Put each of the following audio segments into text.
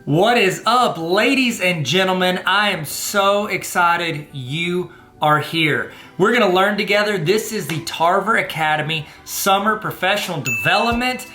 What is up, ladies and gentlemen? I am so excited you are here. We're gonna learn together. This is the Tarver Academy Summer Professional Development.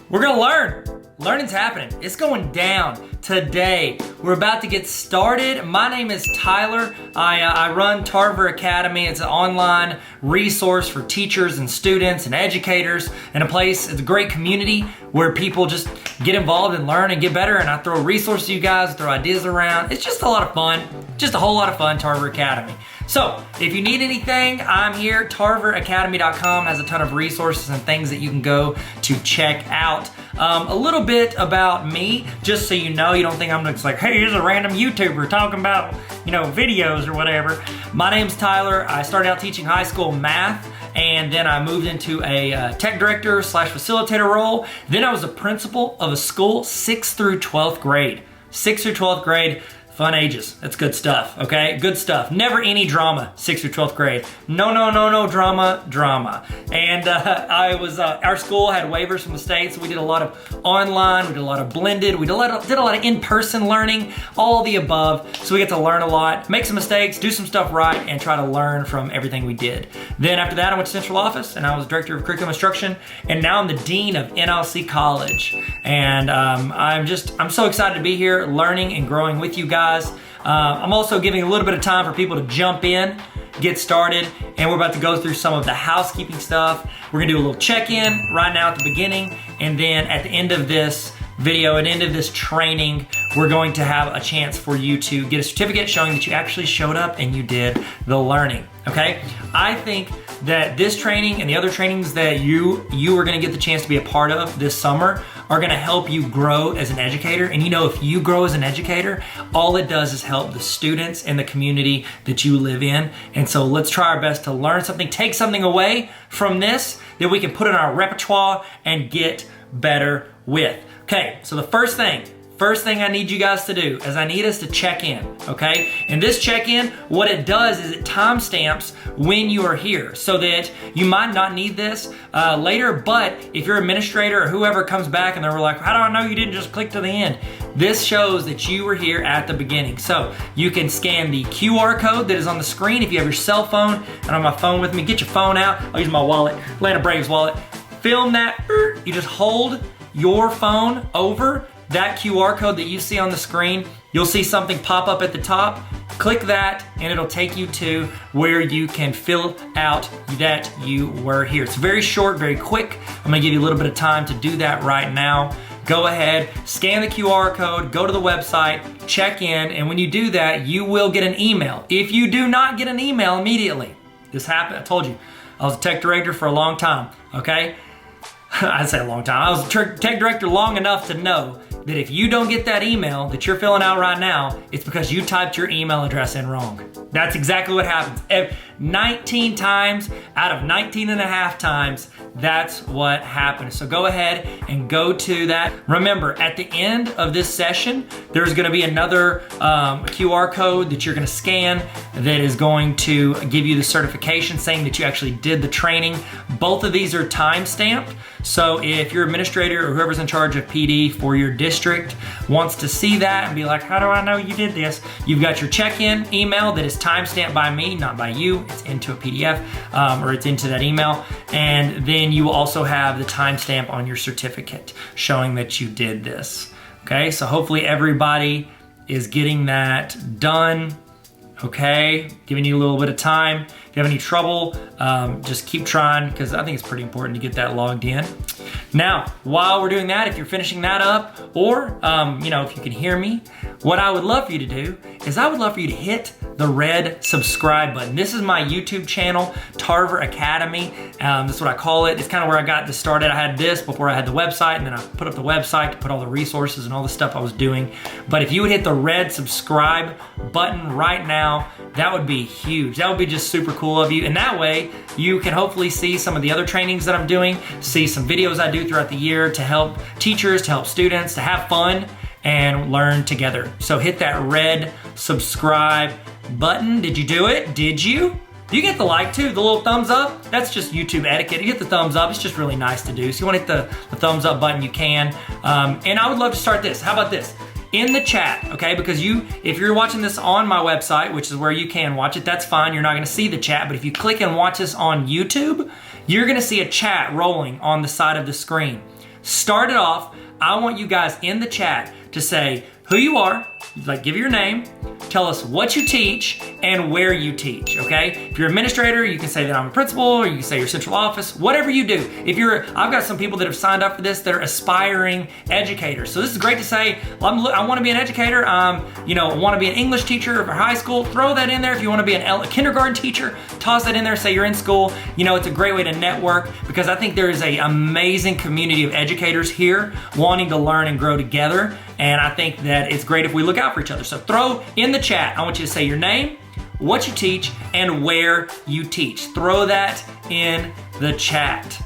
We're gonna learn. Learning's happening. It's going down today. We're about to get started. My name is Tyler. I run Tarver Academy. It's an online resource for teachers and students and educators, and it's a great community where people just get involved and learn and get better. And I throw resources to you guys, throw ideas around. It's just a lot of fun. Just a whole lot of fun, Tarver Academy. So if you need anything, I'm here. TarverAcademy.com has a ton of resources and things that you can go to check out. A little bit about me, just so you know, you don't think I'm just like, hey, here's a random YouTuber talking about, videos or whatever. My name's Tyler. I started out teaching high school math, and then I moved into a tech director / facilitator role. Then I was a principal of a school, 6th through 12th grade. 6th through 12th grade. Fun ages. That's good stuff, okay? Good stuff. Never any drama, 6th through 12th grade. No drama. And our school had waivers from the state, so we did a lot of online, we did a lot of blended, we did a lot of in-person learning, all the above. So we get to learn a lot, make some mistakes, do some stuff right, and try to learn from everything we did. Then after that, I went to central office, and I was director of curriculum instruction, and now I'm the dean of NLC College. And I'm so excited to be here, learning and growing with you guys. I'm also giving a little bit of time for people to jump in, get started, and we're about to go through some of the housekeeping stuff. We're gonna do a little check-in right now at the beginning, and then at the end of this video, at the end of this training, we're going to have a chance for you to get a certificate showing that you actually showed up and you did the learning, okay? I think that this training and the other trainings that you are gonna get the chance to be a part of this summer are gonna help you grow as an educator. And if you grow as an educator, all it does is help the students and the community that you live in. And so let's try our best to learn something, take something away from this that we can put in our repertoire and get better with. Okay, so the first thing I need you guys to do is I need us to check in, okay? And this check-in, what it does is it timestamps when you are here so that you might not need this later, but if your administrator or whoever comes back and they're like, how do I know you didn't just click to the end? This shows that you were here at the beginning. So you can scan the QR code that is on the screen if you have your cell phone. And on my phone with me, get your phone out. I'll use my wallet, Atlanta Braves wallet. Film that, you just hold your phone over that QR code that you see on the screen. You'll see something pop up at the top. Click that and it'll take you to where you can fill out that you were here. It's very short, very quick. I'm gonna give you a little bit of time to do that right now. Go ahead, scan the QR code, go to the website, check in, and when you do that, you will get an email. If you do not get an email immediately, this happened, I told you, I was a tech director for a long time, okay? I'd say a long time. I was a tech director long enough to know that if you don't get that email that you're filling out right now, it's because you typed your email address in wrong. That's exactly what happens. 19 times out of 19 and a half times, that's what happens. So go ahead and go to that. Remember, at the end of this session, there's gonna be another QR code that you're gonna scan that is going to give you the certification saying that you actually did the training. Both of these are time-stamped. So if your administrator or whoever's in charge of PD for your district wants to see that and be like, how do I know you did this? You've got your check-in email that is time-stamped by me, not by you. It's into a PDF or it's into that email. And then you will also have the timestamp on your certificate showing that you did this. Okay, so hopefully everybody is getting that done. Okay, giving you a little bit of time. If you have any trouble, just keep trying because I think it's pretty important to get that logged in. Now, while we're doing that, if you're finishing that up, or if you can hear me, what I would love for you to do is I would love for you to hit the red subscribe button. This is my YouTube channel, Tarver Academy. That's what I call it. It's kind of where I got this started. I had this before I had the website, and then I put up the website to put all the resources and all the stuff I was doing. But if you would hit the red subscribe button right now, that would be huge. That would be just super cool of you. And that way, you can hopefully see some of the other trainings that I'm doing, see some videos I do throughout the year to help teachers, to help students, to have fun and learn together. So hit that red subscribe button. Did you do it? Did you? You get the like too, the little thumbs up. That's just YouTube etiquette. You hit the thumbs up. It's just really nice to do. So you want to hit the thumbs up button, you can. And I would love to start this. How about this? in the chat, okay? Because if you're watching this on my website, which is where you can watch it, that's fine. You're not gonna see the chat, but if you click and watch this on YouTube, you're gonna see a chat rolling on the side of the screen. Start it off. I want you guys in the chat to say who you are, like give your name, tell us what you teach and where you teach, okay? If you're an administrator, you can say that I'm a principal, or you can say your central office, whatever you do. I've got some people that have signed up for this that are aspiring educators. So this is great to say, I wanna be an educator, I wanna be an English teacher for high school, throw that in there. If you wanna be a kindergarten teacher, toss that in there, say you're in school. It's a great way to network because I think there is an amazing community of educators here wanting to learn and grow together. And I think that it's great if we look out for each other. So throw in the chat, I want you to say your name, what you teach, and where you teach. Throw that in the chat.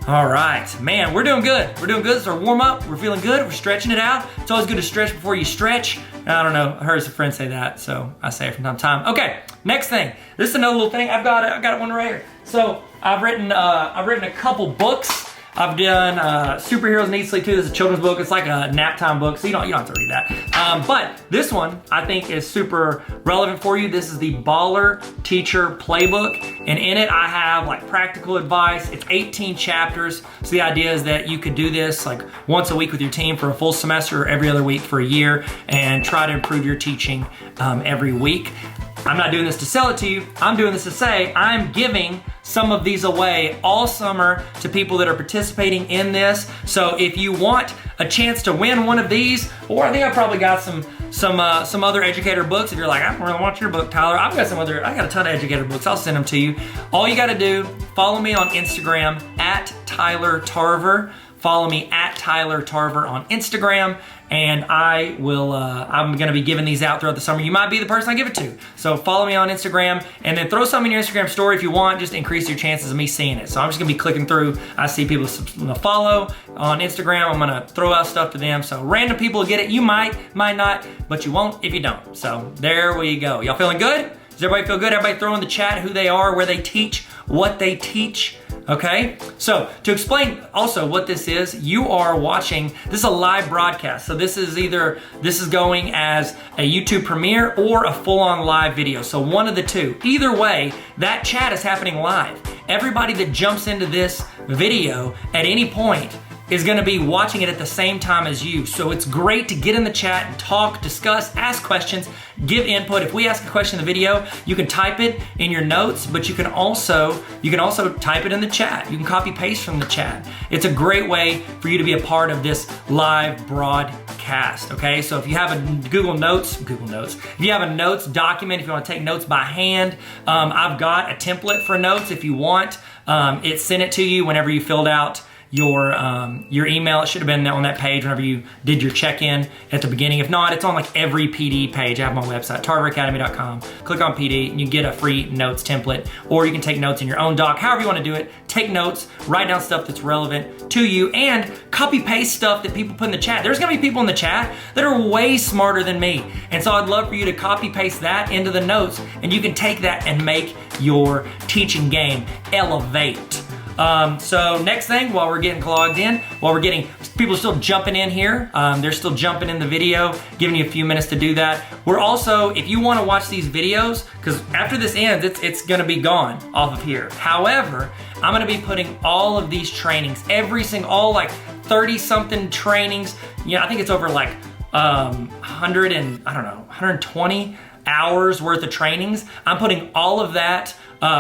All right, man, we're doing good. We're doing good. It's our warm up. We're feeling good. We're stretching it out. It's always good to stretch before you stretch. I don't know, I heard some friends say that, so I say it from time to time. Okay, next thing. This is another little thing. I've got one right here. So I've written a couple books. I've done Superheroes Need Sleep Too. This is a children's book. It's like a nap time book, so you don't have to read that. But this one I think is super relevant for you. This is the Baller Teacher Playbook, and in it I have like practical advice. It's 18 chapters. So the idea is that you could do this like once a week with your team for a full semester or every other week for a year and try to improve your teaching every week. I'm not doing this to sell it to you. I'm doing this to say I'm giving some of these away all summer to people that are participating in this. So if you want a chance to win one of these, or I think I probably got some other educator books. If you're like, I don't really want your book, Tyler, I got a ton of educator books. I'll send them to you. All you got to do, follow me on Instagram at Tyler Tarver. Follow me at Tyler Tarver on Instagram, and I'm gonna be giving these out throughout the summer. You might be the person I give it to. So follow me on Instagram, and then throw something in your Instagram story if you want, just to increase your chances of me seeing it. So I'm just gonna be clicking through. I see people follow on Instagram. I'm gonna throw out stuff to them. So random people will get it. You might not, but you won't if you don't. So there we go. Y'all feeling good? Does everybody feel good? Everybody throw in the chat who they are, where they teach, what they teach. Okay, so to explain also what this is, you are watching, this is a live broadcast. So this is going as a YouTube premiere or a full-on live video. So one of the two. Either way, that chat is happening live. Everybody that jumps into this video at any point is gonna be watching it at the same time as you. So it's great to get in the chat and talk, discuss, ask questions, give input. If we ask a question in the video, you can type it in your notes, but you can also type it in the chat. You can copy paste from the chat. It's a great way for you to be a part of this live broadcast, okay? So if you have a Google Notes, if you have a notes document, if you wanna take notes by hand, I've got a template for notes if you want. It sent it to you whenever you filled out your email. It should have been on that page whenever you did your check-in at the beginning. If not, it's on like every PD page. I have my website, tarveracademy.com. Click on PD and you get a free notes template, or you can take notes in your own doc. However you want to do it, take notes, write down stuff that's relevant to you, and copy paste stuff that people put in the chat. There's gonna be people in the chat that are way smarter than me. And so I'd love for you to copy paste that into the notes, and you can take that and make your teaching game elevate. So next thing, while we're getting logged in, people are still jumping in here. They're still jumping in the video, giving you a few minutes to do that. We're also, if you want to watch these videos, because after this ends, it's going to be gone off of here. However, I'm going to be putting all of these trainings, all like 30 something trainings. I think it's over like 120 hours worth of trainings. I'm putting all of that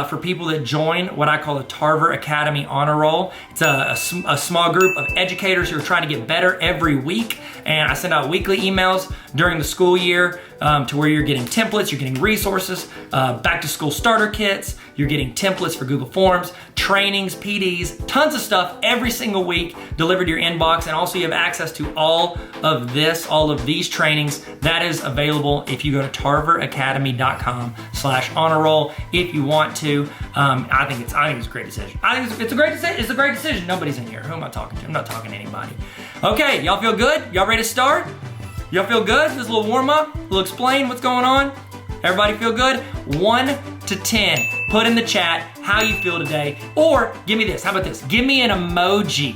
for people that join what I call the Tarver Academy Honor Roll. It's a small group of educators who are trying to get better every week, and I send out weekly emails during the school year to where you're getting templates, you're getting resources, back to school starter kits, you're getting templates for Google Forms, trainings, PDs, tons of stuff every single week delivered to your inbox, and also you have access to all of these trainings. That is available if you go to tarveracademy.com/honor roll if you want to. I think it's a great decision. I think it's a great decision. Nobody's in here. Who am I talking to? I'm not talking to anybody. Okay, y'all feel good? Y'all ready to start? Y'all feel good? This is a little warm up. We'll explain what's going on. Everybody feel good? 1 to 10. Put in the chat how you feel today. Or give me this, how about this? Give me an emoji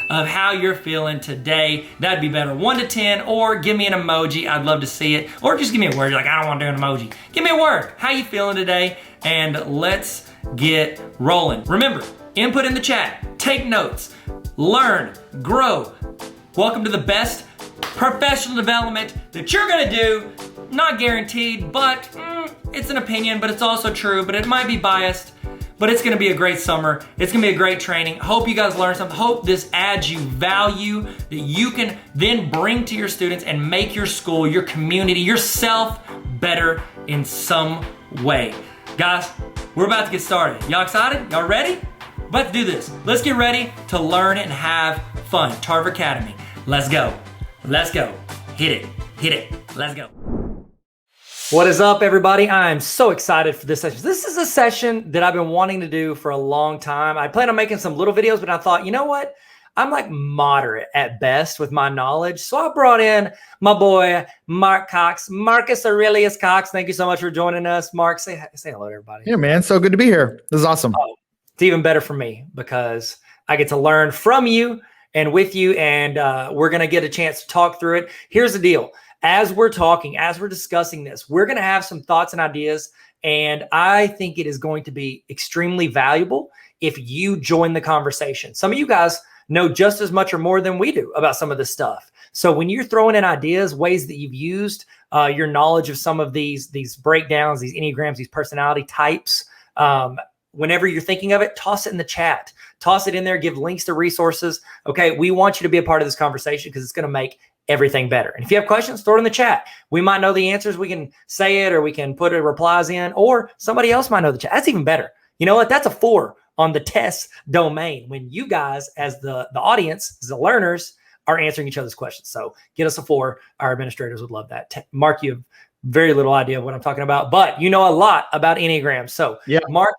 of how you're feeling today. That'd be better, 1 to 10, or give me an emoji. I'd love to see it. Or just give me a word. You're like, I don't want to do an emoji. Give me a word. How you feeling today? And let's get rolling. Remember, input in the chat, take notes, learn, grow. Welcome to the best professional development that you're gonna do. Not guaranteed, but it's an opinion, but it's also true, but it might be biased, but it's gonna be a great summer. It's gonna be a great training. Hope you guys learn something. Hope this adds you value that you can then bring to your students and make your school, your community, yourself better in some way. Guys, we're about to get started. Y'all excited? Y'all ready? We're about to do this. Let's get ready to learn and have fun. Tarver Academy. Let's go. Let's go. Hit it. Let's go. What is up, everybody? I'm so excited for this session. This is a session that I've been wanting to do for a long time. I plan on making some little videos, but I thought, you know what? I'm like moderate at best with my knowledge. So I brought in my boy, Mark Cox, Marcus Aurelius Cox. Thank you so much for joining us. Mark, say hello to everybody. Yeah, man. So good to be here. This is awesome. Oh, it's even better for me because I get to learn from you and with you, and we're going to get a chance to talk through it. Here's the deal. As we're talking, as we're discussing this, we're going to have some thoughts and ideas, and I think it is going to be extremely valuable if you join the conversation. Some of you guys know just as much or more than we do about some of this stuff. So when you're throwing in ideas, ways that you've used your knowledge of some of these breakdowns, these Enneagrams, these personality types, whenever you're thinking of it, toss it in the chat. Toss it in there, give links to resources. Okay, we want you to be a part of this conversation because it's going to make everything better. And if you have questions, throw it in the chat. We might know the answers. We can say it, or we can put replies in, or somebody else might know the chat. That's even better. You know what? That's a 4 on the test domain when you guys, as the audience, as the learners, are answering each other's questions. So get us a 4. Our administrators would love that. Mark, you have very little idea of what I'm talking about, but you know a lot about Enneagrams. So yeah. Mark,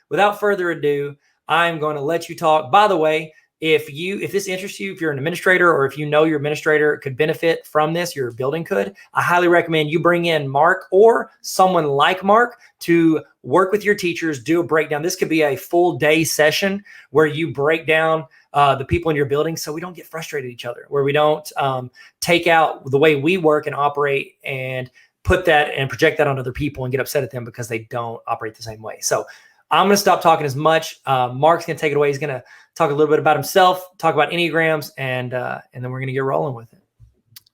without further ado, I'm going to let you talk. By the way, if this interests you, if you're an administrator or if you know your administrator could benefit from this, your building could, I highly recommend you bring in Mark or someone like Mark to work with your teachers, do a breakdown. This could be a full day session where you break down the people in your building so we don't get frustrated at each other, where we don't take out the way we work and operate and put that and project that on other people and get upset at them because they don't operate the same way. So I'm going to stop talking as much. Mark's going to take it away. He's going to talk a little bit about himself, talk about Enneagrams, and then we're going to get rolling with it.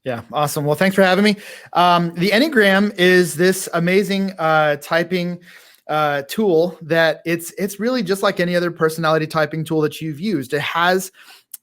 Yeah, awesome. Well, thanks for having me. The Enneagram is this amazing typing tool that it's really just like any other personality typing tool that you've used. It has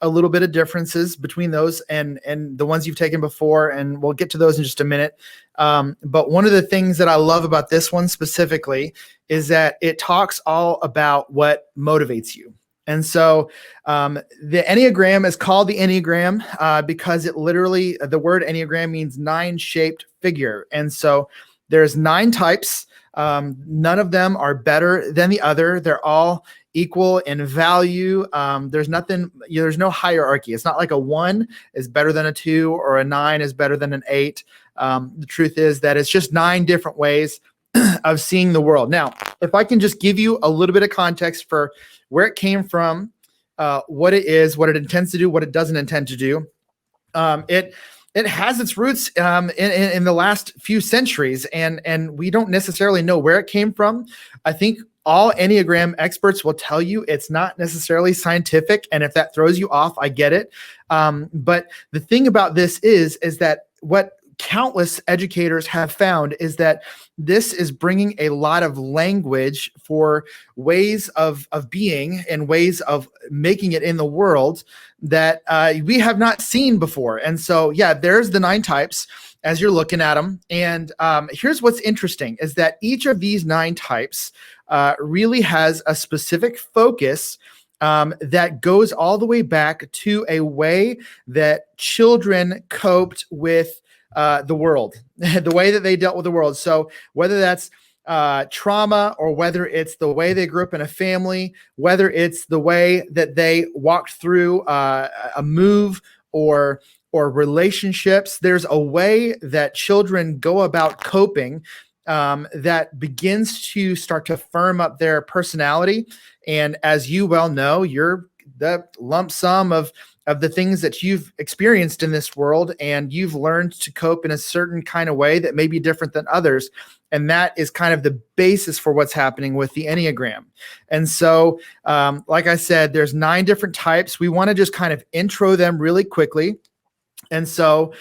a little bit of differences between those and the ones you've taken before, and we'll get to those in just a minute. But one of the things that I love about this one specifically is that it talks all about what motivates you. And so the Enneagram is called the Enneagram because it literally, the word Enneagram means 9-shaped figure. And so there's 9 types. None of them are better than the other. They're all equal in value. There's nothing, there's no hierarchy. It's not like a 1 is better than a 2 or a 9 is better than an 8. The truth is that it's just 9 different ways of seeing the world. Now, if I can just give you a little bit of context for where it came from, what it is, what it intends to do, what it doesn't intend to do. It has its roots in the last few centuries, and we don't necessarily know where it came from. I think all Enneagram experts will tell you it's not necessarily scientific, and if that throws you off, I get it. But the thing about this is that what countless educators have found is that this is bringing a lot of language for ways of being and ways of making it in the world that we have not seen before. And so, yeah, there's the 9 types as you're looking at them. And here's what's interesting is that each of these 9 types really has a specific focus that goes all the way back to a way that children coped with the world, the way that they dealt with the world. So whether that's trauma or whether it's the way they grew up in a family, whether it's the way that they walked through a move or relationships, there's a way that children go about coping that begins to start to firm up their personality. And as you well know, you're the lump sum of the things that you've experienced in this world, and you've learned to cope in a certain kind of way that may be different than others. And that is kind of the basis for what's happening with the Enneagram. And so, like I said, there's 9 different types. We want to just kind of intro them really quickly. And so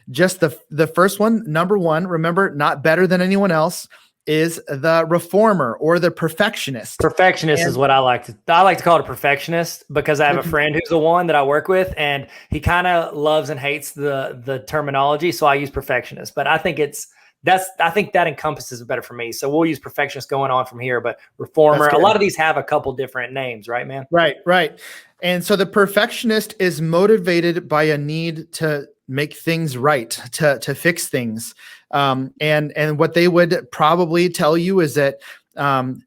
just the first one, number 1, remember, not better than anyone else, is the reformer or the perfectionist. Perfectionist is what I like to call it, a perfectionist, because I have a friend who's the one that I work with, and he kind of loves and hates the terminology. So I use perfectionist, but I think that encompasses it better for me. So we'll use perfectionist going on from here, but reformer, a lot of these have a couple different names, right, man? Right. And so the perfectionist is motivated by a need to make things right, to fix things. And what they would probably tell you is that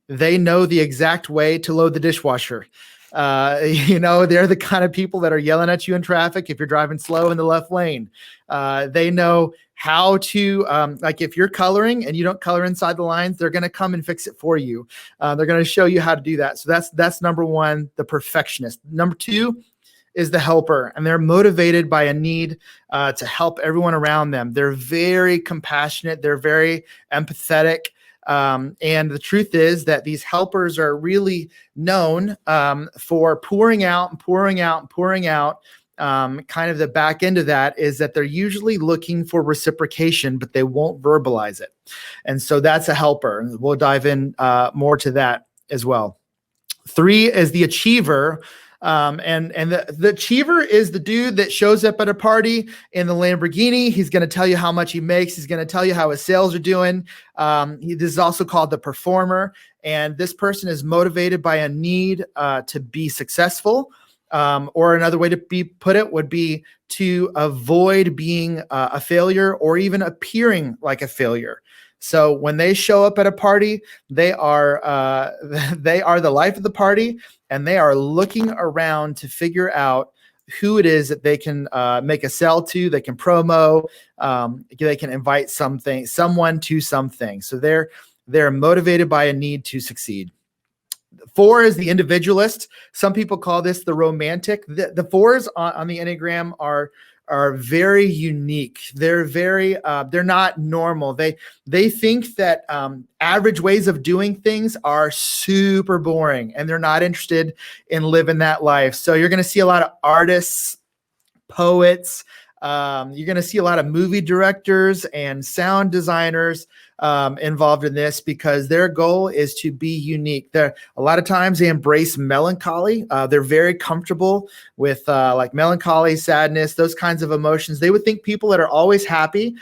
they know the exact way to load the dishwasher. They're the kind of people that are yelling at you in traffic if you're driving slow in the left lane. They know how to, like if you're coloring and you don't color inside the lines, they're going to come and fix it for you. They're going to show you how to do that. So that's number 1, the perfectionist. Number 2 is the helper, and they're motivated by a need to help everyone around them. They're very compassionate. They're very empathetic. And the truth is that these helpers are really known for pouring out. Kind of the back end of that is that they're usually looking for reciprocation, but they won't verbalize it. And so that's a helper. And we'll dive in more to that as well. 3 is the achiever. And the achiever is the dude that shows up at a party in the Lamborghini. He's going to tell you how much he makes. He's going to tell you how his sales are doing. This is also called the performer. And this person is motivated by a need to be successful. Or another way to put it would be to avoid being a failure or even appearing like a failure. So when they show up at a party, they are the life of the party, and they are looking around to figure out who it is that they can make a sell to, they can promo, they can invite someone to something. So they're motivated by a need to succeed. 4 is the individualist. Some people call this the romantic. The 4s on the Enneagram are very unique. They're not normal. They think that average ways of doing things are super boring, and they're not interested in living that life. So you're going to see a lot of artists, poets. You're going to see a lot of movie directors and sound designers involved in this, because their goal is to be unique. A lot of times they embrace melancholy. They're very comfortable with like melancholy, sadness, those kinds of emotions. They would think people that are always happy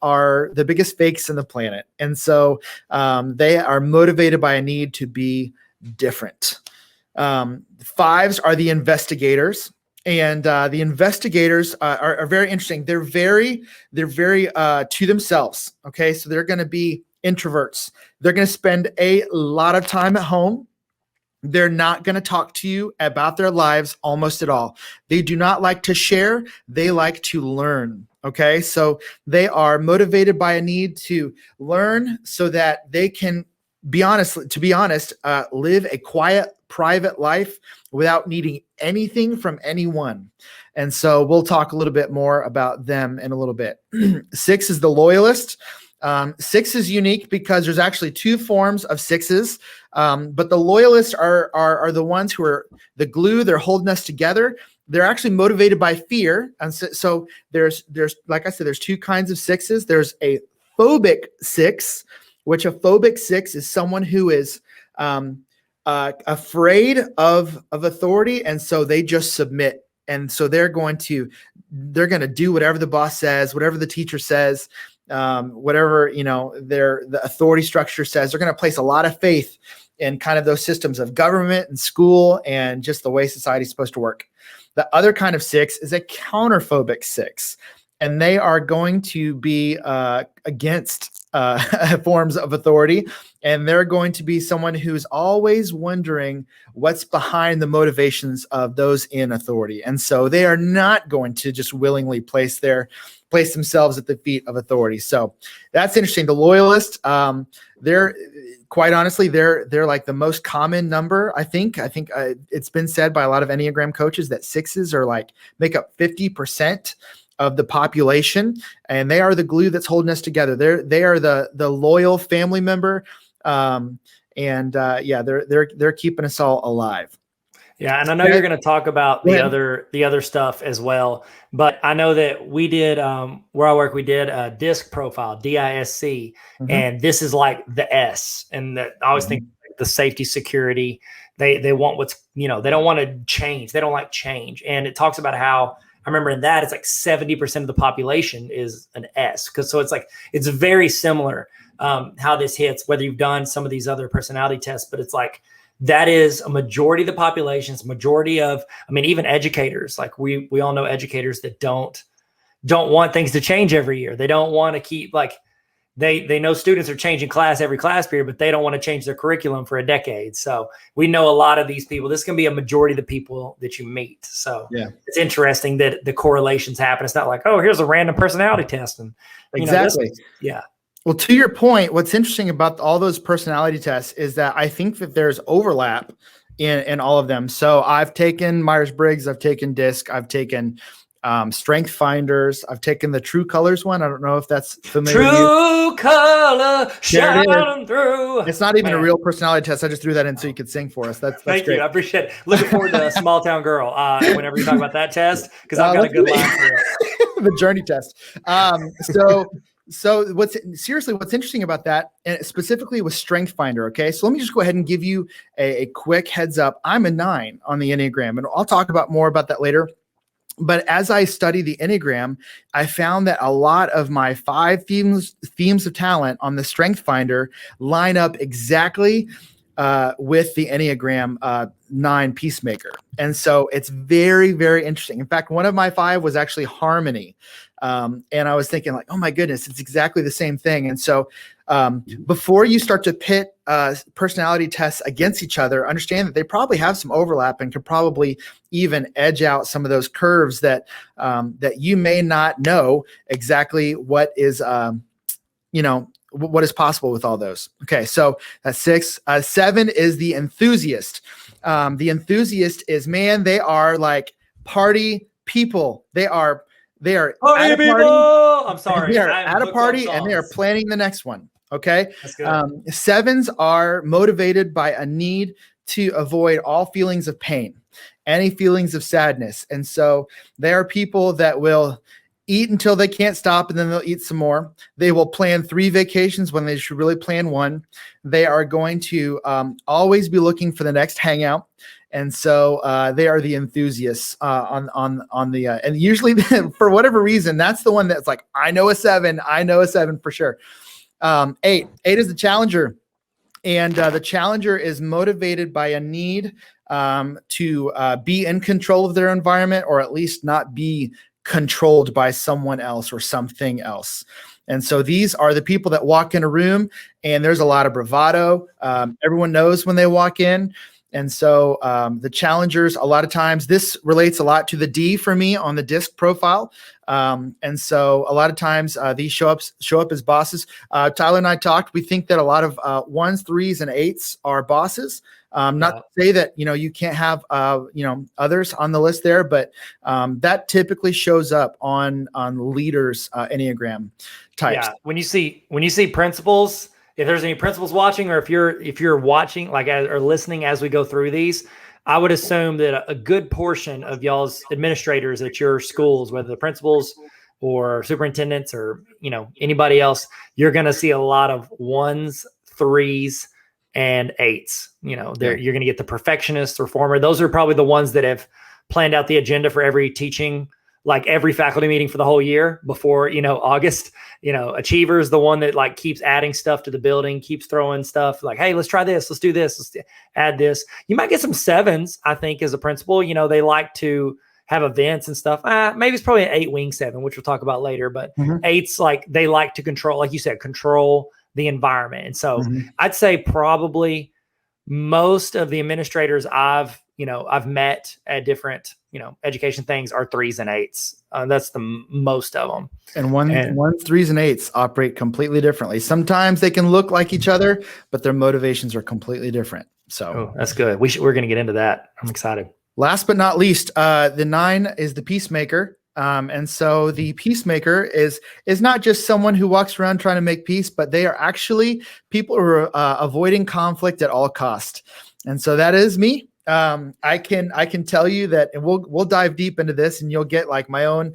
are the biggest fakes in the planet. And so they are motivated by a need to be different. 5s are the investigators. And the investigators are very interesting. They're very to themselves. Okay, so they're going to be introverts. They're going to spend a lot of time at home. They're not going to talk to you about their lives almost at all. They do not like to share. They like to learn. Okay, so they are motivated by a need to learn so that they can live a quiet, private life without needing anything from anyone. And so we'll talk a little bit more about them in a little bit. 6 is the loyalist. 6 is unique because there's actually 2 forms of 6s. But the loyalists are the ones who are the glue. They're holding us together. They're actually motivated by fear. And so there's like I said, there's 2 kinds of 6s. There's a phobic 6, which a phobic 6 is someone who is afraid of authority, and so they just submit. And so they're going to do whatever the boss says, whatever the teacher says, whatever the authority structure says. They're going to place a lot of faith in kind of those systems of government and school and just the way society's supposed to work. The other kind of 6 is a counterphobic 6. And they are going to be against forms of authority. And they're going to be someone who's always wondering what's behind the motivations of those in authority. And so they are not going to just willingly place their place themselves at the feet of authority. So that's interesting. The loyalist, they're quite honestly, they're like the most common number. I think it's been said by a lot of Enneagram coaches that sixes are like make up 50% of the population, and they are the glue that's holding us together. They are the loyal family member, they're keeping us all alive. Yeah, and I know you're going to talk about the other stuff as well, but I know that we did where I work, we did a DISC profile, DISC, and this is like the S, and that I always think the safety, security. They want what's they don't want to change. They don't like change, and it talks about how. I remember in that it's like 70% of the population is an S, so it's very similar how this hits, whether you've done some of these other personality tests, but it's like that is a majority of the population. It's a majority of, even educators. Like we all know educators that don't want things to change every year. They don't want to keep they know students are changing class every class period, but they don't want to change their curriculum for a decade. So we know a lot of these people. This can be a majority of the people that you meet. So it's interesting that the correlations happen. It's not like, oh, here's a random personality test. And exactly. Well, to your point, what's interesting about all those personality tests is that I think that there's overlap in all of them. So I've taken Myers-Briggs, I've taken DISC, I've taken Strength Finders. I've taken the True Colors one. I don't know if that's familiar. True color shining through. It's not even a real personality test. I just threw that in so you could sing for us. That's Thank great. you. I appreciate it. Looking forward to Small Town Girl whenever you talk about that test, because I've got a good line for it. The journey test. So what's interesting about that, and specifically with Strength Finder, okay? So let me just go ahead and give you a quick heads up. I'm a 9 on the Enneagram, and I'll talk more about that later. But as I study the Enneagram, I found that a lot of my 5 themes of talent on the Strength Finder line up exactly with the Enneagram 9 Peacemaker. And so it's very, very interesting. In fact, one of my 5 was actually harmony. And I was thinking like, oh my goodness, it's exactly the same thing. And so before you start to pit personality tests against each other, understand that they probably have some overlap and could probably even edge out some of those curves that you may not know exactly what is, what is possible with all those. Okay, so that's 6. 7 is the enthusiast. The enthusiast is, man, they are like party people. They are party people. I'm sorry. They are at a party and they are planning the next one. Okay. That's good. 7s are motivated by a need to avoid all feelings of pain, any feelings of sadness. And so they are people that will eat until they can't stop, and then they'll eat some more. They will plan 3 vacations when they should really plan 1. They are going to always be looking for the next hangout. And so they are the enthusiasts on the and usually for whatever reason, that's the one that's like, I know a 7 for sure. 8 is the challenger, and the challenger is motivated by a need to be in control of their environment, or at least not be controlled by someone else or something else. And so these are the people that walk in a room and there's a lot of bravado. Everyone knows when they walk in. And so the challengers, a lot of times, this relates a lot to the D for me on the DISC profile. And so a lot of times these show up as bosses. Tyler and I talked, we think that a lot of 1s, 3s, and 8s are bosses. Not to say that, you can't have, others on the list there, but that typically shows up on leaders, Enneagram types. Yeah. When you see principals, if there's any principals watching, or if you're watching or listening as we go through these, I would assume that a good portion of y'all's administrators at your schools, whether the principals or superintendents or, anybody else, you're going to see a lot of 1s, 3s, and 8s. You're going to get the perfectionist, reformer. Those are probably the ones that have planned out the agenda for every teaching, like every faculty meeting for the whole year before, August. Achiever's the one that keeps adding stuff to the building, keeps throwing stuff like, hey, let's try this. Let's do this. Let's add this. You might get some 7s, I think, as a principal. They like to have events and stuff. Maybe it's probably an 8-wing 7, which we'll talk about later. But 8s, they like to control, like you said, control the environment. And so I'd say probably most of the administrators I've met at different education things are 3s and 8s. That's the most of them. And ones, 3s, and 8s operate completely differently. Sometimes they can look like each other, but their motivations are completely different. So that's good. We're going to get into that. I'm excited. Last but not least, the 9 is the peacemaker. And so the peacemaker is not just someone who walks around trying to make peace, but they are actually people who are avoiding conflict at all cost. And so that is me. I can tell you that, and we'll dive deep into this, and you'll get like my own,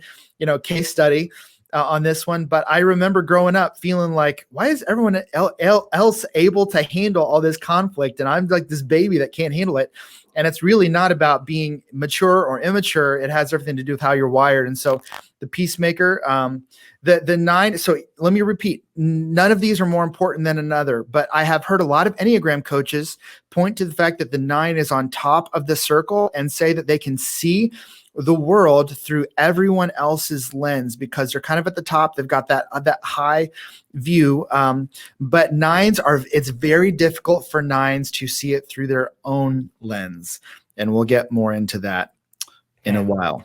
case study on this one. But I remember growing up feeling like, why is everyone else able to handle all this conflict, and I'm like this baby that can't handle it? And it's really not about being mature or immature. It has everything to do with how you're wired. And so the peacemaker, the 9. So let me repeat, none of these are more important than another, but I have heard a lot of Enneagram coaches point to the fact that the 9 is on top of the circle and say that they can see the world through everyone else's lens because they're kind of at the top. They've got that high view. But 9s it's very difficult for 9s to see it through their own lens. And we'll get more into that in a while.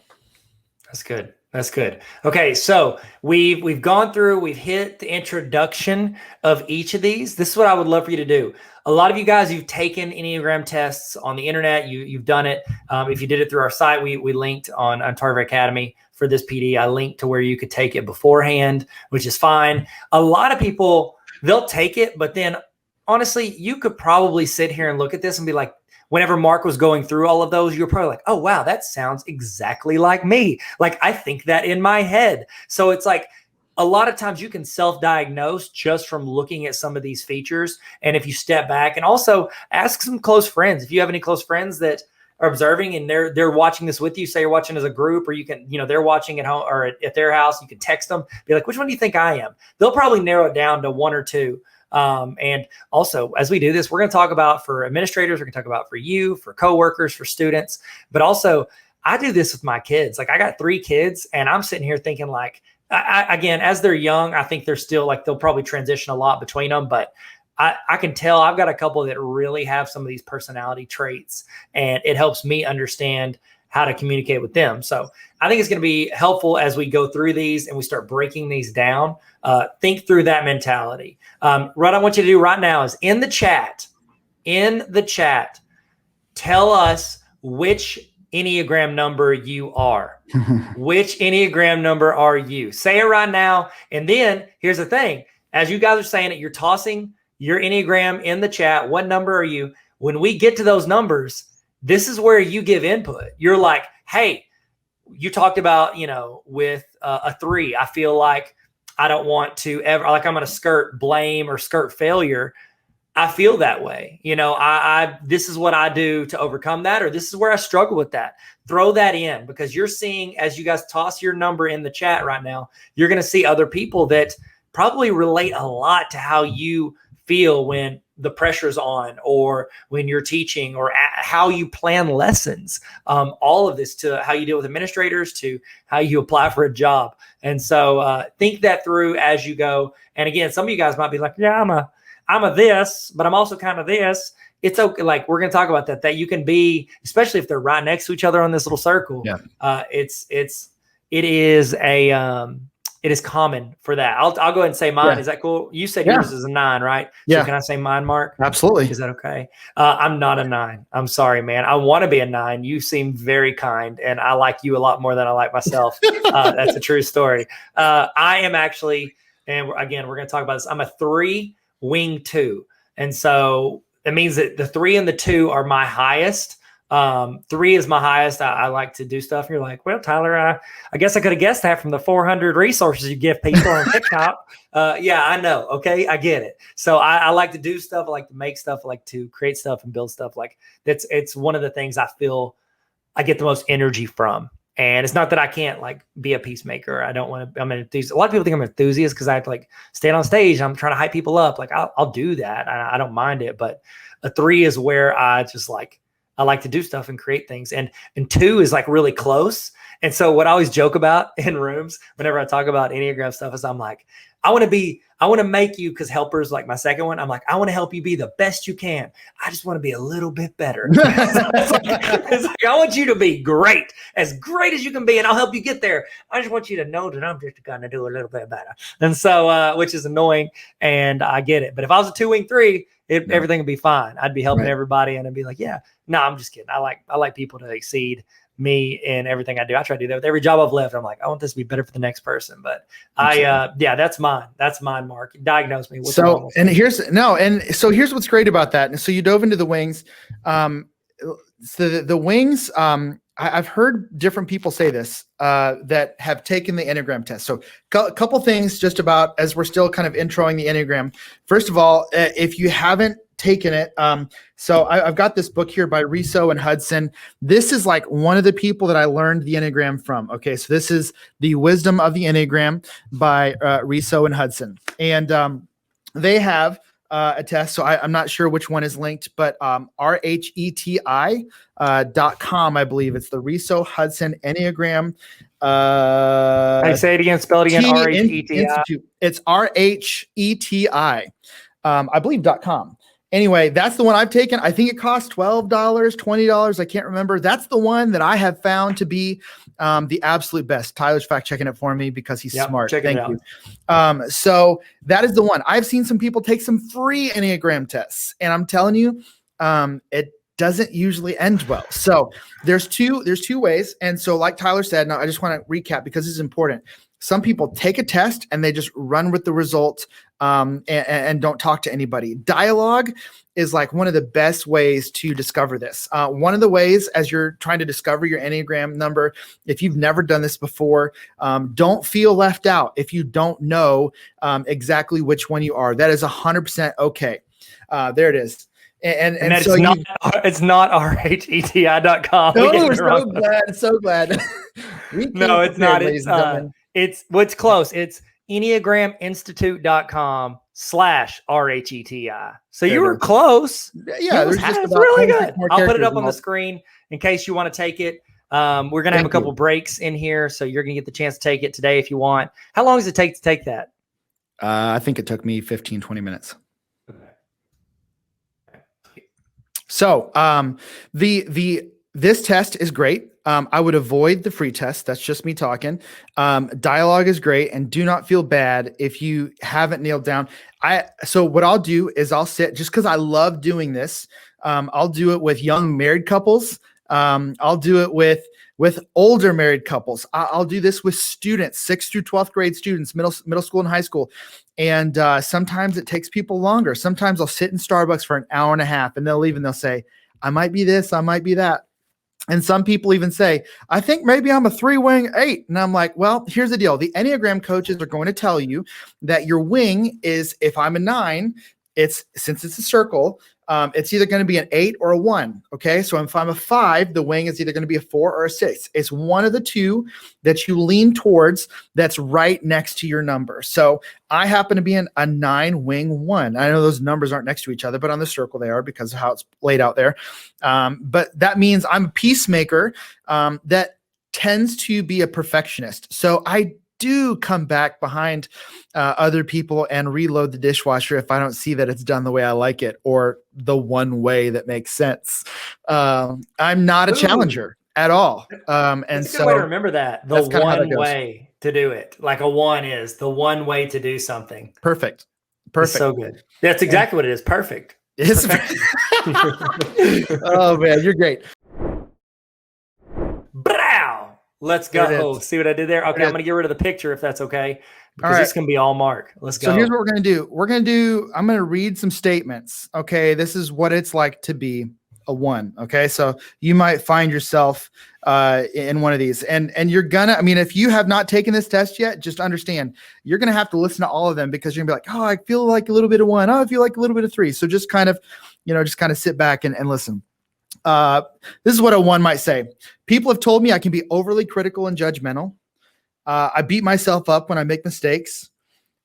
That's good. That's good. Okay, so we've gone through, we've hit the introduction of each of these. This is what I would love for you to do. A lot of you guys, you've taken Enneagram tests on the internet. You've done it. If you did it through our site, we linked on Tarver Academy for this PD. I linked to where you could take it beforehand, which is fine. A lot of people, they'll take it, but then honestly, you could probably sit here and look at this and be like, whenever Mark was going through all of those, you're probably like, oh, wow, that sounds exactly like me. Like, I think that in my head. So it's like a lot of times you can self-diagnose just from looking at some of these features. And if you step back and also ask some close friends, if you have any close friends that are observing and they're watching this with you, say you're watching as a group, or you can, they're watching at home or at their house, you can text them, be like, which one do you think I am? They'll probably narrow it down to 1 or 2. And also, as we do this, we're going to talk about for administrators, we're going to talk about for you, for coworkers, for students, but also I do this with my kids. Like I got 3 kids and I'm sitting here thinking like, again, as they're young, I think they're still like, they'll probably transition a lot between them, but I can tell I've got a couple that really have some of these personality traits, and it helps me understand how to communicate with them. So I think it's going to be helpful as we go through these and we start breaking these down. Think through that mentality. What I want you to do right now is in the chat, tell us which Enneagram number you are. Which Enneagram number are you? Say it right now. And then here's the thing. As you guys are saying it, you're tossing your Enneagram in the chat. What number are you? When we get to those numbers, this is where you give input. You're like, hey, you talked about, with a 3, I feel like I don't want to ever, like I'm going to skirt blame or skirt failure. I feel that way. This is what I do to overcome that, or this is where I struggle with that. Throw that in, because you're seeing, as you guys toss your number in the chat right now, you're going to see other people that probably relate a lot to how you feel when the pressure's on, or when you're teaching, or how you plan lessons, all of this, to how you deal with administrators, to how you apply for a job. And so think that through as you go. And again, some of you guys might be like, yeah, I'm a this, but I'm also kind of this. It's okay. Like we're going to talk about that you can be, especially if they're right next to each other on this little circle. Yeah. It is common for that. I'll go ahead and say mine. Yeah. Is that cool? You said yours is a 9, right? Yeah. So can I say mine, Mark? Absolutely. Is that okay? I'm not a 9. I'm sorry, man. I want to be a 9. You seem very kind, and I like you a lot more than I like myself. That's a true story. I am actually, and again, we're going to talk about this. I'm a 3 wing 2. And so it means that the 3 and the 2 are my highest. 3 is my highest. I like to do stuff. And you're like, well, Tyler, I guess I could have guessed that from the 400 resources you give people on TikTok. Yeah, I know. Okay. I get it. So I like to do stuff. I like to make stuff. I like to create stuff and build stuff. Like it's one of the things I feel I get the most energy from. And it's not that I can't like be a peacemaker. I don't want to, I'm an enthusiast. A lot of people think I'm an enthusiast because I have to like stand on stage. I'm trying to hype people up. Like I'll do that. I don't mind it. But a 3 is where I just like, I like to do stuff and create things. And 2 is like really close. And so what I always joke about in rooms whenever I talk about Enneagram stuff is I'm like, I want to make you, because helper's like my second one. I'm like, I want to help you be the best you can. I just want to be a little bit better. it's like, I want you to be great as you can be, and I'll help you get there. I just want you to know that I'm just going to do a little bit better. And so, which is annoying, and I get it. But if I was a 2-wing 3, everything would be fine. I'd be helping everybody, and I'd be like, yeah, no, I'm just kidding. I like people to exceed me in everything I do. I try to do that with every job I've left. I'm like, I want this to be better for the next person. But that's mine. That's mine, Mark. Diagnose me. So here's what's great about that. And so you dove into the wings. So the wings, I've heard different people say this, that have taken the Enneagram test. So a couple things just about, as we're still kind of introing the Enneagram. First of all, if you haven't taken it, so I've got this book here by Riso and Hudson. This is like one of the people that I learned the Enneagram from. Okay, so this is The Wisdom of the Enneagram by Riso and Hudson. And they have a test. So I'm not sure which one is linked, but RHETI.com, I believe it's the Riso Hudson Enneagram. Hey, say it again, spell it again. RHETI. It's RHETI, I believe .com. Anyway, that's the one I've taken. I think it costs $12, $20. I can't remember. That's the one that I have found to be the absolute best. Tyler's fact checking it for me because he's smart. Thank you. So that is the one. I've seen some people take some free Enneagram tests, and I'm telling you, it doesn't usually end well. So there's two ways. And so like Tyler said, now I just want to recap because this is important. Some people take a test and they just run with the results and don't talk to anybody. Dialogue is like one of the best ways to discover this. One of the ways, as you're trying to discover your Enneagram number, if you've never done this before, don't feel left out if you don't know exactly which one you are. That is 100% okay. There it is. And so it's not RHETI.com. No, so glad. No, it's not. It's what's close. It's EnneagramInstitute.com/RHETI. So you were close. Yeah, it's really good. I'll put it up on the screen in case you want to take it. We're going to have a couple breaks in here, so you're going to get the chance to take it today if you want. How long does it take to take that? I think it took me 15, 20 minutes. So this test is great. I would avoid the free test. That's just me talking. Dialogue is great, and do not feel bad if you haven't nailed down. So what I'll do is I'll sit, just because I love doing this. I'll do it with young married couples. I'll do it with older married couples. I'll do this with students, 6th through 12th grade students, middle school and high school. And sometimes it takes people longer. Sometimes I'll sit in Starbucks for an hour and a half, and they'll leave and they'll say, I might be this, I might be that. And some people even say, I think maybe I'm a 3-wing 8. And I'm like, well, here's the deal. The Enneagram coaches are going to tell you that your wing is, if I'm a 9, since it's a circle, it's either going to be an 8 or a 1. Okay. So if I'm a 5, the wing is either going to be a 4 or a 6. It's one of the two that you lean towards that's right next to your number. So I happen to be a 9 wing 1. I know those numbers aren't next to each other, but on the circle they are because of how it's laid out there. But that means I'm a peacemaker that tends to be a perfectionist. So I do come back behind other people and reload the dishwasher if I don't see that it's done the way I like it or the one way that makes sense. I'm not a challenger at all. And that's a good way to remember that. The one way to do it. Like a 1 is the one way to do something. Perfect. It's so good. That's exactly what it is. Perfect. Oh man, you're great. Let's go. See what I did there? Okay, I'm going to get rid of the picture if that's okay, because this can be all Mark. Let's go. So here's what we're going to do. I'm going to read some statements. Okay, this is what it's like to be a 1. Okay, so you might find yourself in one of these, and you're gonna. I mean, if you have not taken this test yet, just understand you're going to have to listen to all of them because you're going to be like, oh, I feel like a little bit of 1. Oh, I feel like a little bit of 3. So just kind of, sit back and listen. This is what a 1 might say. People have told me I can be overly critical and judgmental. I beat myself up when I make mistakes.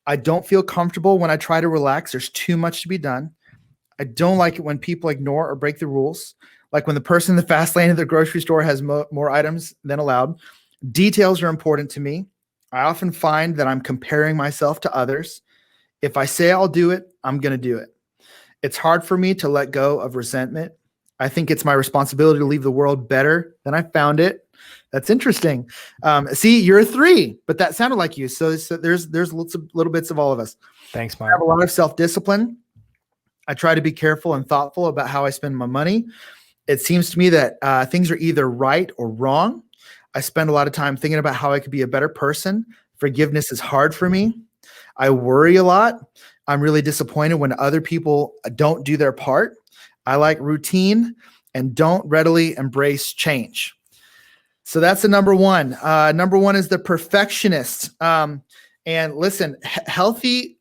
I don't feel comfortable when I try to relax. There's too much to be done. I don't like it when people ignore or break the rules. Like when the person in the fast lane at the grocery store has more items than allowed. Details are important to me. I often find that I'm comparing myself to others. If I say I'll do it, I'm going to do it. It's hard for me to let go of resentment. I think it's my responsibility to leave the world better than I found it. That's interesting. See, you're a 3, but that sounded like you. So there's lots of little bits of all of us. Thanks, I Mark. have a lot of self-discipline. I try to be careful and thoughtful about how I spend my money. It seems to me that things are either right or wrong. I spend a lot of time thinking about how I could be a better person. Forgiveness is hard for me. I worry a lot. I'm really disappointed when other people don't do their part. I like routine and don't readily embrace change. So that's the number one. Number one is the perfectionist. And listen, healthy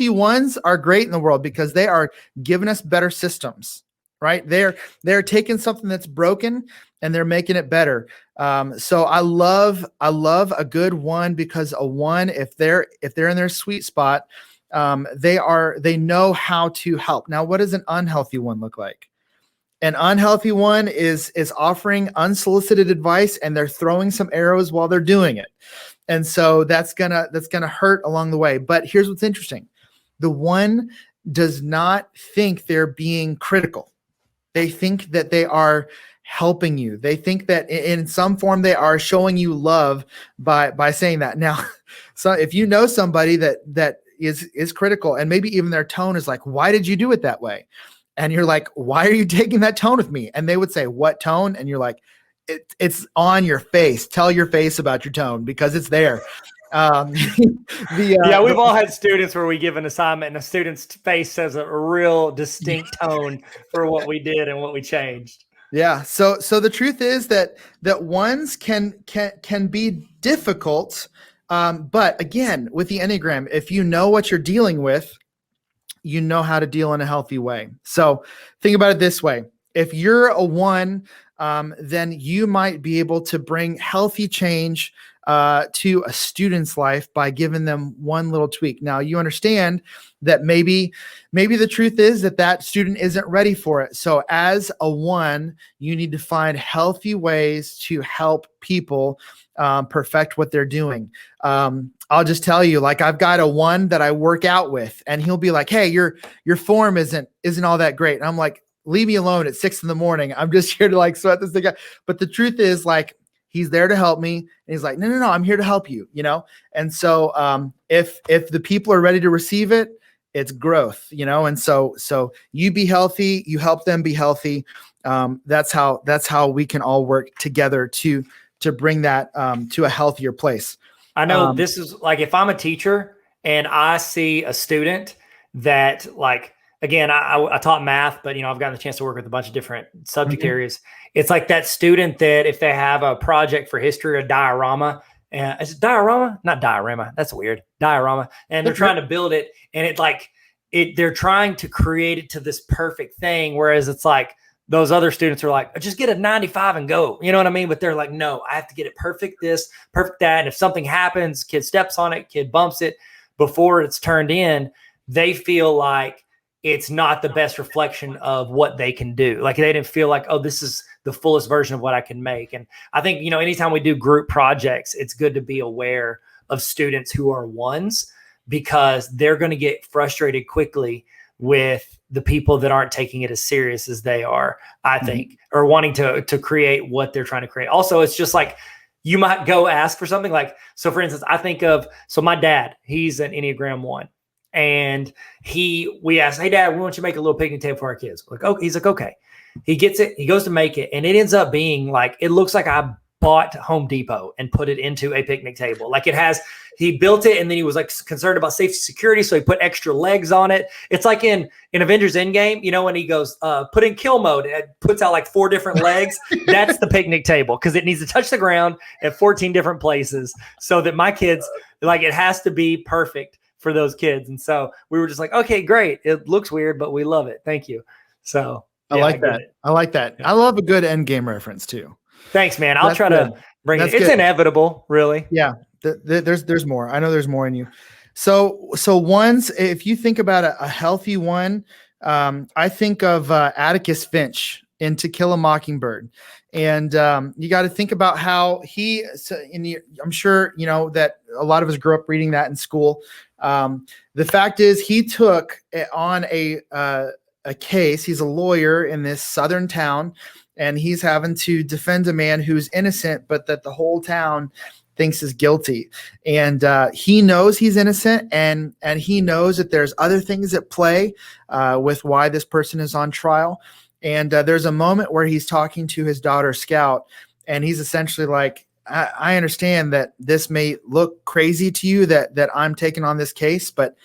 ones are great in the world because they are giving us better systems, right? They're taking something that's broken and they're making it better. So I love a good 1, because a 1, if they're in their sweet spot, they know how to help. Now, what does an unhealthy 1 look like? An unhealthy 1 is offering unsolicited advice and they're throwing some arrows while they're doing it. And so that's gonna hurt along the way. But here's what's interesting. The 1 does not think they're being critical. They think that they are helping you. They think that in some form they are showing you love by saying that. Now, so if you know somebody that is critical and maybe even their tone is like, why did you do it that way? And you're like, why are you taking that tone with me? And they would say, what tone? And you're like, it's on your face. Tell your face about your tone because it's there. Yeah, we've all had students where we give an assignment and a student's face says a real distinct tone for what we did and what we changed. Yeah. So the truth is that ones can be difficult. But again, with the Enneagram, if you know what you're dealing with, you know how to deal in a healthy way. So think about it this way. If you're a 1, then you might be able to bring healthy change to a student's life by giving them one little tweak. Now, you understand that maybe the truth is that student isn't ready for it. So as a 1, you need to find healthy ways to help people perfect what they're doing. I'll just tell you, like, I've got a 1 that I work out with, and he'll be like, hey, your form isn't all that great. And I'm like, leave me alone at 6 a.m. I'm just here to like sweat this thing out. But the truth is, like, he's there to help me. And he's like, no, I'm here to help you,? And so if the people are ready to receive it, it's growth, And so you be healthy, you help them be healthy. That's how we can all work together to bring that to a healthier place. I know this is like, if I'm a teacher and I see a student that, like, again, I taught math, but I've gotten the chance to work with a bunch of different subject areas. It's like that student that if they have a project for history or diorama, is it diorama? Not diorama. That's weird. Diorama. And they're trying to build it, and they're trying to create it to this perfect thing. Whereas it's like those other students are like, just get a 95 and go. You know what I mean? But they're like, no, I have to get it perfect this, perfect that. And if something happens, kid steps on it, kid bumps it before it's turned in, they feel like it's not the best reflection of what they can do. Like, they didn't feel like, oh, this is the fullest version of what I can make. And I think, anytime we do group projects, it's good to be aware of students who are 1s, because they're going to get frustrated quickly with the people that aren't taking it as serious as they are, I think, or wanting to create what they're trying to create. Also, it's just like, you might go ask for something like, so for instance, I think of, so my dad, he's an Enneagram 1. And we asked, hey, Dad, we want you to make a little picnic table for our kids. Like, oh, he's like, okay. He gets it. He goes to make it. And it ends up being like, it looks like I bought Home Depot and put it into a picnic table. Like, he built it, and then he was like concerned about safety security. So he put extra legs on it. It's like in Avengers Endgame, when he goes, put in kill mode, and it puts out like 4 different legs. That's the picnic table, because it needs to touch the ground at 14 different places so that my kids, like, it has to be perfect for those kids. And so we were just like, okay, great. It looks weird, but we love it. Thank you. So I like that. I like that. Yeah. I love a good end game reference too. Thanks, man. I'll try to bring it. It's inevitable, really. Yeah. There's more. I know there's more in you. So 1s, if you think about a healthy 1, I think of Atticus Finch. in To Kill a Mockingbird. And you got to think about how I'm sure, that a lot of us grew up reading that in school. The fact is he took on a case. He's a lawyer in this southern town, and he's having to defend a man who's innocent, but that the whole town thinks is guilty. And he knows he's innocent, and he knows that there's other things at play with why this person is on trial. And there's a moment where he's talking to his daughter Scout, and he's essentially like, I understand that this may look crazy to you that I'm taking on this case, but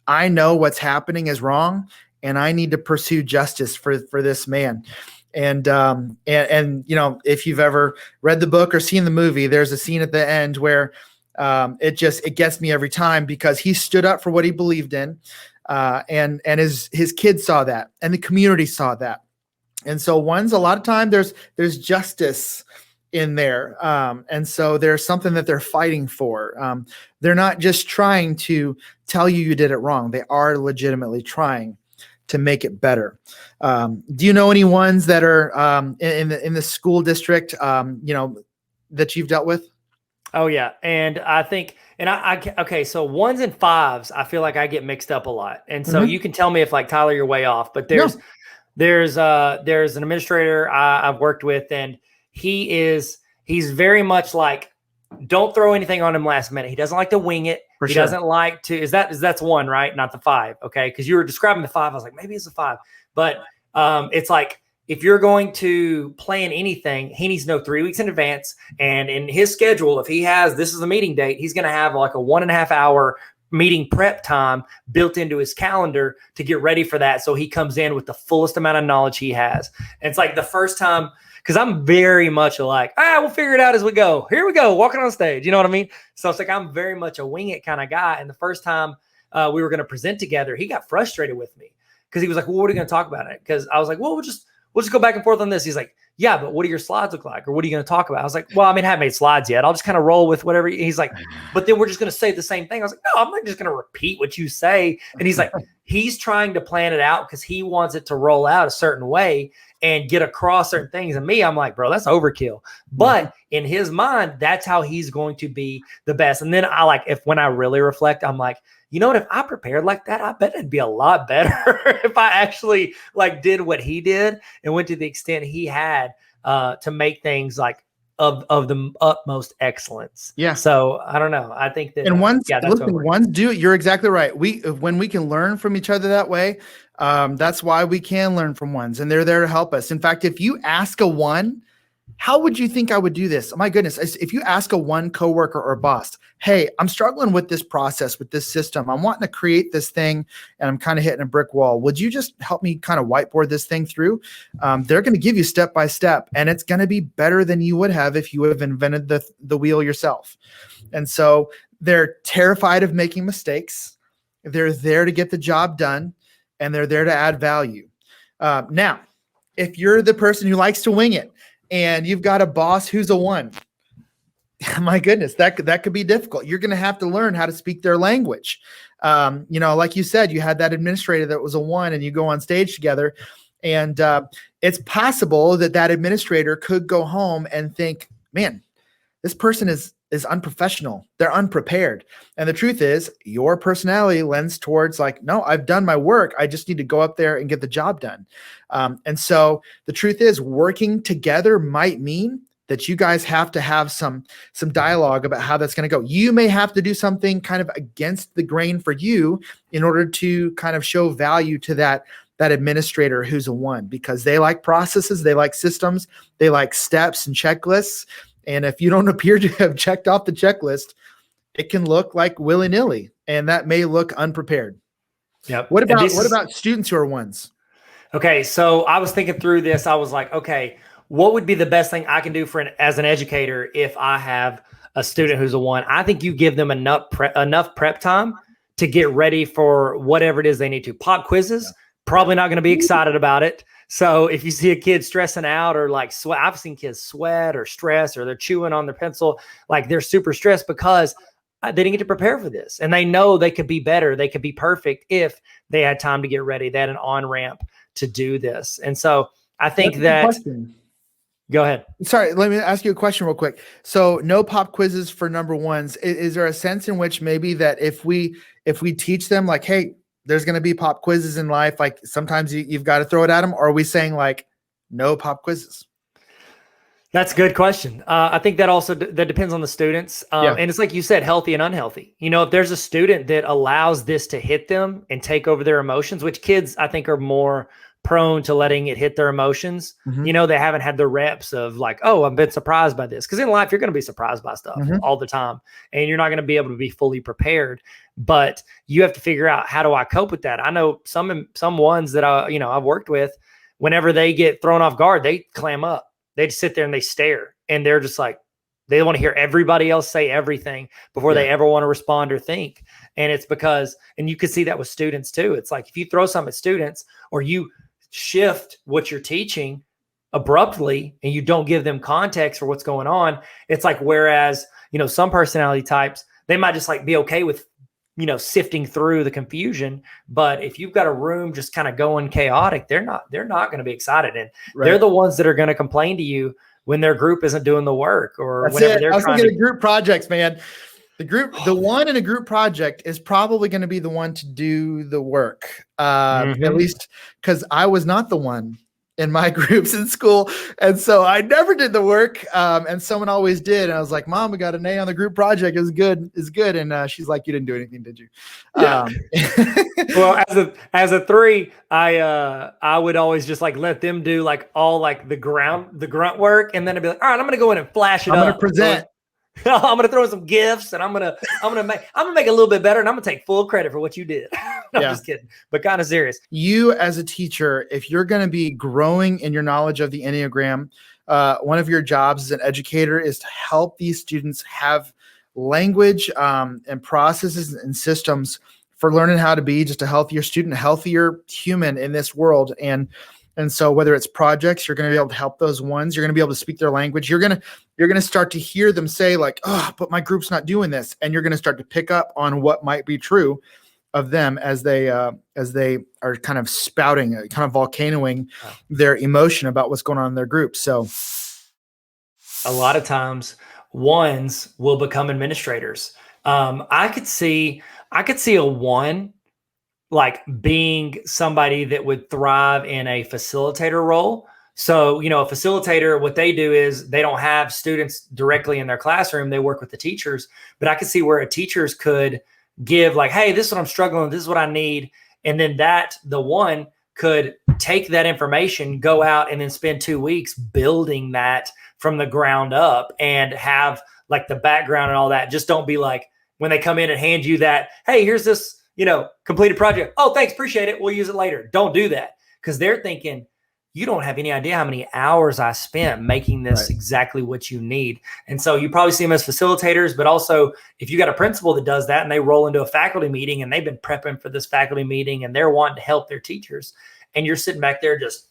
I know what's happening is wrong, and I need to pursue justice for this man. And if you've ever read the book or seen the movie, there's a scene at the end where it gets me every time, because he stood up for what he believed in, and his kids saw that, and the community saw that. And so a lot of time there's justice in there. And so there's something that they're fighting for. They're not just trying to tell you did it wrong. They are legitimately trying to make it better. Do you know any ones that are in the school district, that you've dealt with? Oh yeah. And I think, okay, so 1s and 5s, I feel like I get mixed up a lot. And so you can tell me if, like, Tyler, you're way off, but there's an administrator I've worked with, and he's very much like, don't throw anything on him last minute. He doesn't like to wing it. He doesn't like to, that's 1, right? Not the 5. Okay. Cause you were describing the 5. I was like, maybe it's a 5, but it's like, if you're going to plan anything, he needs to know 3 weeks in advance. And in his schedule, if he has, this is the meeting date, he's going to have like a 1.5 hour meeting prep time built into his calendar to get ready for that. So he comes in with the fullest amount of knowledge he has. And it's like the first time, because I'm very much like, we'll figure it out as we go. Here we go, walking on stage. You know what I mean? So it's like, I'm very much a wing it kind of guy. And the first time we were going to present together, he got frustrated with me because he was like, well, what are you going to talk about it? Because I was like, well, we'll just go back and forth on this. He's like, yeah, but what do your slides look like? Or what are you going to talk about? I was like, well, I mean, I haven't made slides yet. I'll just kind of roll with whatever. He's like, but then we're just going to say the same thing. I was like, no, I'm not just going to repeat what you say. And he's like, he's trying to plan it out because he wants it to roll out a certain way and get across certain things. And me, I'm like, bro, that's overkill. But in his mind, that's how he's going to be the best. And then when I really reflect, I'm like, you know what, if I prepared like that, I bet it'd be a lot better if I actually did what he did and went to the extent he had to make things of the utmost excellence. Yeah. So I don't know. I think that, ones do it. You're exactly right. When we can learn from each other that way, that's why we can learn from ones, and they're there to help us. In fact, if you ask a 1, how would you think I would do this? Oh my goodness. If you ask a 1 coworker or boss, hey, I'm struggling with this process, with this system, I'm wanting to create this thing and I'm kind of hitting a brick wall, would you just help me kind of whiteboard this thing through? They're going to give you step by step, and it's going to be better than you would have if you would have invented the wheel yourself. And so they're terrified of making mistakes. They're there to get the job done, and they're there to add value. Now, if you're the person who likes to wing it, and you've got a boss who's a 1, my goodness, that could be difficult. You're going to have to learn how to speak their language. Like you said, you had that administrator that was a 1, and you go on stage together, and it's possible that administrator could go home and think, man, this person is unprofessional. They're unprepared. And the truth is, your personality lends towards no, I've done my work. I just need to go up there and get the job done. And so the truth is, working together might mean that you guys have to have some dialogue about how that's going to go. You may have to do something kind of against the grain for you in order to kind of show value to that administrator who's a 1, because they like processes, they like systems, they like steps and checklists. And if you don't appear to have checked off the checklist, it can look like willy-nilly, and that may look unprepared. Yep. What about students who are 1s? Okay, so I was thinking through this. I was like, okay, what would be the best thing I can do as an educator if I have a student who's a 1? I think you give them enough prep time to get ready for whatever it is they need to. Pop quizzes, probably not going to be excited about it. So if you see a kid stressing out or sweat, I've seen kids sweat or stress, or they're chewing on their pencil, they're super stressed because they didn't get to prepare for this. And they know they could be better. They could be perfect if they had time to get ready. They had an on-ramp to do this. And so I think That's a good that, question. Go ahead. Sorry, let me ask you a question real quick. So no pop quizzes for number ones. Is there a sense in which maybe that if we teach them like, hey, there's going to be pop quizzes in life, like sometimes you've got to throw it at them, or are we saying like no pop quizzes? That's a good question. I think that also that depends on the students. And it's like you said, healthy and unhealthy. You know, if there's a student that allows this to hit them and take over their emotions, which kids I think are more prone to letting it hit their emotions. You know, they haven't had the reps of like, oh, I've been surprised by this. Because in life, you're going to be surprised by stuff all the time. And you're not going to be able to be fully prepared. But you have to figure out, how do I cope with that? I know some ones that I've worked with, whenever they get thrown off guard, they clam up. They just sit there and they stare, and they're just like, they want to hear everybody else say everything before they ever want to respond or think. And it's because, and you can see that with students too. It's like, if you throw something at students or you shift what you're teaching abruptly and you don't give them context for what's going on, it's like, whereas, some personality types, they might just like be okay with, sifting through the confusion. But if you've got a room just kind of going chaotic, they're not going to be excited. And they're the ones that are going to complain to you when their group isn't doing the work, or whenever they're trying to group projects, man. The one in a group project is probably going to be the one to do the work. At least because I was not the one in my groups in school. And so I never did the work. And someone always did. And I was like, Mom, we got an A on the group project. It was good. It's good. And she's like, you didn't do anything, did you? Yeah. Well, as a 3, I would always just like let them do like all like the grunt work. And then I'd be like, all right, I'm going to go in and flash it up. I'm going to present. I'm going to throw in some gifts, and I'm going to make it a little bit better, and I'm going to take full credit for what you did. I'm just kidding, but kind of serious. You as a teacher, if you're going to be growing in your knowledge of the Enneagram, one of your jobs as an educator is to help these students have language and processes and systems for learning how to be just a healthier student, a healthier human in this world. And so whether it's projects, you're going to be able to help those ones. You're going to be able to speak their language. You're going to start to hear them say like, oh, but my group's not doing this. And you're going to start to pick up on what might be true of them as they are kind of spouting, kind of volcanoing their emotion about what's going on in their group. So a lot of times ones will become administrators. I could see a 1 like being somebody that would thrive in a facilitator role. So, a facilitator, what they do is they don't have students directly in their classroom. They work with the teachers, but I could see where teachers could give like, hey, this is what I'm struggling with. This is what I need. And then the 1 could take that information, go out and then spend 2 weeks building that from the ground up and have like the background and all that. Just don't be like, when they come in and hand you that, hey, here's this, completed project. Oh, thanks. Appreciate it. We'll use it later. Don't do that, because they're thinking, you don't have any idea how many hours I spent making this exactly what you need. And so you probably see them as facilitators, but also if you got a principal that does that and they roll into a faculty meeting and they've been prepping for this faculty meeting and they're wanting to help their teachers, and you're sitting back there just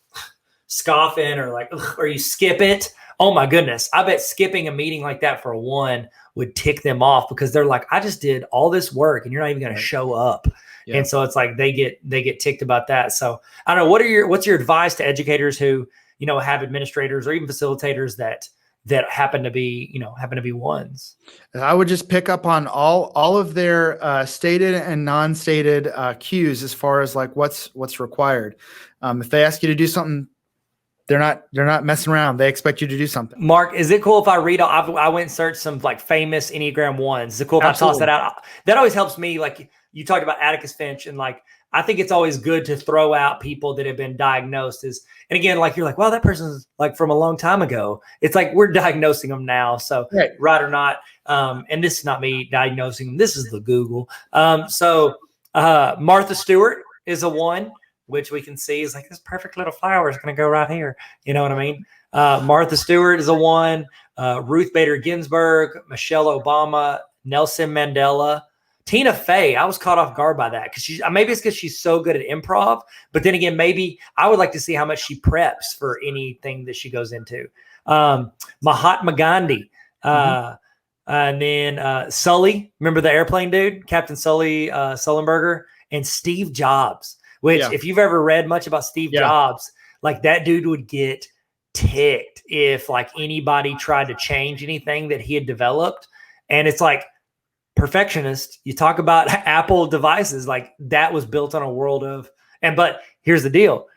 scoffing or like, or you skip it. Oh my goodness. I bet skipping a meeting like that for a 1 would tick them off, because they're like, I just did all this work and you're not even going to show up. Yeah. And so it's like they get ticked about that. So I don't know, what's your advice to educators who, have administrators or even facilitators that happen to be ones? I would just pick up on all of their stated and non-stated cues as far as like what's required. If they ask you to do something, they're not messing around. They expect you to do something. Mark, is it cool if I read? I went and searched some like famous Enneagram 1s. Is it cool if I toss that out? That always helps me. Like you talked about Atticus Finch, and like I think it's always good to throw out people that have been diagnosed as. And again, like you're like, well, that person's like from a long time ago. It's like we're diagnosing them now. So right or not, and this is not me diagnosing them. This is the Google. So Martha Stewart is a 1. Which we can see is like, this perfect little flower is going to go right here. You know what I mean? Martha Stewart is a 1. Ruth Bader Ginsburg, Michelle Obama, Nelson Mandela, Tina Fey. I was caught off guard by that because maybe it's because she's so good at improv. But then again, maybe I would like to see how much she preps for anything that she goes into. Mahatma Gandhi. And then Sully. Remember the airplane dude? Captain Sully Sullenberger. And Steve Jobs. Which, if you've ever read much about Steve Jobs, Like that dude would get ticked if like anybody tried to change anything that he had developed. And it's like Perfectionist, you talk about Apple devices, like that was built on a world of, but here's the deal.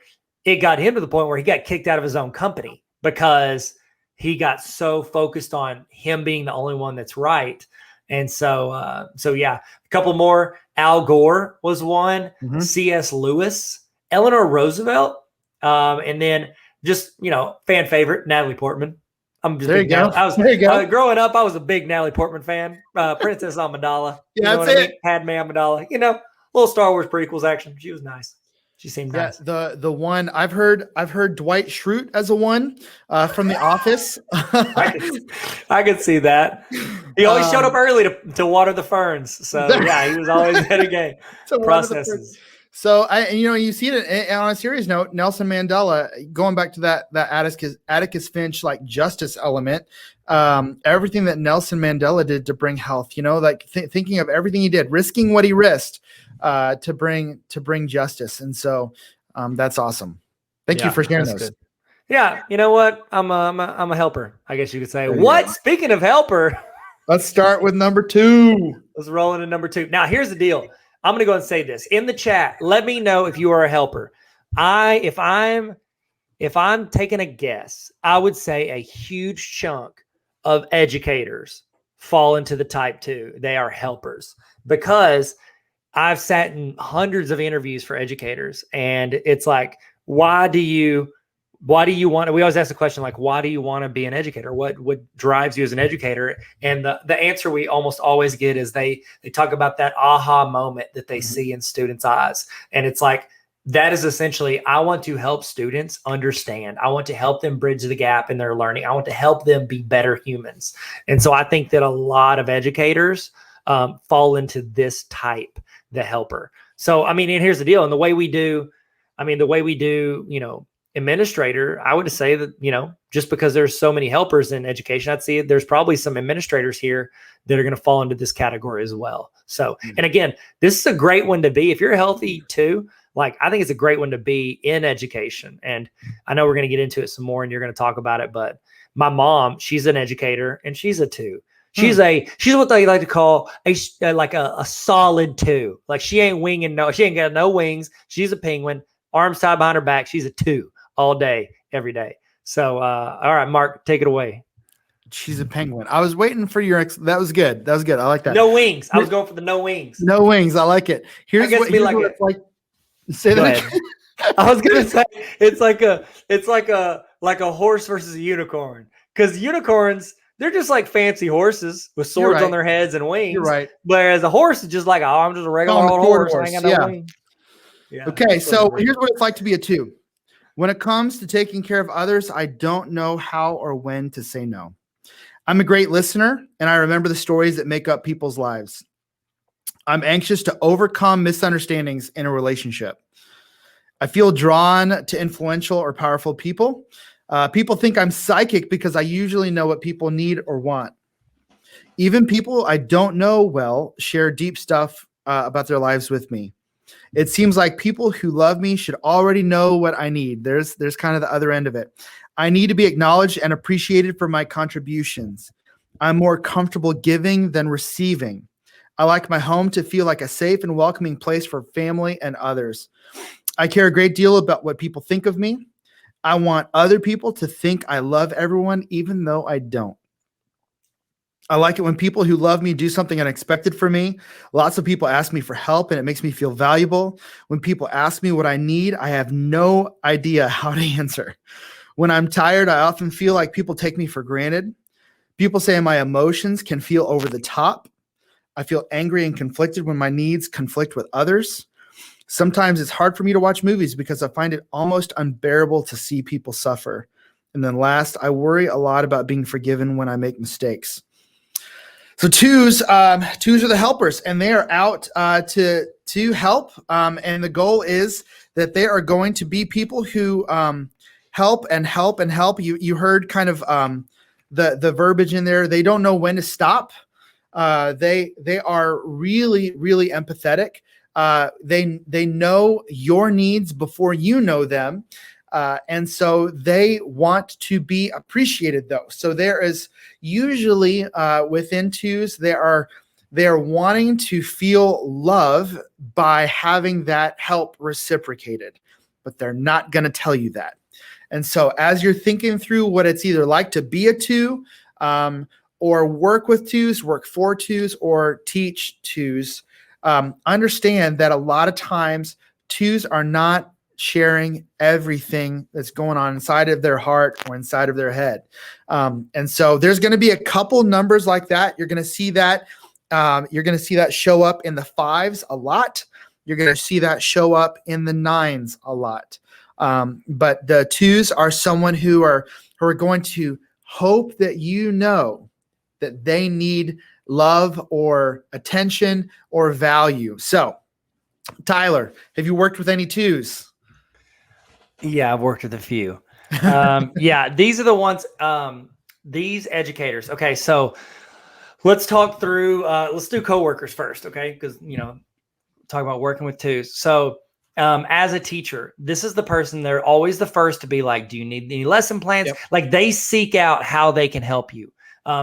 It got him to the point where he got kicked out of his own company because he got so focused on him being the only one that's right. And so yeah, a couple more. Al Gore was one, C.S. Lewis, Eleanor Roosevelt, and then just, fan favorite, Natalie Portman. I'm just there you go. Growing up, I was a big Natalie Portman fan. Princess Amidala. Yeah, that's it. Padme Amidala. Little Star Wars prequels action. She was nice. She seemed nice. The one I've heard Dwight Schrute as a one from The Office. I could see that. He always showed up early to water the ferns. So yeah, he was always ahead of game. Processes. So you see it on a serious note. Nelson Mandela, going back to that Atticus Finch like justice element, everything that Nelson Mandela did to bring health. Thinking of everything he did, risking what he risked to bring justice, and so that's awesome. Thank you for sharing those. Good. Yeah, you know what? I'm a helper, I guess you could say. What? Speaking of helper, let's start with number 2. Let's roll into number 2. Now, here's the deal. I'm going to go ahead and say this in the chat. Let me know if you are a helper. If I'm taking a guess, I would say a huge chunk of educators fall into the type 2. They are helpers, because I've sat in hundreds of interviews for educators, and it's like, why do you want to, we always ask the question, like, why do you want to be an educator? What drives you as an educator? And the answer we almost always get is they talk about that aha moment that they see in students' eyes. And it's like, that is essentially, I want to help students understand. I want to help them bridge the gap in their learning. I want to help them be better humans. And so I think that a lot of educators fall into this type, the helper. So, and here's the deal. And the way we do, administrator, I would say that, just because there's so many helpers in education, I'd see there's probably some administrators here that are going to fall into this category as well. So, and again, this is a great one to be, if you're healthy too, like, I think it's a great one to be in education. And I know we're going to get into it some more and you're going to talk about it, but my mom, she's an educator and she's a 2. She's what they like to call a solid 2. Like, she ain't got no wings. She's a penguin, arms tied behind her back. She's a 2 all day, every day. So, all right, Mark, take it away. She's a penguin. I was waiting for your that was good. I like that. No wings. I was going for the no wings. No wings. I like it. Here's what it's like. Say that again. I was gonna say it's like a horse versus a unicorn. Because unicorns, they're just like fancy horses with swords on their heads and wings. You're right. Whereas a horse is just like, I'm just a regular old horse. I ain't got no wings. Yeah. Okay, so here's what it's like to be a 2. When it comes to taking care of others, I don't know how or when to say no. I'm a great listener, and I remember the stories that make up people's lives. I'm anxious to overcome misunderstandings in a relationship. I feel drawn to influential or powerful people. People think I'm psychic because I usually know what people need or want. Even people I don't know well share deep stuff about their lives with me. It seems like people who love me should already know what I need. There's kind of the other end of it. I need to be acknowledged and appreciated for my contributions. I'm more comfortable giving than receiving. I like my home to feel like a safe and welcoming place for family and others. I care a great deal about what people think of me. I want other people to think I love everyone, even though I don't. I like it when people who love me do something unexpected for me. Lots of people ask me for help, and it makes me feel valuable. When people ask me what I need, I have no idea how to answer. When I'm tired, I often feel like people take me for granted. People say my emotions can feel over the top. I feel angry and conflicted when my needs conflict with others. Sometimes it's hard for me to watch movies because I find it almost unbearable to see people suffer. And then last, I worry a lot about being forgiven when I make mistakes. So twos are the helpers, and they are out to help. And the goal is that they are going to be people who help and help and help. You heard kind of the verbiage in there. They don't know when to stop. They are really, really empathetic. They know your needs before you know them. And so they want to be appreciated, though. So there is usually within twos, they are wanting to feel love by having that help reciprocated, but they're not going to tell you that. And so as you're thinking through what it's either like to be a two, or work with twos, work for twos, or teach twos, understand that a lot of times twos are not sharing everything that's going on inside of their heart or inside of their head. And so there's going to be a couple numbers like that. You're going to see that. You're going to see that show up in the fives a lot. You're going to see that show up in the nines a lot. But the twos are someone who are going to hope that you know that they need love or attention or value. So, Tyler, have you worked with any twos? Yeah, I've worked with a few. Yeah, these are the ones, these educators. Okay, so let's talk through, let's do coworkers first, okay? Because, talk about working with twos. So as a teacher, this is the person, they're always the first to be like, do you need any lesson plans? Yep. Like they seek out how they can help you.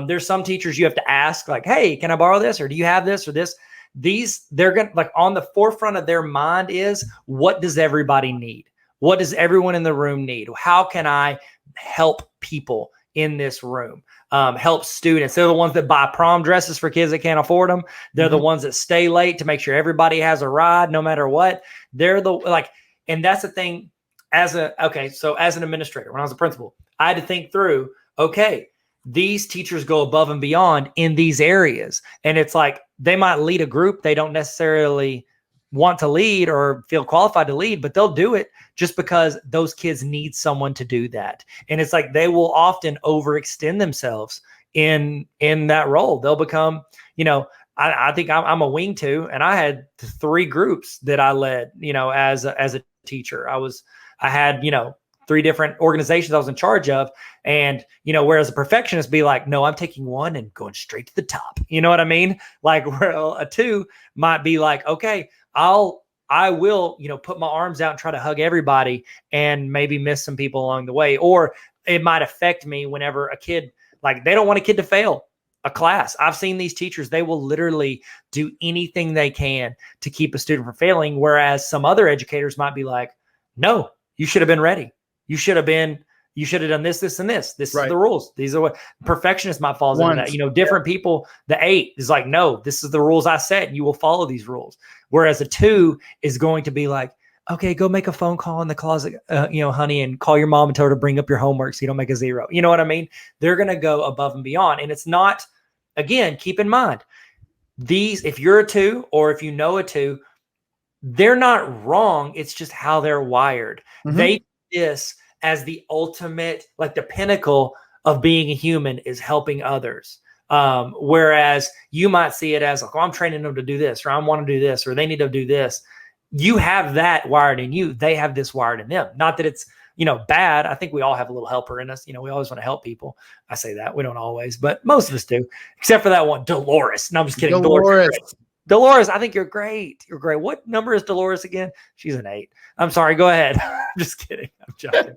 There's some teachers you have to ask like, hey, can I borrow this? Or do you have this or this? They're going to like on the forefront of their mind is what does everybody need? What does everyone in the room need? How can I help people in this room? Help students. They're the ones that buy prom dresses for kids that can't afford them. They're the ones that stay late to make sure everybody has a ride no matter what. They're and that's the thing so as an administrator, when I was a principal, I had to think through, okay, these teachers go above and beyond in these areas. And it's like, they might lead a group they don't necessarily want to lead or feel qualified to lead, but they'll do it just because those kids need someone to do that. And it's like, they will often overextend themselves in that role. They'll become, I think I'm a wing two, and I had 3 groups that I led, as a teacher. I had 3 different organizations I was in charge of. And, whereas a perfectionist be like, no, I'm taking one and going straight to the top. You know what I mean? Like where a 2 might be like, okay, I will, put my arms out and try to hug everybody and maybe miss some people along the way. Or it might affect me whenever a kid, like they don't want a kid to fail a class. I've seen these teachers, they will literally do anything they can to keep a student from failing. Whereas some other educators might be like, no, you should have been ready. You should have done this, this, and this. This is the rules. These are what perfectionists might fall into that. Different people, the 8 is like, no, this is the rules I set. And you will follow these rules. Whereas a 2 is going to be like, okay, go make a phone call in the closet, honey, and call your mom and tell her to bring up your homework so you don't make a 0. You know what I mean? They're going to go above and beyond. And it's not, again, keep in mind, if you're a 2 or if you know a 2, they're not wrong. It's just how they're wired. Mm-hmm. They do this as the ultimate, like the pinnacle of being a human is helping others. Whereas you might see it as like, oh, I'm training them to do this, or I want to do this, or they need to do this. You have that wired in you. They have this wired in them. Not that it's, bad. I think we all have a little helper in us. We always want to help people. I say that. We don't always, but most of us do, except for that one, Dolores. No, I'm just kidding. Dolores, I think you're great. You're great. What number is Dolores again? She's an 8. I'm sorry. Go ahead. I'm just kidding. I'm joking.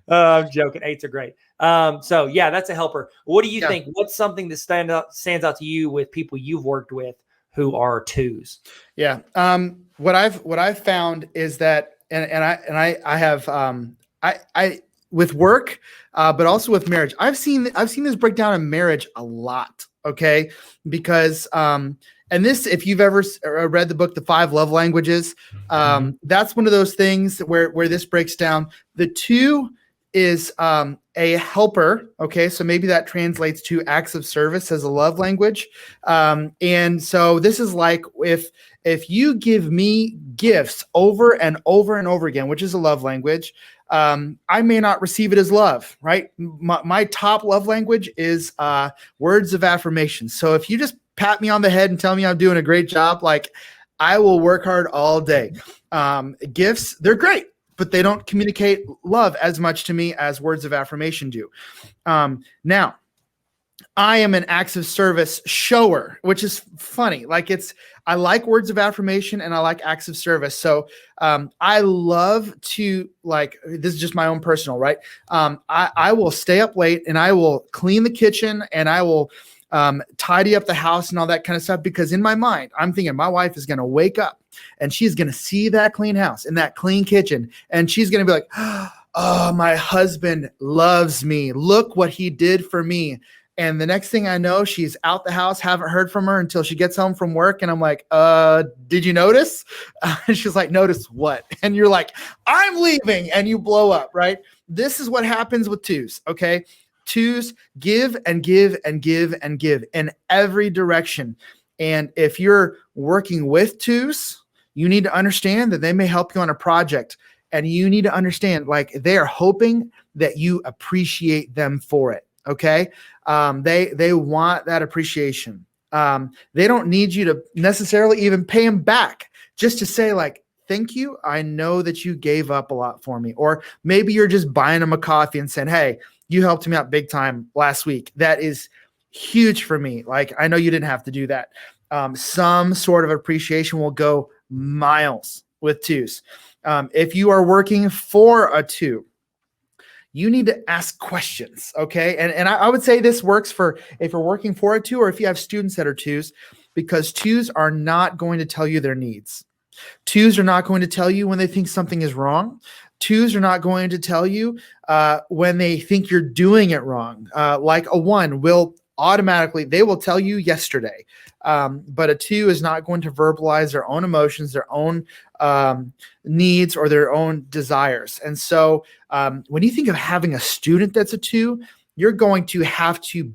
I'm joking. 8s are great. So yeah, that's a helper. What do you think? What's something that stands out to you with people you've worked with who are 2s? Yeah. What I've found is that, and I have, I with work, but also with marriage, I've seen this breakdown in marriage a lot. Okay. Because, and this, if you've ever read the book, The 5 Love Languages, that's one of those things where this breaks down. The 2 is a helper. Okay, so maybe that translates to acts of service as a love language. And so this is like if you give me gifts over and over and over again, which is a love language, I may not receive it as love, right? My top love language is words of affirmation. So if you just pat me on the head and tell me I'm doing a great job, like I will work hard all day. Gifts, they're great, but they don't communicate love as much to me as words of affirmation do. Now, I am an acts of service shower, which is funny. Like I like words of affirmation and I like acts of service. So I love to this is just my own personal, right? I will stay up late and I will clean the kitchen and I will tidy up the house and all that kind of stuff, because in my mind, I'm thinking my wife is going to wake up and she's going to see that clean house and that clean kitchen. And she's going to be like, oh, my husband loves me. Look what he did for me. And the next thing I know, she's out the house, haven't heard from her until she gets home from work. And I'm like, did you notice? And she's like, notice what? And you're like, I'm leaving. And you blow up, right? This is what happens with twos, okay? Twos give and give and give and give in every direction. And if you're working with twos, you need to understand that they may help you on a project. And you need to understand, like, they are hoping that you appreciate them for it. Okay. They want that appreciation. They don't need you to necessarily even pay them back, just to say like, thank you. I know that you gave up a lot for me. Or maybe you're just buying them a coffee and saying, hey, you helped me out big time last week. That is huge for me. Like, I know you didn't have to do that. Some sort of appreciation will go miles with twos. If you are working for a two, you need to ask questions, okay? And I would say this works for if you're working for a two or if you have students that are twos, because twos are not going to tell you their needs. Twos are not going to tell you when they think something is wrong. Twos are not going to tell you when they think you're doing it wrong. Like a one will automatically, they will tell you yesterday. But a two is not going to verbalize their own emotions, their own needs, or their own desires. And so when you think of having a student that's a two, you're going to have to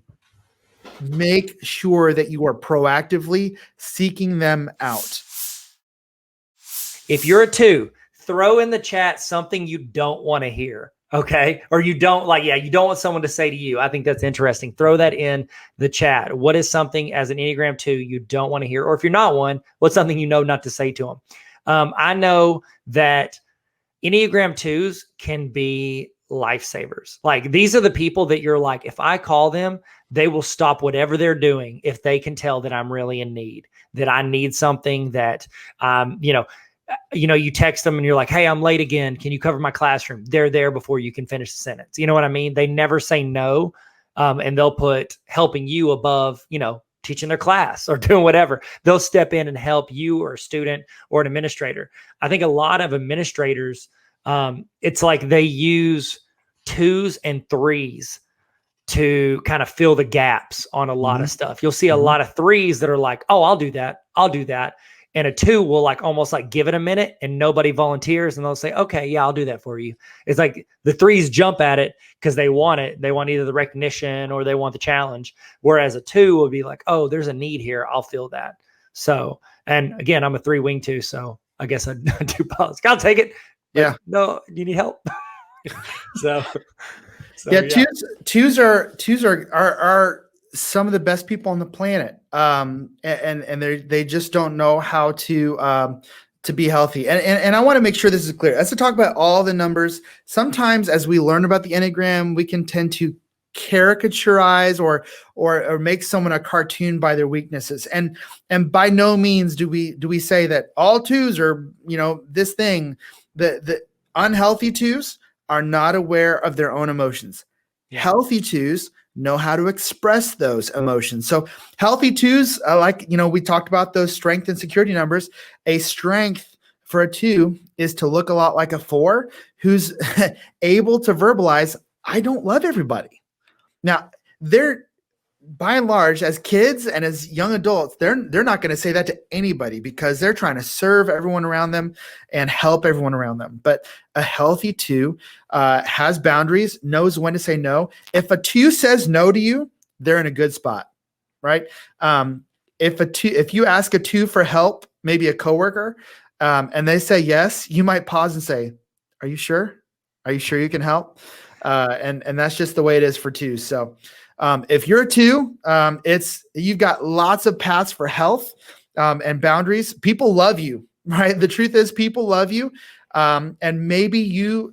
make sure that you are proactively seeking them out. If you're a two, throw in the chat something you don't want to hear. Okay. Or you don't you don't want someone to say to you. I think that's interesting. Throw that in the chat. What is something as an Enneagram 2 you don't want to hear? Or if you're not one, what's something you know not to say to them? I know that Enneagram 2s can be lifesavers. Like, these are the people that you're like, if I call them, they will stop whatever they're doing if they can tell that I'm really in need, that I need something, that you text them and you're like, hey, I'm late again. Can you cover my classroom? They're there before you can finish the sentence. You know what I mean? They never say no. And they'll put helping you above, teaching their class or doing whatever. They'll step in and help you or a student or an administrator. I think a lot of administrators, it's like they use twos and threes to kind of fill the gaps on a lot of stuff. You'll see a lot of threes that are like, oh, I'll do that. And a two will almost give it a minute and nobody volunteers, and they'll say, okay, yeah, I'll do that for you. It's like the threes jump at it because they want it. They want either the recognition or they want the challenge. Whereas a two will be like, oh, there's a need here. I'll fill that. So, and again, I'm a 3-wing two, so I guess I do pause. I'll take it. Yeah. No, you need help. so yeah, twos are some of the best people on the planet. And they just don't know how to be healthy. And I want to make sure this is clear. As to talk about all the numbers, sometimes as we learn about the Enneagram, we can tend to caricaturize or make someone a cartoon by their weaknesses. And by no means do we say that all twos are, this thing. The unhealthy twos are not aware of their own emotions. Yeah. Healthy twos know how to express those emotions. So healthy twos, we talked about those strength and security numbers. A strength for a two is to look a lot like a 4 who's able to verbalize, I don't love everybody. Now, they're by and large, as kids and as young adults, they're not going to say that to anybody because they're trying to serve everyone around them and help everyone around them. But a healthy 2 has boundaries, knows when to say no. If a 2 says no to you, they're in a good spot, right? If you ask a 2 for help, maybe a coworker, and they say yes, you might pause and say, "Are you sure? Are you sure you can help?" And that's just the way it is for 2. So. If you're a 2, you've got lots of paths for health and boundaries. People love you, right? The truth is people love you. And maybe you,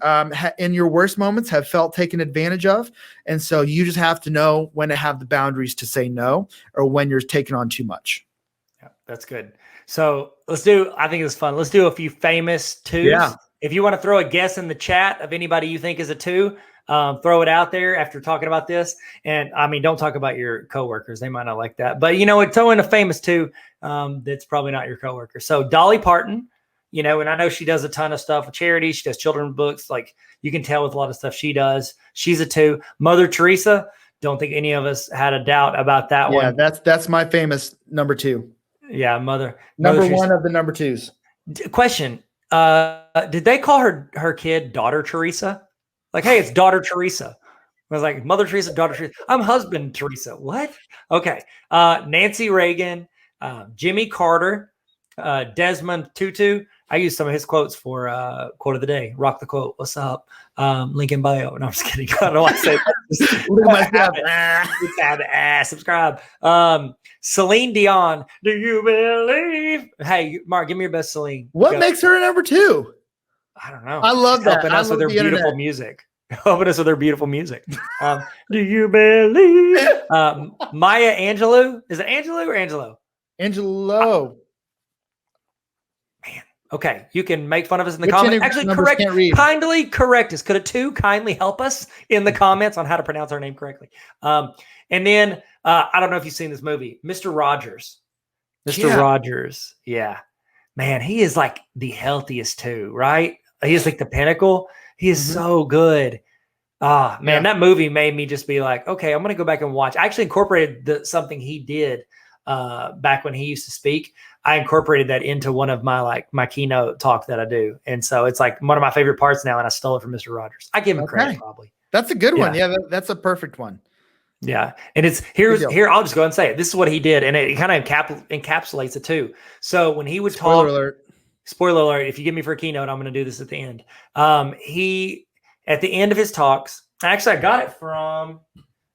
in your worst moments, have felt taken advantage of. And so you just have to know when to have the boundaries to say no, or when you're taking on too much. Yeah, that's good. So I think it's fun. Let's do a few famous twos. Yeah. If you want to throw a guess in the chat of anybody you think is a two, throw it out there after talking about this. And I mean, don't talk about your coworkers. They might not like that. But, throw in a famous two that's probably not your coworker. So Dolly Parton, and I know she does a ton of stuff with charity. She does children's books. Like, you can tell with a lot of stuff she does. She's a two. Mother Teresa, don't think any of us had a doubt about that one. Yeah, that's my famous number two. Yeah, Mother one of the number twos. Question. Did they call her kid Daughter Teresa? Like, hey, it's Daughter Teresa. I was like, Mother Teresa, Daughter Teresa. I'm Husband Teresa. What? Okay. Nancy Reagan, Jimmy Carter, Desmond Tutu. I use some of his quotes for quote of the day. Rock the quote. What's up? Link in bio. No, I'm just kidding. I don't know why I say subscribe. Celine Dion. Do you believe? Hey, Mark, give me your best Celine. What makes her a number two? I don't know. I love that. Helping us with their beautiful music. Helping us with their beautiful music. Do you believe? Maya Angelou. Is it Angelou or Angelo? Angelo. Man. Okay. You can make fun of us in the comments. Actually, kindly correct us. Could a two kindly help us in the comments on how to pronounce our name correctly? And then I don't know if you've seen this movie, Mr. Rogers. Mr. Rogers. Yeah. Man, he is like the healthiest too, right? He is like the pinnacle. He is so good. Man, that movie made me just be like, okay, I'm going to go back and watch. I actually incorporated something he did back when he used to speak. I incorporated that into one of my keynote talk that I do. And so it's like one of my favorite parts now. And I stole it from Mr. Rogers. I give him credit probably. That's a good one. Yeah, that's a perfect one. Yeah. And it's here. I'll just go ahead and say it. This is what he did. And it kind of encapsulates it too. So when he would spoiler alert, if you give me for a keynote, I'm going to do this at the end. He, at the end of his talks, actually, I got it from,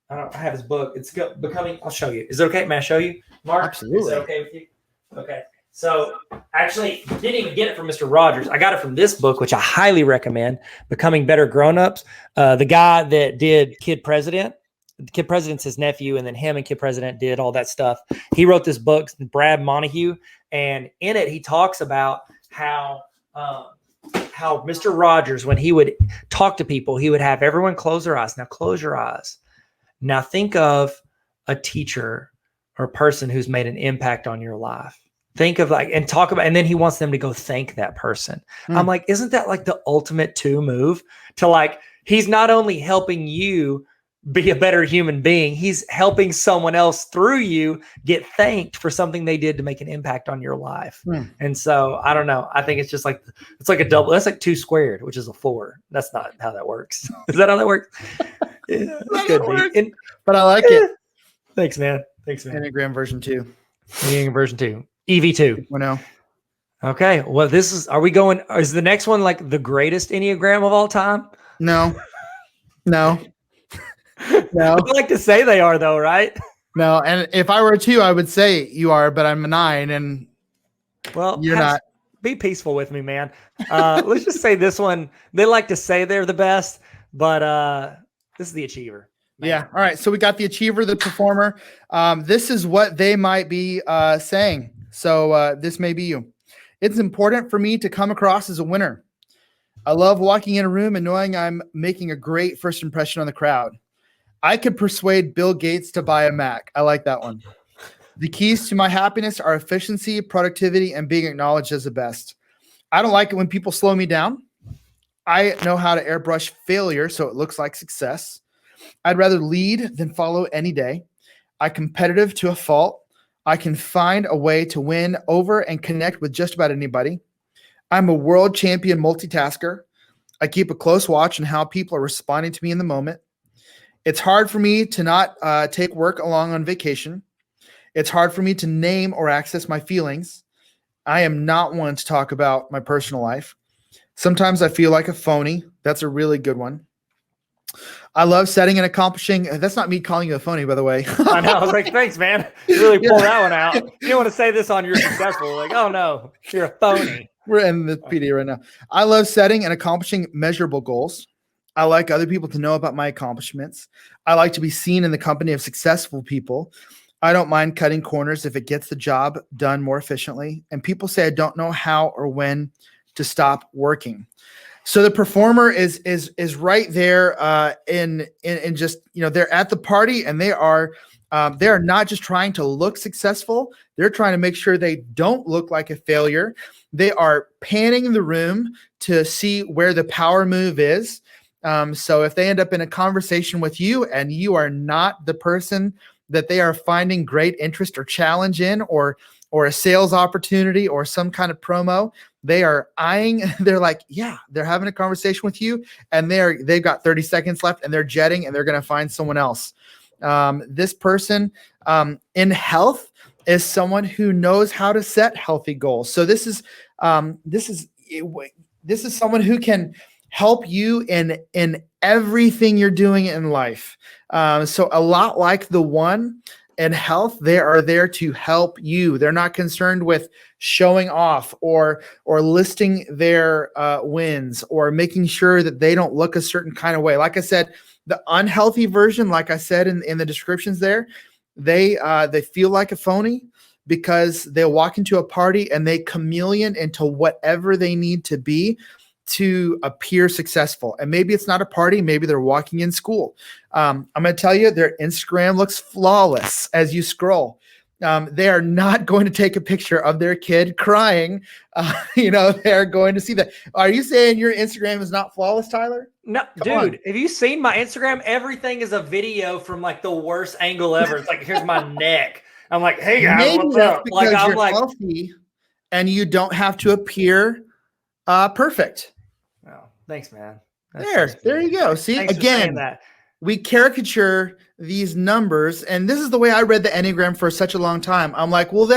I have his book. It's becoming, I'll show you. Is it okay? May I show you, Mark? Absolutely. Is it okay with you? Okay. So actually, didn't even get it from Mr. Rogers. I got it from this book, which I highly recommend, Becoming Better Grown-Ups. The guy that did Kid President, Kid President's his nephew, and then him and Kid President did all that stuff. He wrote this book, Brad Montague, and in it, he talks about how Mr. Rogers, when he would talk to people, he would have everyone close their eyes. Now close your eyes. Now think of a teacher or a person who's made an impact on your life. Think of and then he wants them to go thank that person. I'm like, isn't that like the ultimate two move to he's not only helping you be a better human being, he's helping someone else through you get thanked for something they did to make an impact on your life. And so I don't know. I think it's just it's like a double. That's like 2 squared, which is a 4. That's not how that works. Is that how that works? Yeah, but I like it. Thanks, man. Enneagram version 2. Enneagram version 2. EV2. No. Okay. Well, is the next one like the greatest Enneagram of all time? No. I like to say they are though, right? No. And if I were a 2, I would say you are, but I'm a 9 and you're not. Be peaceful with me, man. Let's just say this one, they like to say they're the best, but this is the achiever. Man. Yeah. All right. So we got the achiever, the performer. This is what they might be saying. So this may be you. It's important for me to come across as a winner. I love walking in a room and knowing I'm making a great first impression on the crowd. I could persuade Bill Gates to buy a Mac. I like that one. The keys to my happiness are efficiency, productivity, and being acknowledged as the best. I don't like it when people slow me down. I know how to airbrush failure so it looks like success. I'd rather lead than follow any day. I'm competitive to a fault. I can find a way to win over and connect with just about anybody. I'm a world champion multitasker. I keep a close watch on how people are responding to me in the moment. It's hard for me to not take work along on vacation. It's hard for me to name or access my feelings. I am not one to talk about my personal life. Sometimes I feel like a phony. That's a really good one. I love setting and accomplishing. That's not me calling you a phony, by the way. I know. I was like, thanks, man. You really pulled that one out. You don't want to say this on you're successful. Like, oh no, you're a phony. We're in the PD right now. I love setting and accomplishing measurable goals. I like other people to know about my accomplishments. I like to be seen in the company of successful people. I don't mind cutting corners if it gets the job done more efficiently. And people say I don't know how or when to stop working. So the performer is right there in just, they're at the party, and they are not just trying to look successful. They're trying to make sure they don't look like a failure. They are panning the room to see where the power move is. So if they end up in a conversation with you and you are not the person that they are finding great interest or challenge in, or a sales opportunity or some kind of promo, they are eyeing, they're like, yeah, they're having a conversation with you, and they've got 30 seconds left, and they're jetting, and they're going to find someone else. This person in health is someone who knows how to set healthy goals. So this is someone who can help you in everything you're doing in life. So a lot like the one in health, they are there to help you. They're not concerned with showing off or listing their wins or making sure that they don't look a certain kind of way. Like I said, the unhealthy version, like I said in the descriptions there, they feel like a phony because they'll walk into a party and they chameleon into whatever they need to be to appear successful. And maybe it's not a party. Maybe they're walking in school. I'm going to tell you, their Instagram looks flawless as you scroll. They are not going to take a picture of their kid crying. They're going to see that. Are you saying your Instagram is not flawless, Tyler? No, dude, have you seen my Instagram? Everything is a video from like the worst angle ever. It's like, here's my neck. I'm like, hey guys, maybe what's that's up? because Like, you're I'm healthy and you don't have to appear perfect. Oh, thanks, man. There you go. See, Thanks again, we caricature these numbers, and this is the way I read the Enneagram for such a long time. I'm like, well,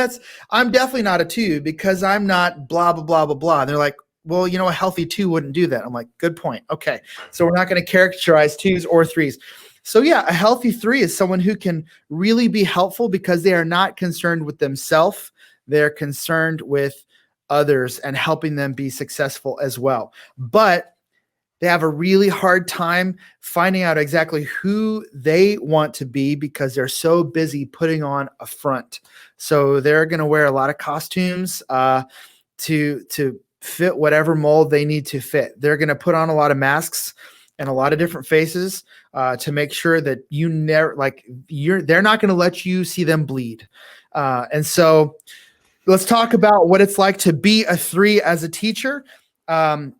I'm definitely not a 2 because I'm not blah, blah, blah, blah, blah. And they're like, well, a healthy 2 wouldn't do that. I'm like, good point. Okay. So we're not going to characterize 2s or 3s. So yeah, a healthy 3 is someone who can really be helpful because they are not concerned with themselves. They're concerned with others and helping them be successful as well. But they have a really hard time finding out exactly who they want to be because they're so busy putting on a front. So they're going to wear a lot of costumes to fit whatever mold they need to fit. They're going to put on a lot of masks and a lot of different faces to make sure that they're not going to let you see them bleed. And so let's talk about what it's like to be a 3 as a teacher.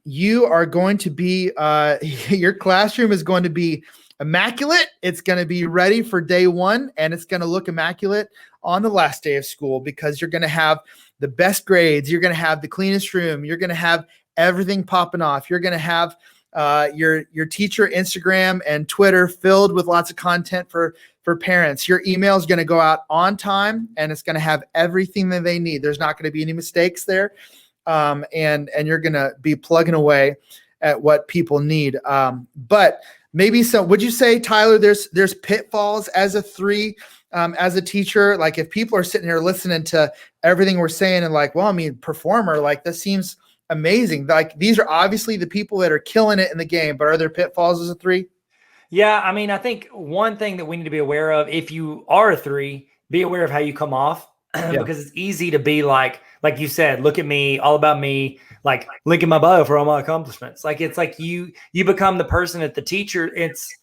You are going to be, your classroom is going to be immaculate. It's going to be ready for day 1, and it's going to look immaculate on the last day of school because you're going to have the best grades. You're going to have the cleanest room. You're going to have everything popping off. You're going to have your teacher Instagram and Twitter filled with lots of content for parents. Your email is going to go out on time, and it's going to have everything that they need. There's not going to be any mistakes there. And you're going to be plugging away at what people need. But maybe would you say, Tyler, there's pitfalls as a 3, as a teacher? Like if people are sitting here listening to everything we're saying and like, well, performer, like this seems amazing. Like these are obviously the people that are killing it in the game, but are there pitfalls as a 3? Yeah. I think one thing that we need to be aware of, if you are a 3, be aware of how you come off because it's easy to be like you said, look at me, all about me, like link in my bio for all my accomplishments. Like, it's like you become the person at the teacher. It's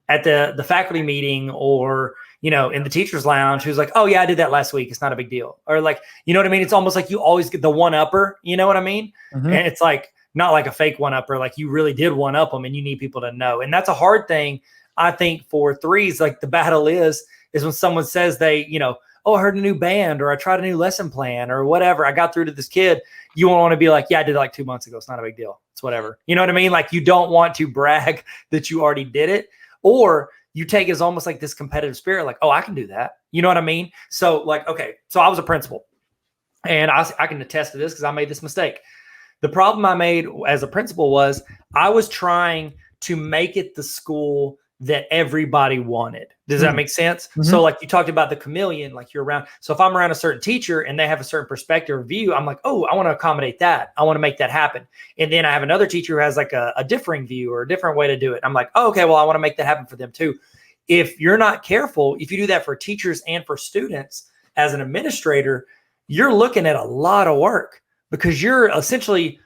at the faculty meeting or, in the teacher's lounge who's like, oh yeah, I did that last week. It's not a big deal. Or like, you know what I mean? It's almost like you always get the one upper, you know what I mean? Mm-hmm. And it's like, not like a fake one upper, like you really did one up them and you need people to know. And that's a hard thing. I think for 3s, like the battle is when someone says they, oh, I heard a new band or I tried a new lesson plan or whatever. I got through to this kid. You won't want to be like, yeah, I did it like 2 months ago. It's not a big deal. It's whatever. You know what I mean? Like you don't want to brag that you already did it, or you take it as almost like this competitive spirit. Like, oh, I can do that. You know what I mean? So like, okay, so I was a principal and I can attest to this because I made this mistake. The problem I made as a principal was I was trying to make it the school that everybody wanted. Does that make sense? Mm-hmm. So like you talked about the chameleon, like you're around. So if I'm around a certain teacher and they have a certain perspective or view, I'm like, oh, I want to accommodate that. I want to make that happen. And then I have another teacher who has like a differing view or a different way to do it. I'm like, oh, okay, well, I want to make that happen for them too. If you're not careful, if you do that for teachers and for students as an administrator, you're looking at a lot of work because you're essentially,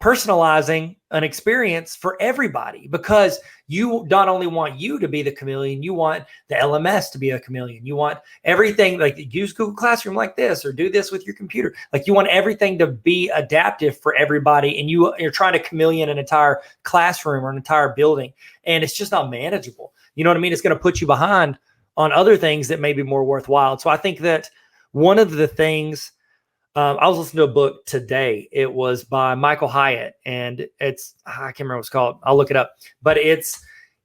personalizing an experience for everybody, because you not only want you to be the chameleon, you want the LMS to be a chameleon. You want everything, like use Google Classroom like this, or do this with your computer. Like you want everything to be adaptive for everybody. And you're trying to chameleon an entire classroom or an entire building. And it's just not manageable. You know what I mean? It's going to put you behind on other things that may be more worthwhile. So I think that one of the things, I was listening to a book today. It was by Michael Hyatt, and I can't remember what it's called. I'll look it up. But it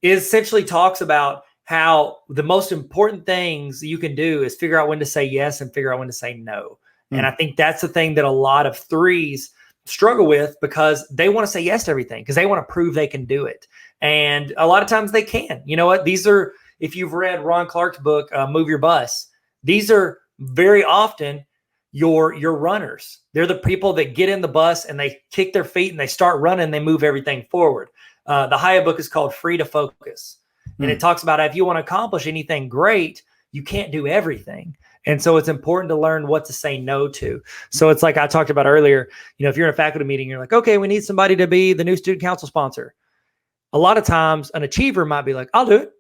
essentially talks about how the most important things you can do is figure out when to say yes and figure out when to say no. And I think that's the thing that a lot of threes struggle with, because they want to say yes to everything because they want to prove they can do it. And a lot of times they can. You know what? These are, if you've read Ron Clark's book, Move Your Bus, these are very often your runners. They're the people that get in the bus and they kick their feet and they start running. They move everything forward. The Hyatt book is called Free to Focus. And it talks about if you want to accomplish anything great, you can't do everything. And so it's important to learn what to say no to. So it's like I talked about earlier, if you're in a faculty meeting, you're like, okay, we need somebody to be the new student council sponsor. A lot of times an achiever might be like, I'll do it.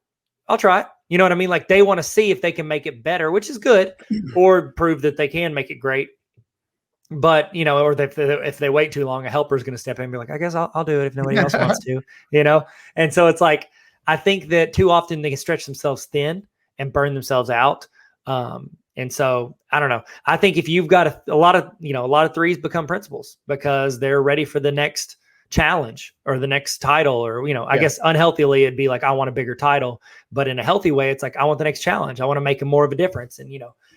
I'll try it. You know what I mean? Like they want to see if they can make it better, which is good, or prove that they can make it great. But, or if they wait too long, a helper is going to step in and be like, I guess I'll do it if nobody else wants to, And so it's like, I think that too often they can stretch themselves thin and burn themselves out. And so I don't know. I think if you've got a lot of threes become principals because they're ready for the next challenge or the next title, or, I guess unhealthily, it'd be like, I want a bigger title, but in a healthy way, it's like, I want the next challenge. I want to make more of a difference. And,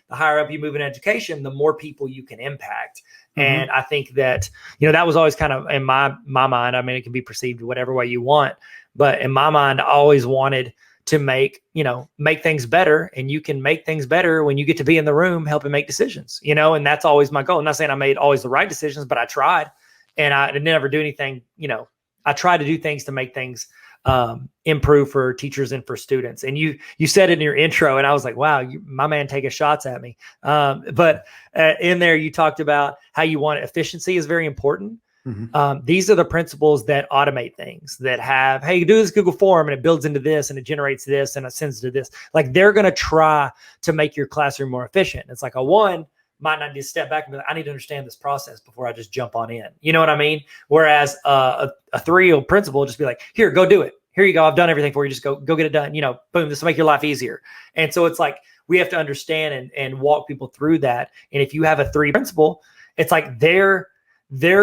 the higher up you move in education, the more people you can impact. And I think that, that was always kind of in my mind. I mean, it can be perceived whatever way you want, but in my mind, I always wanted to make things better. And you can make things better when you get to be in the room, helping make decisions, and that's always my goal. I'm not saying I made always the right decisions, but I tried. And I didn't ever do anything, I try to do things to make things improve for teachers and for students. And you said it in your intro, and I was like, wow, my man taking shots at me. But in there, you talked about how you want efficiency is very important. These are the principles that automate things, that have, hey, you do this Google form and it builds into this and it generates this and it sends to this. Like they're going to try to make your classroom more efficient. It's like a one might not need to step back and be like, I need to understand this process before I just jump on in. You know what I mean? Whereas a three principal will just be like, here, go do it. Here you go. I've done everything for you. Just go get it done. Boom, this will make your life easier. And so it's like, we have to understand and walk people through that. And if you have a three principal, it's like they're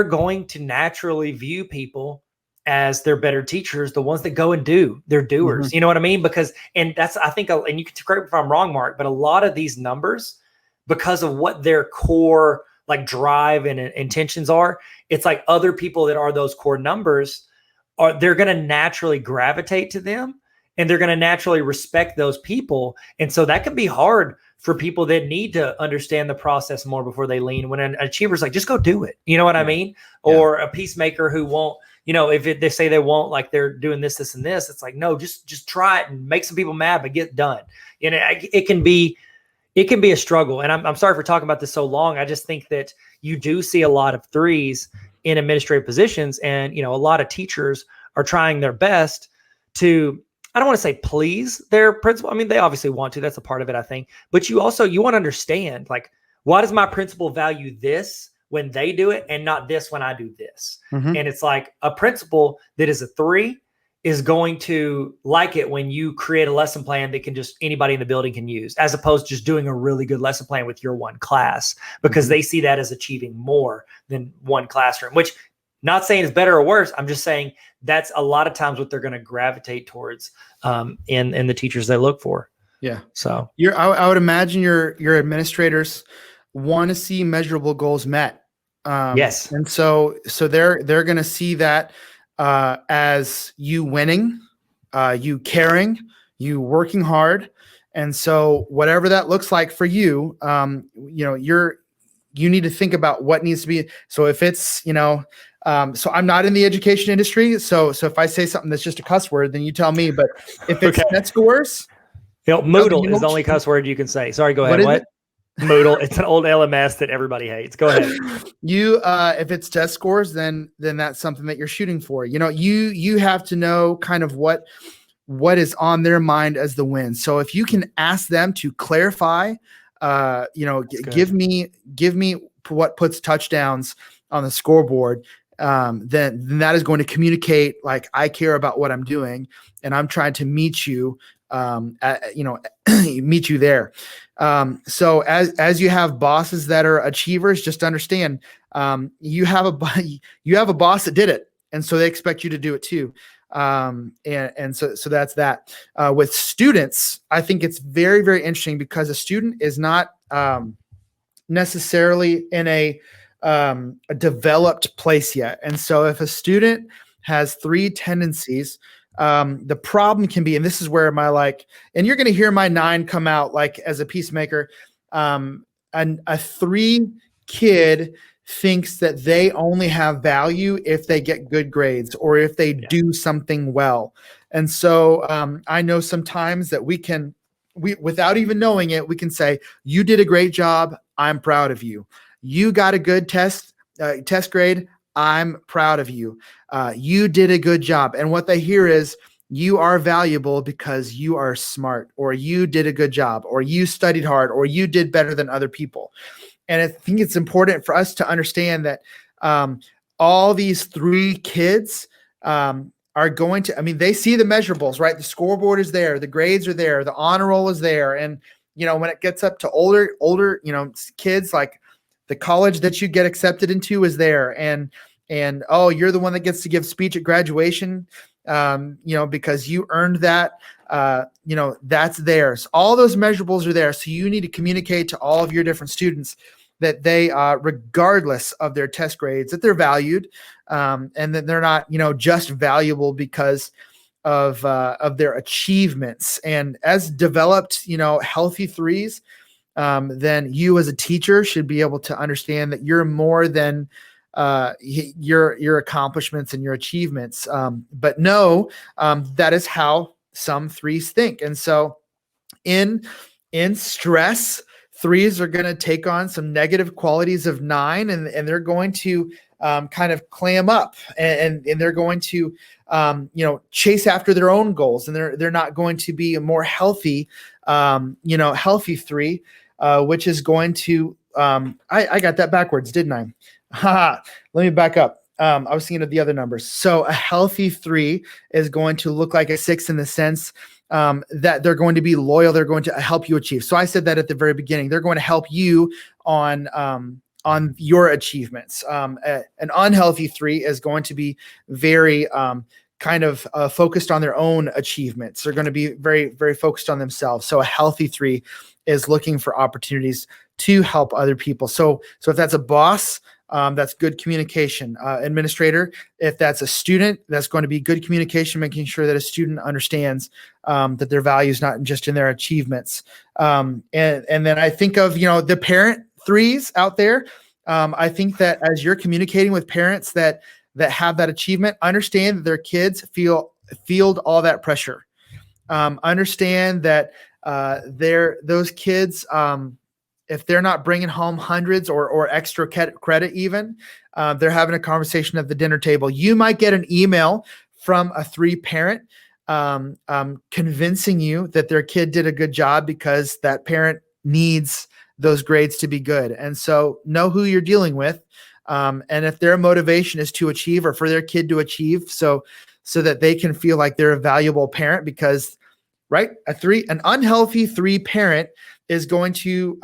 going to naturally view people as their better teachers, the ones that go and do, they're doers. You know what I mean? Because, and that's, I think, and you can correct me if I'm wrong, Mark, but a lot of these numbers, because of what their core like drive and intentions are, it's like other people that are those core numbers they're going to naturally gravitate to them, and they're going to naturally respect those people. And so that can be hard for people that need to understand the process more before they lean. When an achiever's like, just go do it. You know what I mean? Or a peacemaker who won't, if they say they won't, like they're doing this, this, and this, it's like, no, just try it and make some people mad, but get done. It can be a struggle. And I'm sorry for talking about this so long. I just think that you do see a lot of threes in administrative positions, and, a lot of teachers are trying their best to, I don't want to say please their principal. I mean, they obviously want to, that's a part of it, I think, but you want to understand, like, why does my principal value this when they do it and not this when I do this? And it's like a principal that is a three is going to like it when you create a lesson plan that can just anybody in the building can use, as opposed to just doing a really good lesson plan with your one class, because they see that as achieving more than one classroom, which not saying is better or worse. I'm just saying that's a lot of times what they're going to gravitate towards in the teachers they look for. Yeah. So I would imagine your administrators want to see measurable goals met. Yes. And so they're going to see that as you winning you caring, you working hard. And so whatever that looks like for you, you need to think about what needs to be. So if it's, so I'm not in the education industry. So if I say something that's just a cuss word, then you tell me. But if it's net scores, Moodle is the only cuss word you can say. Sorry, go ahead. What? Moodle. It's an old LMS that everybody hates. Go ahead. If it's test scores, then that's something that you're shooting for. You have to know kind of what is on their mind as the win. So if you can ask them to clarify, give me what puts touchdowns on the scoreboard, then that is going to communicate like I care about what I'm doing and I'm trying to meet you, meet you there. So as you have bosses that are achievers, just understand, you have a boss that did it. And so they expect you to do it too. And so that's that. With students, I think it's very, very interesting because a student is not, necessarily in a developed place yet. And so if a student has 3 tendencies, the problem can be, and this is where and you're going to hear my 9 come out like as a peacemaker. A 3 kid thinks that they only have value if they get good grades or if they do something well. And so I know sometimes that we without even knowing it, we can say, you did a great job. I'm proud of you. You got a good test grade. I'm proud of you. You did a good job. And what they hear is you are valuable because you are smart, or you did a good job, or you studied hard, or you did better than other people. And I think it's important for us to understand that all these 3 kids are going to, they see the measurables, right? The scoreboard is there. The grades are there. The honor roll is there. And, when it gets up to older, kids, like the college that you get accepted into is there. And oh, you're the one that gets to give speech at graduation, because you earned that, that's theirs. All those measurables are there. So you need to communicate to all of your different students that they, regardless of their test grades, that they're valued, and that they're not, just valuable because of their achievements. And as developed, healthy 3s, then you as a teacher should be able to understand that you're more than your accomplishments and your achievements. But no, that is how some 3s think. And so in stress, 3s are going to take on some negative qualities of 9, and they're going to kind of clam up, and they're going to chase after their own goals, and they're not going to be a more healthy, healthy 3, which is going to I got that backwards, didn't I? Let me back up. I was thinking of the other numbers. So a healthy 3 is going to look like a 6 in the sense that they're going to be loyal. They're going to help you achieve. So I said that at the very beginning. They're going to help you on your achievements. An unhealthy 3 is going to be very kind of focused on their own achievements. They're going to be very, very focused on themselves. So a healthy 3 is looking for opportunities to help other people. So if that's a boss, that's good communication. Administrator, if that's a student, that's going to be good communication, making sure that a student understands that their value is not just in their achievements. And then I think of, the parent 3s out there. I think that as you're communicating with parents that have that achievement, understand that their kids field all that pressure. Understand that those kids, if they're not bringing home hundreds or extra credit even, they're having a conversation at the dinner table. You might get an email from a 3 parent convincing you that their kid did a good job because that parent needs those grades to be good. And so know who you're dealing with. And if their motivation is to achieve or for their kid to achieve so that they can feel like they're a valuable parent, because right, an unhealthy 3 parent is going to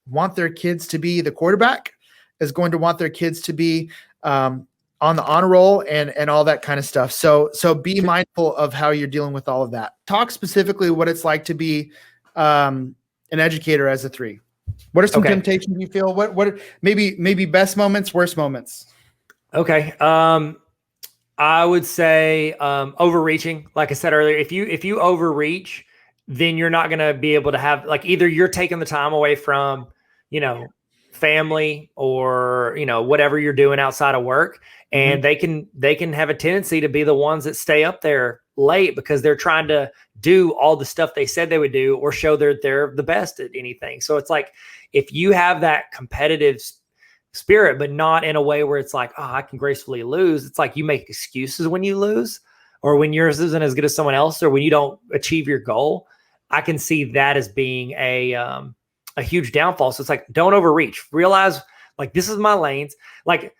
want their kids to be the quarterback, is going to want their kids to be on the honor roll and all that kind of stuff. So be mindful of how you're dealing with all of that. Talk specifically what it's like to be an educator as a 3. What are some temptations you feel? What maybe best moments, worst moments? Okay. I would say overreaching. Like I said earlier, if you overreach, then you're not going to be able to have, like, either you're taking the time away from, you know, family or, you know, whatever you're doing outside of work, and they can have a tendency to be the ones that stay up there late because they're trying to do all the stuff they said they would do or show they're the best at anything. So it's like, if you have that competitive spirit, but not in a way where it's like, oh, I can gracefully lose. It's like you make excuses when you lose, or when yours isn't as good as someone else, or when you don't achieve your goal. I can see that as being a huge downfall. So it's like, don't overreach. Realize, like, this is my lanes. Like,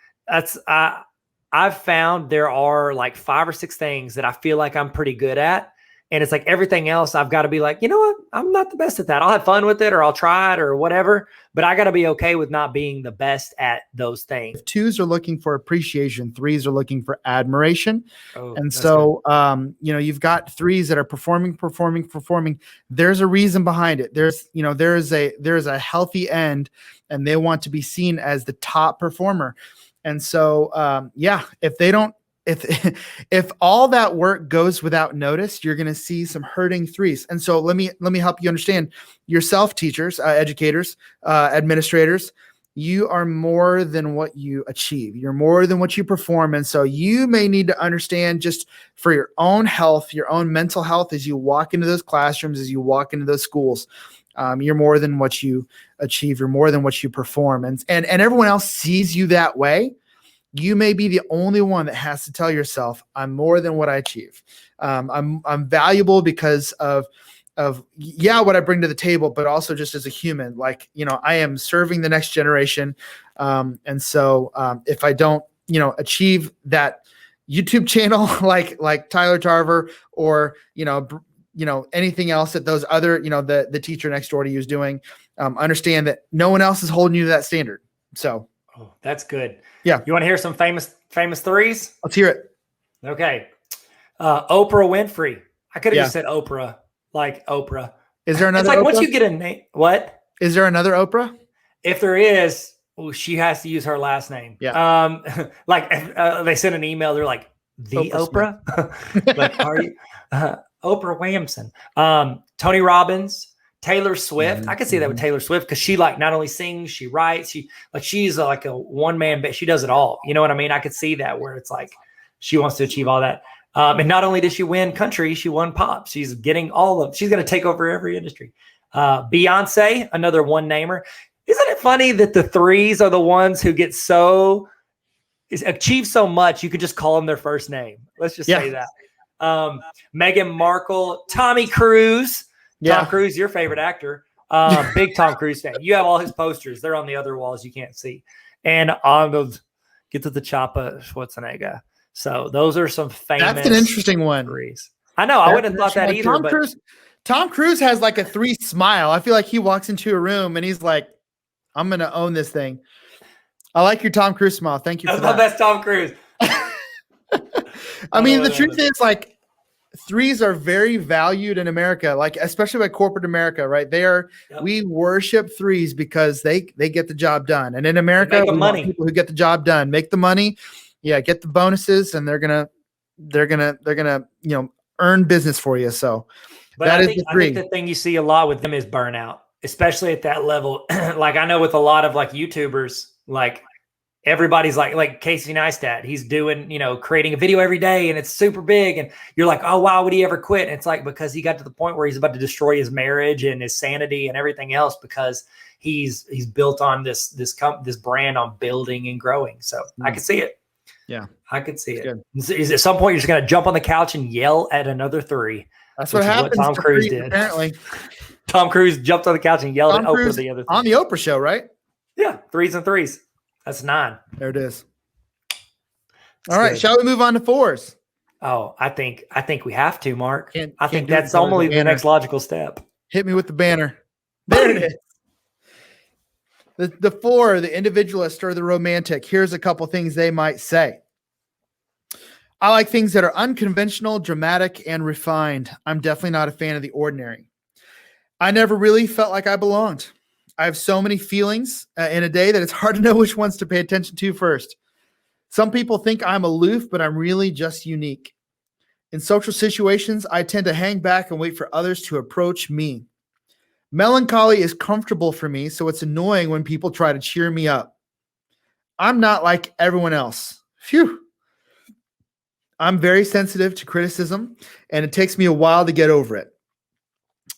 I've found there are like 5 or 6 things that I feel like I'm pretty good at. And it's like everything else, I've got to be like, you know what? I'm not the best at that. I'll have fun with it, or I'll try it, or whatever. But I got to be okay with not being the best at those things. 2s are looking for appreciation. 3s are looking for admiration. Oh, and so, you know, you've got 3s that are performing. There's a reason behind it. There's a healthy end, and they want to be seen as the top performer. And so, if all that work goes without notice, you're going to see some hurting 3s. And so let me help you understand yourself, teachers, educators, administrators. You are more than what you achieve. You're more than what you perform. And so you may need to understand, just for your own health, your own mental health, as you walk into those classrooms, as you walk into those schools, you're more than what you achieve. You're more than what you perform. And everyone else sees you that way. You may be the only one that has to tell yourself, I'm more than what I achieve. I'm valuable because of what I bring to the table, but also just as a human. Like, you know, I am serving the next generation. And so if I don't, you know, achieve that YouTube channel like Tyler Tarver, or, you know, anything else that those other, you know, the teacher next door to you is doing, understand that no one else is holding you to that standard. So. Oh, that's good. Yeah. You want to hear some famous 3s? Let's hear it. Okay. Oprah Winfrey. I could have just said Oprah, like Oprah. Is there another? It's like Oprah? Once you get a name, what? Is there another Oprah? If there is, well, she has to use her last name. Yeah. Like they sent an email. They're like, the Oprah? Like, are you Oprah Williamson? Tony Robbins. Taylor Swift. I could see that with Taylor Swift, because she, like, not only sings, she writes, she's like a one-man band. She does it all. You know what I mean? I could see that, where it's like she wants to achieve all that. And not only did she win country, she won pop. She's getting she's going to take over every industry. Beyonce, another one-namer. Isn't it funny that the 3s are the ones who get achieve so much, you could just call them their first name. Let's just say that. Meghan Markle, Tommy Cruise. Yeah. Tom Cruise, your favorite actor. Big Tom Cruise fan. You have all his posters. They're on the other walls you can't see. And on the Get to the Choppa Schwarzenegger. So those are some famous. That's an interesting one. 3s. I know. I wouldn't have thought that either. Tom Cruise has like a 3 smile. I feel like he walks into a room and he's like, I'm going to own this thing. I like your Tom Cruise smile. Thank you for that. That's Tom Cruise. I mean, the truth is, like, 3s are very valued in America, like especially by corporate America, right? We worship 3s because they get the job done. And in America, we want people who get the job done, make the money, get the bonuses, and they're gonna you know, earn business for you. So but I think the thing you see a lot with them is burnout, especially at that level. Like, I know with a lot of like YouTubers, like, everybody's like Casey Neistat. He's doing, you know, creating a video every day, and it's super big. And you're like, oh, why would he ever quit? And it's like, because he got to the point where he's about to destroy his marriage and his sanity and everything else, because he's built on this brand on building and growing. So I could see it. Yeah, I could see it. At some point, you're just going to jump on the couch and yell at another 3. That's what happens. Tom Cruise did. Apparently, Tom Cruise jumped on the couch and yelled at Oprah the other 3. On the Oprah show, right? Yeah, 3s and 3s. That's 9. There it is. All right. Shall we move on to 4s? Oh, I think we have to, Mark. I think that's only the next logical step. Hit me with the banner. There it is. The 4, the individualist or the romantic. Here's a couple things they might say. I like things that are unconventional, dramatic, and refined. I'm definitely not a fan of the ordinary. I never really felt like I belonged. I have so many feelings in a day that it's hard to know which ones to pay attention to first. Some people think I'm aloof, but I'm really just unique. In social situations, I tend to hang back and wait for others to approach me. Melancholy is comfortable for me, so it's annoying when people try to cheer me up. I'm not like everyone else. Phew. I'm very sensitive to criticism, and it takes me a while to get over it.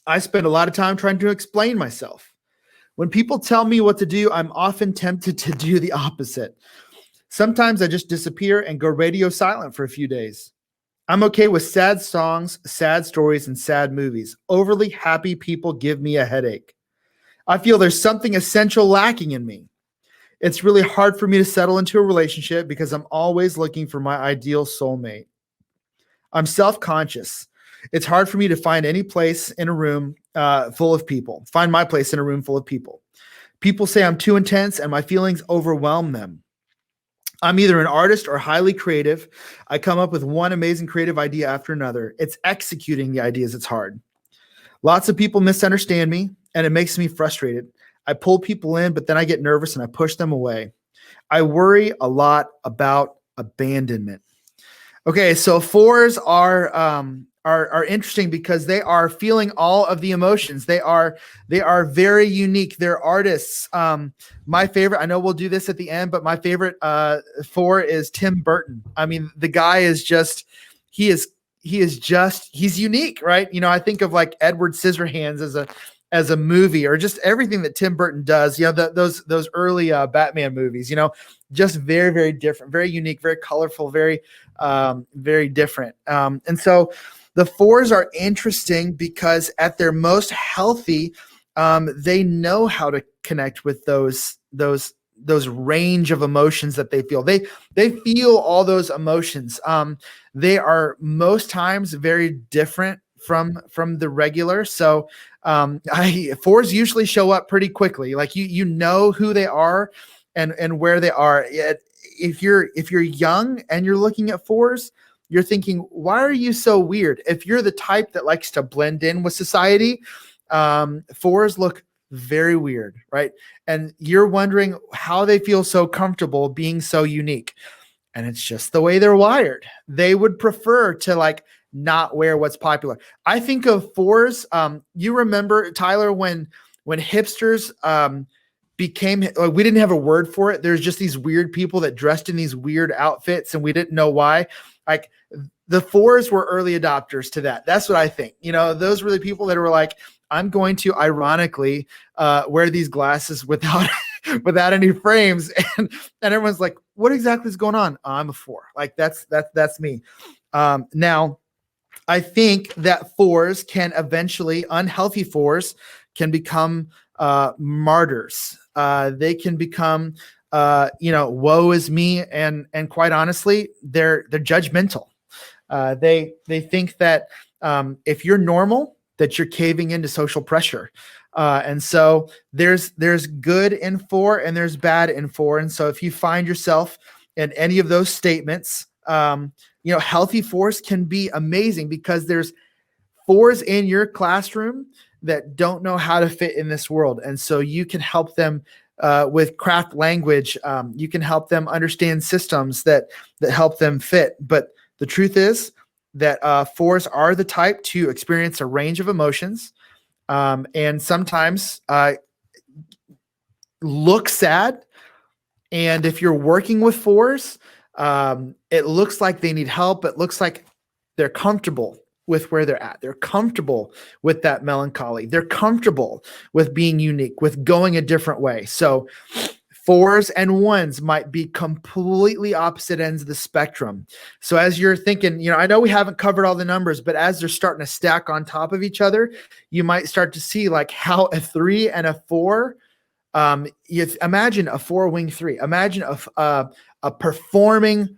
I spend a lot of time trying to explain myself. When people tell me what to do, I'm often tempted to do the opposite. Sometimes I just disappear and go radio silent for a few days. I'm okay with sad songs, sad stories, and sad movies. Overly happy people give me a headache. I feel there's something essential lacking in me. It's really hard for me to settle into a relationship because I'm always looking for my ideal soulmate. I'm self-conscious. It's hard for me to find any place in a room full of people. Find my place in a room full of people. People say I'm too intense and my feelings overwhelm them. I'm either an artist or highly creative. I come up with one amazing creative idea after another. It's executing the ideas that's hard. Lots of people misunderstand me, and it makes me frustrated. I pull people in, but then I get nervous and I push them away. I worry a lot about abandonment. Okay, so fours are interesting because they are feeling all of the emotions. They are very unique. They're artists. My favorite, I know we'll do this at the end, but my favorite four is Tim Burton. I mean, the guy is just he's unique, right? You know, I think of like Edward Scissorhands as a movie, or just everything that Tim Burton does. You know, those early Batman movies. You know, just very, very different, very unique, very colorful, very different. And so the fours are interesting because at their most healthy, they know how to connect with those range of emotions that they feel. They feel all those emotions. They are most times very different from the regular. So fours usually show up pretty quickly. Like you know who they are and where they are. If you're young and you're looking at fours, you're thinking, why are you so weird? If you're the type that likes to blend in with society, fours look very weird, right? And you're wondering how they feel so comfortable being so unique. And it's just the way they're wired. They would prefer to like not wear what's popular. I think of fours. You remember, Tyler, when hipsters became, we didn't have a word for it. There's just these weird people that dressed in these weird outfits and we didn't know why. Like the fours were early adopters to that. That's what I think. You know, those were the people that were like, I'm going to ironically wear these glasses without any frames. And everyone's like, what exactly is going on? Oh, I'm a four. Like that's me. Now, I think that fours can eventually, unhealthy fours can become martyrs. They can become, woe is me. And quite honestly, they're judgmental. They think that if you're normal, that you're caving into social pressure. And so there's good in four and there's bad in four. And so if you find yourself in any of those statements, healthy fours can be amazing because there's fours in your classroom that don't know how to fit in this world. And so you can help them with craft language. You can help them understand systems that help them fit. But the truth is that fours are the type to experience a range of emotions and sometimes look sad. And if you're working with fours, it looks like they need help. It looks like they're comfortable with where they're at. They're comfortable with that melancholy. They're comfortable with being unique, with going a different way. So fours and ones might be completely opposite ends of the spectrum. So as you're thinking, I know we haven't covered all the numbers, but as they're starting to stack on top of each other, you might start to see like how a 3 and a 4, imagine a 4-wing 3, imagine a performing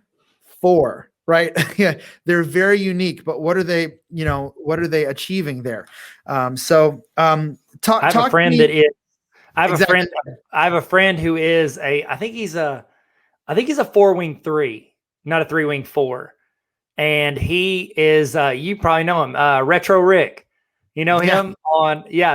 4, right? Yeah, they're very unique, but what are they achieving there? I have a friend that is, I have a friend who is I think he's a 4-wing 3, not a 3-wing 4. And he is, you probably know him, Retro Rick. You know him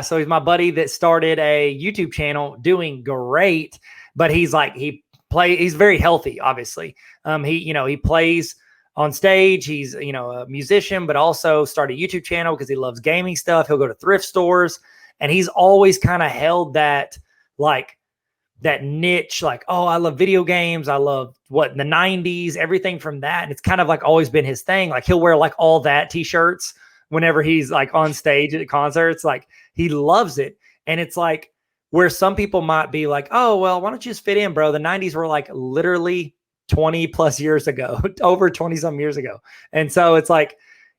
so he's my buddy that started a YouTube channel doing great, but he's like, he he's very healthy, obviously. He plays on stage. He's, a musician, but also started a YouTube channel because he loves gaming stuff. He'll go to thrift stores, and he's always kind of held that niche, like, oh, I love video games. I love the 90s, everything from that. And it's kind of like always been his thing. Like he'll wear like all that t-shirts whenever he's like on stage at concerts. Like he loves it. And it's like where some people might be like, oh, well, why don't you just fit in, bro? The 90s were like literally 20 plus years ago, over 20 some years ago. And so it's like,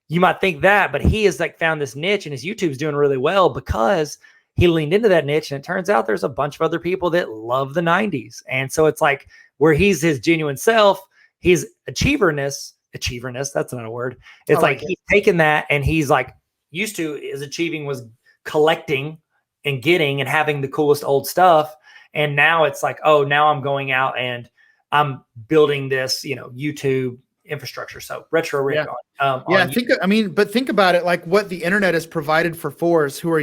you might think that, but he has like found this niche, and his YouTube's doing really well because he leaned into that niche. And it turns out there's a bunch of other people that love the 90s. And so it's like where he's his genuine self, he's achieverness, that's not a word. It's like he's taken that, and he's like used to his achieving was collecting and getting and having the coolest old stuff. And now it's like, oh, now I'm going out and I'm building this, YouTube infrastructure. So retro Rick. Yeah. Think about it, like what the internet has provided for fours who are,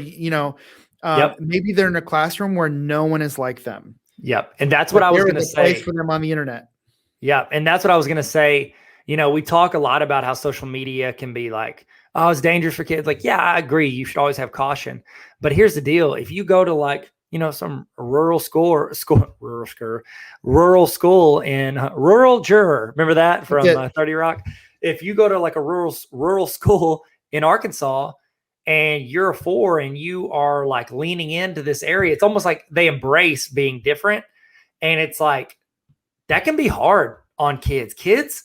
maybe they're in a classroom where no one is like them. Yep. And that's what I was going to say. Place for them on the internet. Yeah. And that's what I was going to say. We talk a lot about how social media can be like, oh, it's dangerous for kids. Like, yeah, I agree. You should always have caution. But here's the deal. If you go to like, some rural school in rural juror. Remember that from 30 Rock? If you go to like a rural school in Arkansas and you're a 4 and you are like leaning into this area, it's almost like they embrace being different. And it's like, that can be hard on kids. Kids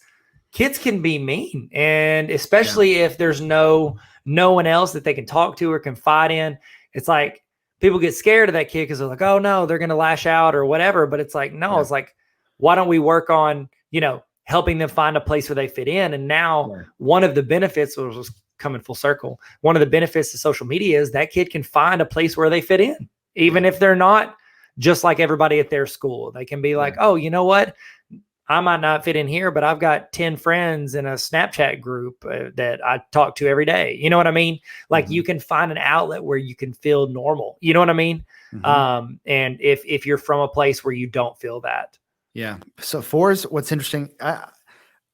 can be mean. And especially if there's no one else that they can talk to or confide in, it's like, people get scared of that kid because they're like, oh no, they're going to lash out or whatever. But it's like, no, it's like, why don't we work on, helping them find a place where they fit in? And now one of the benefits, which was coming full circle, one of the benefits of social media is that kid can find a place where they fit in, even if they're not just like everybody at their school. They can be like, oh, you know what? I might not fit in here, but I've got 10 friends in a Snapchat group that I talk to every day. You know what I mean? Like you can find an outlet where you can feel normal. You know what I mean? And if you're from a place where you don't feel that. Yeah. So 4s, what's interesting,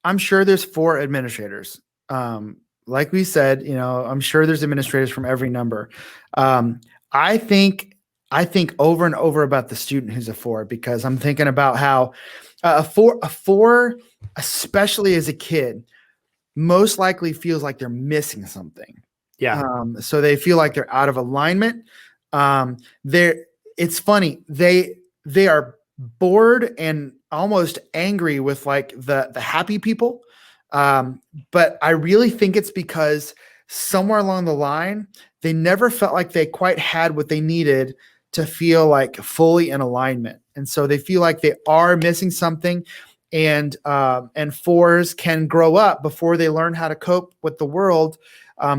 I'm sure there's 4 administrators. Like we said, I'm sure there's administrators from every number. I think over and over about the student who's a 4, because I'm thinking about how a four, especially as a kid, most likely feels like they're missing something. Yeah. So they feel like they're out of alignment. It's funny. They are bored and almost angry with like the happy people. But I really think it's because somewhere along the line, they never felt like they quite had what they needed to feel like fully in alignment. And so they feel like they are missing something, and 4s can grow up before they learn how to cope with the world.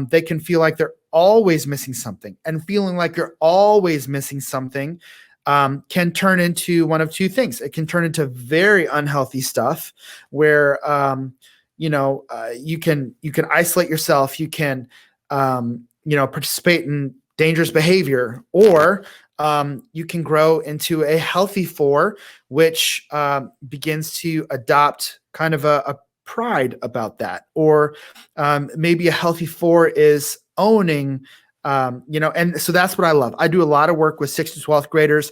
They can feel like they're always missing something, and feeling like you're always missing something can turn into one of two things. It can turn into very unhealthy stuff where, you can isolate yourself. You can, participate in dangerous behavior, or you can grow into a healthy 4, which begins to adopt kind of a pride about that. Or maybe a healthy 4 is owning, and so that's what I love. I do a lot of work with 6th to 12th graders,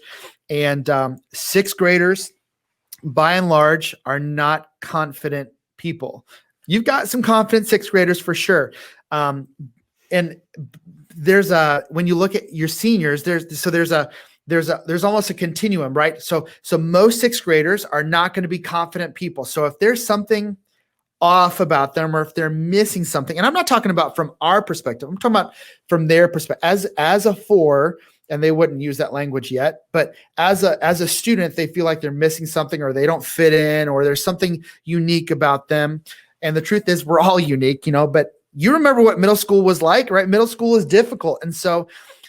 and 6th graders, by and large, are not confident people. You've got some confident 6th graders for sure. And there's when you look at your seniors, there's almost a continuum, right? So most 6th graders are not going to be confident people. So if there's something off about them, or if they're missing something, and I'm not talking about from our perspective, I'm talking about from their perspective as a 4, and they wouldn't use that language yet, but as a student, they feel like they're missing something, or they don't fit in, or there's something unique about them. And the truth is, we're all unique, but you remember what middle school was like, right? Middle school is difficult. And so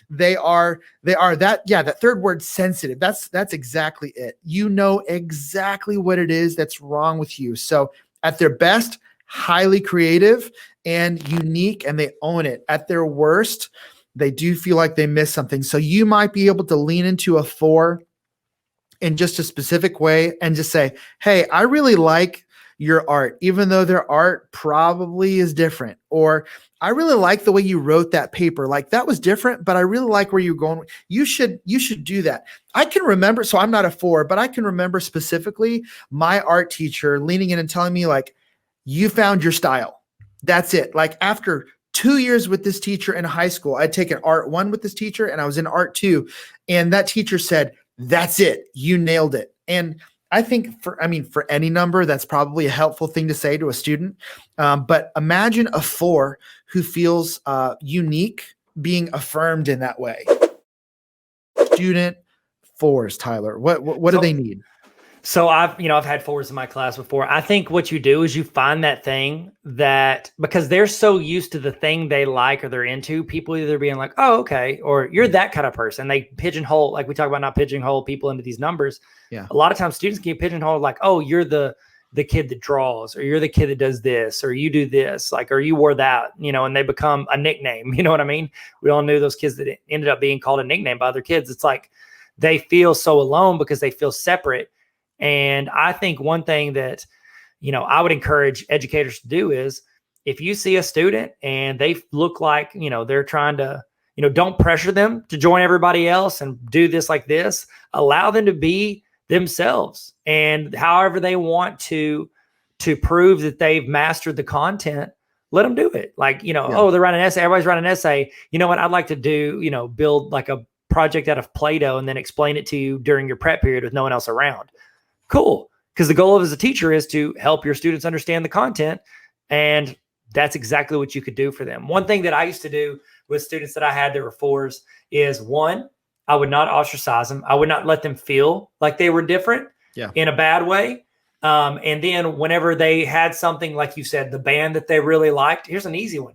they are that third word, sensitive. That's exactly it. You know exactly what it is that's wrong with you. So at their best, highly creative and unique, and they own it. At their worst, they do feel like they miss something. So you might be able to lean into a 4 in just a specific way and just say, hey, I really like your art, even though their art probably is different. Or I really like the way you wrote that paper. Like that was different, but I really like where you're going. You should do that. I can remember, so I'm not a 4, but I can remember specifically my art teacher leaning in and telling me like, you found your style. That's it. Like after 2 years with this teacher in high school, I'd taken art 1 with this teacher and I was in art 2. And that teacher said, that's it. You nailed it. And I think for any number, that's probably a helpful thing to say to a student. But imagine a 4 who feels unique being affirmed in that way. Student 4s, Tyler, what do they need? So I've had 4s in my class before. I think what you do is you find that thing that, because they're so used to the thing they like or they're into, people either being like, oh, okay, or you're that kind of person. They pigeonhole, like we talk about not pigeonhole people into these numbers. Yeah. A lot of times students get pigeonholed like, oh, you're the kid that draws, or you're the kid that does this, or you do this, like, or you wore that, and they become a nickname. You know what I mean? We all knew those kids that ended up being called a nickname by other kids. It's like they feel so alone because they feel separate. And I think one thing that, I would encourage educators to do is if you see a student and they look like, they're trying to, don't pressure them to join everybody else and do this like this, allow them to be themselves. And however they want to prove that they've mastered the content, let them do it. Like, oh, they're writing an essay. Everybody's writing an essay. You know what? I'd like to do, build like a project out of Play-Doh and then explain it to you during your prep period with no one else around. Cool. Because the goal of as a teacher is to help your students understand the content. And that's exactly what you could do for them. One thing that I used to do with students that I had that were 4s is 1, I would not ostracize them. I would not let them feel like they were different in a bad way. And then whenever they had something, like you said, the band that they really liked, here's an easy one.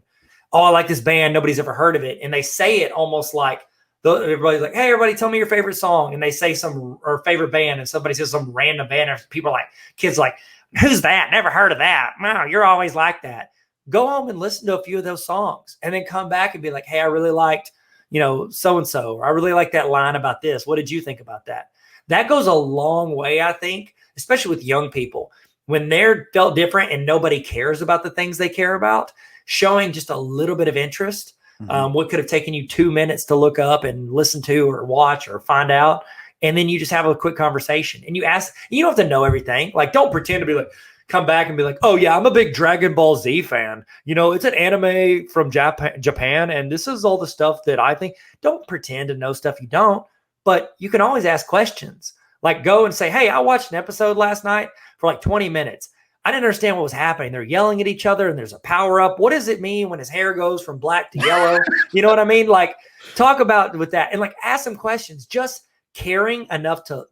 Oh, I like this band. Nobody's ever heard of it. And they say it almost like, everybody's like, hey, everybody tell me your favorite song. And they say or favorite band, and somebody says some random band. And people are like, kids are like, who's that? Never heard of that. No, you're always like that. Go home and listen to a few of those songs and then come back and be like, hey, I really liked, so-and-so, or I really like that line about this. What did you think about that? That goes a long way, I think, especially with young people. When they're felt different and nobody cares about the things they care about, showing just a little bit of interest. What could have taken you 2 minutes to look up and listen to or watch or find out. And then you just have a quick conversation and you ask, you don't have to know everything. Like, don't pretend to be like, come back and be like, oh yeah, I'm a big Dragon Ball Z fan. It's an anime from Japan. And this is all the stuff that I think. Don't pretend to know stuff you don't, but you can always ask questions. Like go and say, hey, I watched an episode last night for like 20 minutes. I didn't understand what was happening. They're yelling at each other and there's a power up. What does it mean when his hair goes from black to yellow? You know what I mean? Like talk about with that and like ask some questions, just caring enough to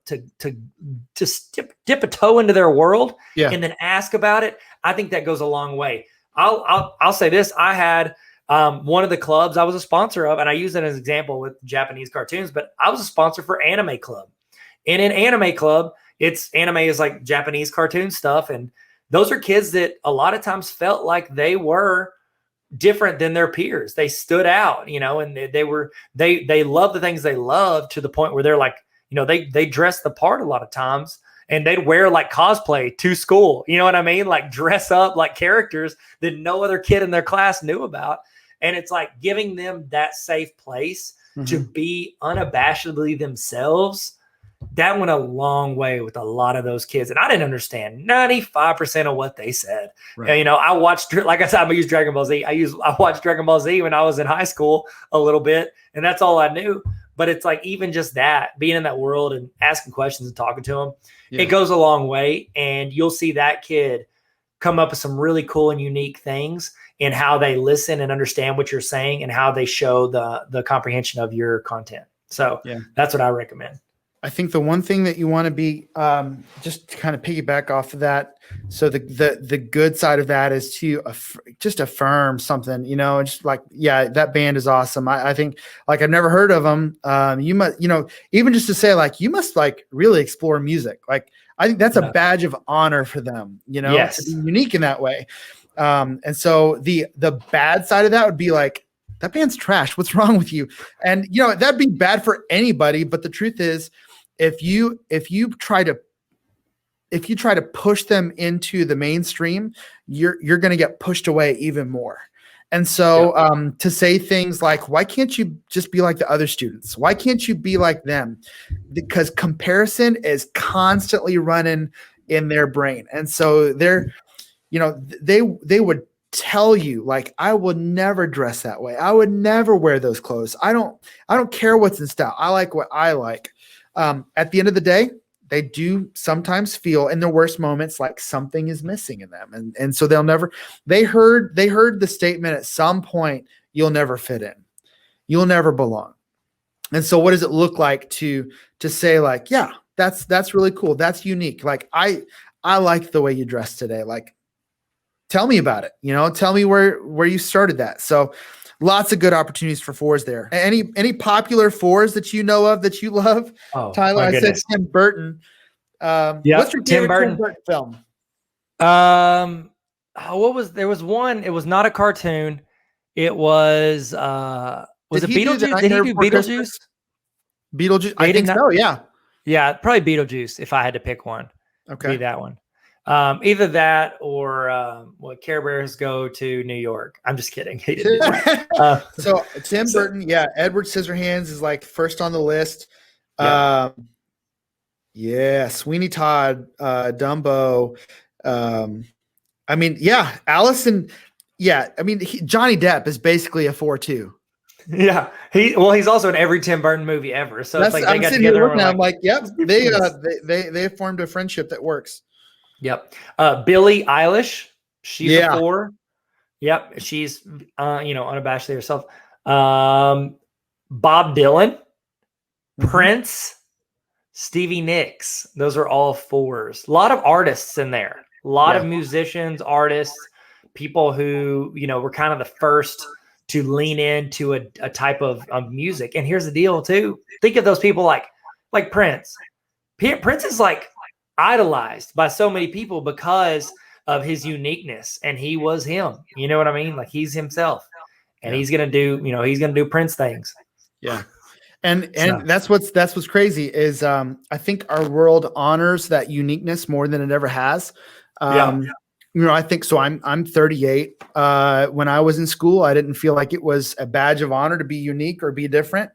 dip a toe into their world and then ask about it. I think that goes a long way. I'll say this. I had one of the clubs I was a sponsor of, and I use it as an example with Japanese cartoons, but I was a sponsor for Anime Club. And in Anime Club, anime is like Japanese cartoon stuff. And those are kids that a lot of times felt like they were different than their peers. They stood out, and they loved the things they loved to the point where they're like, they dress the part a lot of times and they'd wear like cosplay to school. You know what I mean? Like dress up like characters that no other kid in their class knew about. And it's like giving them that safe place to be unabashedly themselves. That went a long way with a lot of those kids. And I didn't understand 95% of what they said. Right. And, I watched, like I said, I use Dragon Ball Z. I watched Dragon Ball Z when I was in high school a little bit, and that's all I knew. But it's like, even just that, being in that world and asking questions and talking to them, it goes a long way. And you'll see that kid come up with some really cool and unique things in how they listen and understand what you're saying and how they show the comprehension of your content. So that's what I recommend. I think the one thing that you want to be just to kind of piggyback off of that. So the good side of that is to just affirm something, just like, yeah, that band is awesome. I think like I've never heard of them. You must, even just to say like, you must like really explore music. Like I think that's a badge of honor for them, to be unique in that way. And so the bad side of that would be like, that band's trash. What's wrong with you? And, that'd be bad for anybody. But the truth is, if you try to push them into the mainstream, you're going to get pushed away even more. And so to say things like, why can't you just be like the other students? Why can't you be like them? Because comparison is constantly running in their brain. And so they would tell you, like, I would never dress that way. I would never wear those clothes. I don't care what's in style. I like what I like. At the end of the day, they do sometimes feel in their worst moments like something is missing in them. And so they heard the statement at some point, you'll never fit in. You'll never belong. And so what does it look like to say, like, yeah, that's really cool. That's unique. Like, I like the way you dress today. Like, tell me about it. Tell me where you started that. So lots of good opportunities for fours there. Any popular fours that you know of that you love? Oh, Tyler, I said Tim Burton. What's your favorite Tim Burton film? There was one. It was not a cartoon. It was it Beetlejuice? Did he do Beetlejuice? Beetlejuice? I think so, yeah. Yeah, probably Beetlejuice if I had to pick one. Okay. Be that one. Either that or Care Bears Go to New York. I'm just kidding. He didn't do that. So Tim Burton, yeah. Edward Scissorhands is like first on the list. Yeah. Sweeney Todd, Dumbo. Allison. Yeah, Johnny Depp is basically a 4-2. Yeah, he's also in every Tim Burton movie ever. So it's like they got together. I'm like, yep, they formed a friendship that works. Yep. Billie Eilish, she's a 4. Yep, she's unabashedly herself. Bob Dylan, Prince, Stevie Nicks. Those are all 4s. A lot of artists in there. A lot of musicians, artists, people who were kind of the first to lean into a type of music. And here's the deal too. Think of those people like Prince. Prince is like idolized by so many people because of his uniqueness, and he was him. You know what I mean? Like, he's himself, and he's gonna do Prince things. Yeah. And that's what's crazy is I think our world honors that uniqueness more than it ever has. I think so. I'm 38. When I was in school, I didn't feel like it was a badge of honor to be unique or be different.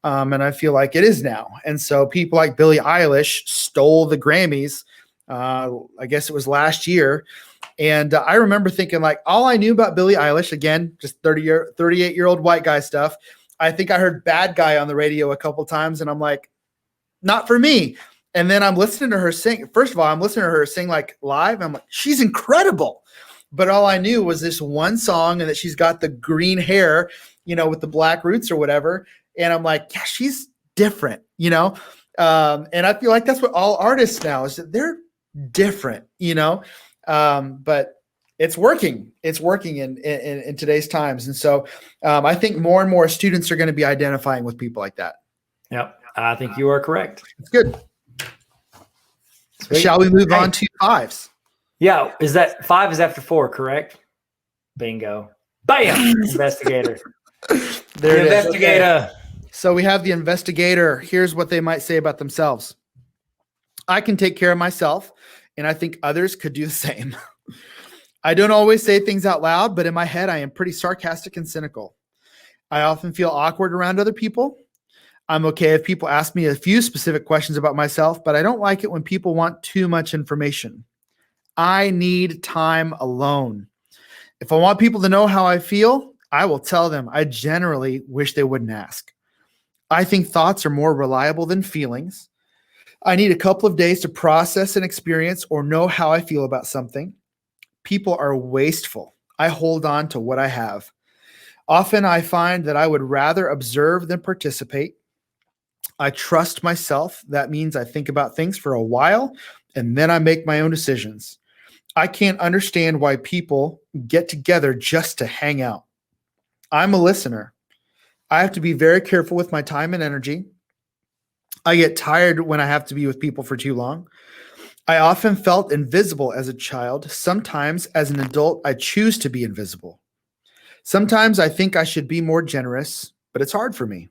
And I feel like it is now. And so people like Billie Eilish stole the Grammys. I guess it was last year. And I remember thinking, like, all I knew about Billie Eilish, again, just 38-year-old white guy stuff. I think I heard Bad Guy on the radio a couple times, and I'm like, not for me. And then I'm listening to her sing. First of all, I'm listening to her sing like live. And I'm like, she's incredible. But all I knew was this one song and that she's got the green hair, with the black roots or whatever. And I'm like, yeah, she's different, And I feel like that's what all artists now is, that they're different, but it's working. It's working in today's times. And so I think more and more students are going to be identifying with people like that. Yep. I think you are correct. It's good. Sweet. Shall we move on to 5s? Yeah. Is that 5 is after 4, correct? Bingo. Bam. Investigator. There it is. Investigator. Okay. So we have the investigator. Here's what they might say about themselves. I can take care of myself, and I think others could do the same. I don't always say things out loud, but in my head, I am pretty sarcastic and cynical. I often feel awkward around other people. I'm okay if people ask me a few specific questions about myself, but I don't like it when people want too much information. I need time alone. If I want people to know how I feel, I will tell them. I generally wish they wouldn't ask. I think thoughts are more reliable than feelings. I need a couple of days to process an experience or know how I feel about something. People are wasteful. I hold on to what I have. Often I find that I would rather observe than participate. I trust myself. That means I think about things for a while and then I make my own decisions. I can't understand why people get together just to hang out. I'm a listener. I have to be very careful with my time and energy. I get tired when I have to be with people for too long. I often felt invisible as a child. Sometimes as an adult, I choose to be invisible. Sometimes I think I should be more generous, but it's hard for me.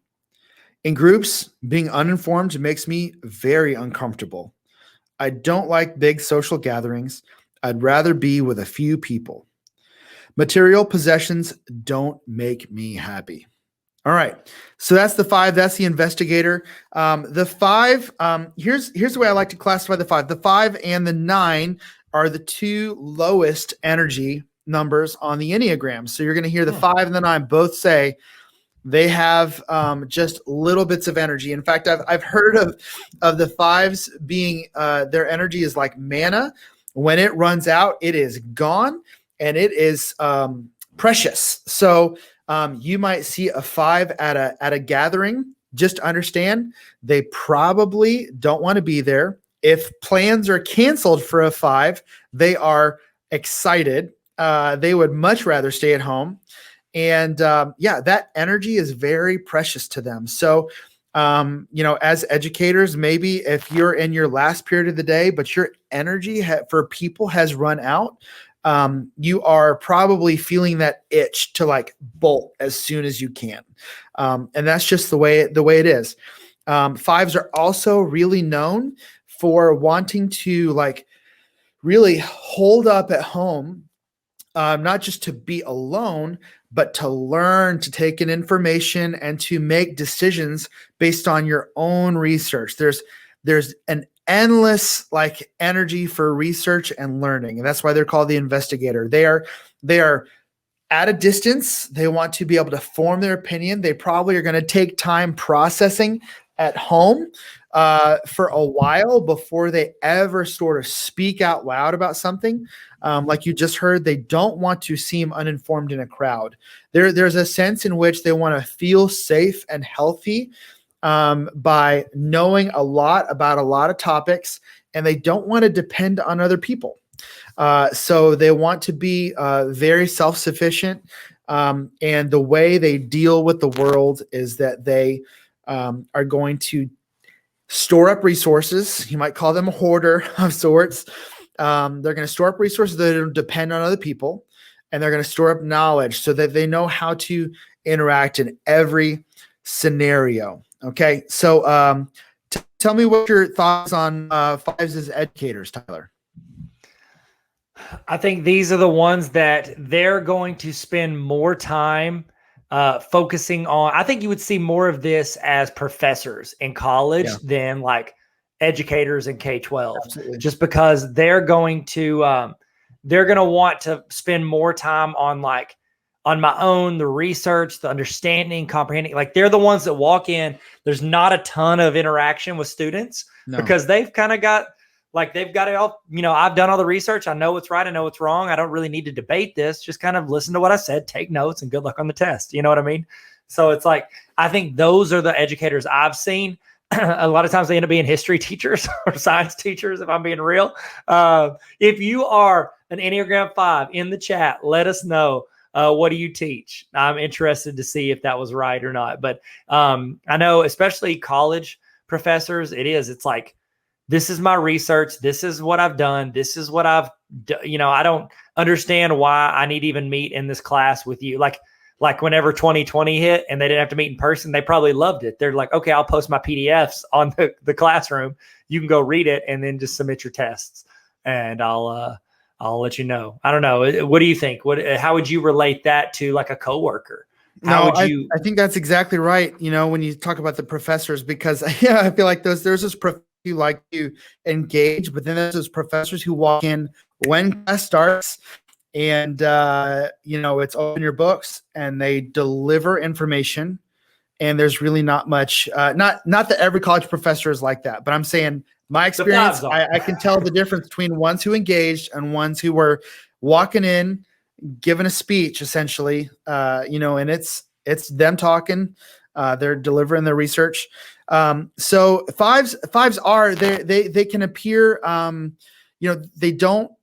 In groups, being uninformed makes me very uncomfortable. I don't like big social gatherings. I'd rather be with a few people. Material possessions don't make me happy. All right. So that's the 5. That's the investigator. The 5, here's the way I like to classify the 5. The 5 and the 9 are the 2 lowest energy numbers on the Enneagram. So you're going to hear the 5 and the 9 both say they have just little bits of energy. In fact, I've heard of the 5s being their energy is like manna. When it runs out, it is gone, and it is precious. So you might see a 5 at a gathering. Just understand they probably don't want to be there. If plans are canceled for a 5, they are excited. They would much rather stay at home. And that energy is very precious to them. So, as educators, maybe if you're in your last period of the day, but your energy for people has run out, you are probably feeling that itch to like bolt as soon as you can. And that's just the way it is. 5s are also really known for wanting to like really hold up at home, not just to be alone, but to learn, to take in information, and to make decisions based on your own research. There's an endless like energy for research and learning, and that's why they're called the investigator. They are at a distance. They want to be able to form their opinion. They probably are going to take time processing at home for a while before they ever sort of speak out loud about something. Like you just heard, they don't want to seem uninformed in a crowd. There's a sense in which they want to feel safe and healthy by knowing a lot about a lot of topics, and they don't want to depend on other people. So they want to be very self-sufficient, and the way they deal with the world is that they are going to store up resources. You might call them a hoarder of sorts. They're going to store up resources that don't depend on other people, and they're going to store up knowledge so that they know how to interact in every scenario. Okay, so tell me what your thoughts on 5s as educators, Tyler. I think these are the ones that they're going to spend more time focusing on. I think you would see more of this as professors in college than like educators in K-12. Absolutely. Just because they're going to want to spend more time on like on my own, the research, the understanding, comprehending. Like they're the ones that walk in. There's not a ton of interaction with students because they've kind of got like they've got it all. I've done all the research. I know what's right. I know what's wrong. I don't really need to debate this. Just kind of listen to what I said, take notes, and good luck on the test. You know what I mean? So it's like I think those are the educators I've seen. A lot of times they end up being history teachers or science teachers, if I'm being real. If you are an Enneagram 5 in the chat, let us know. What do you teach? I'm interested to see if that was right or not. But I know, especially college professors, it's like, this is my research. This is what I've done. This is what I've done. I don't understand why I need to even meet in this class with you. Like whenever 2020 hit and they didn't have to meet in person, they probably loved it. They're like, okay, I'll post my PDFs on the classroom. You can go read it and then just submit your tests, and I'll let you know. I don't know. What do you think? How would you relate that to like a coworker? I think that's exactly right. When you talk about the professors, because I feel like there's this professor who like to engage, but then there's those professors who walk in when class starts and, it's open your books and they deliver information, and there's really not much, not that every college professor is like that, but I'm saying my experience, I can tell the difference between ones who engaged and ones who were walking in, giving a speech essentially, and it's them talking, they're delivering their research. So fives are they can appear,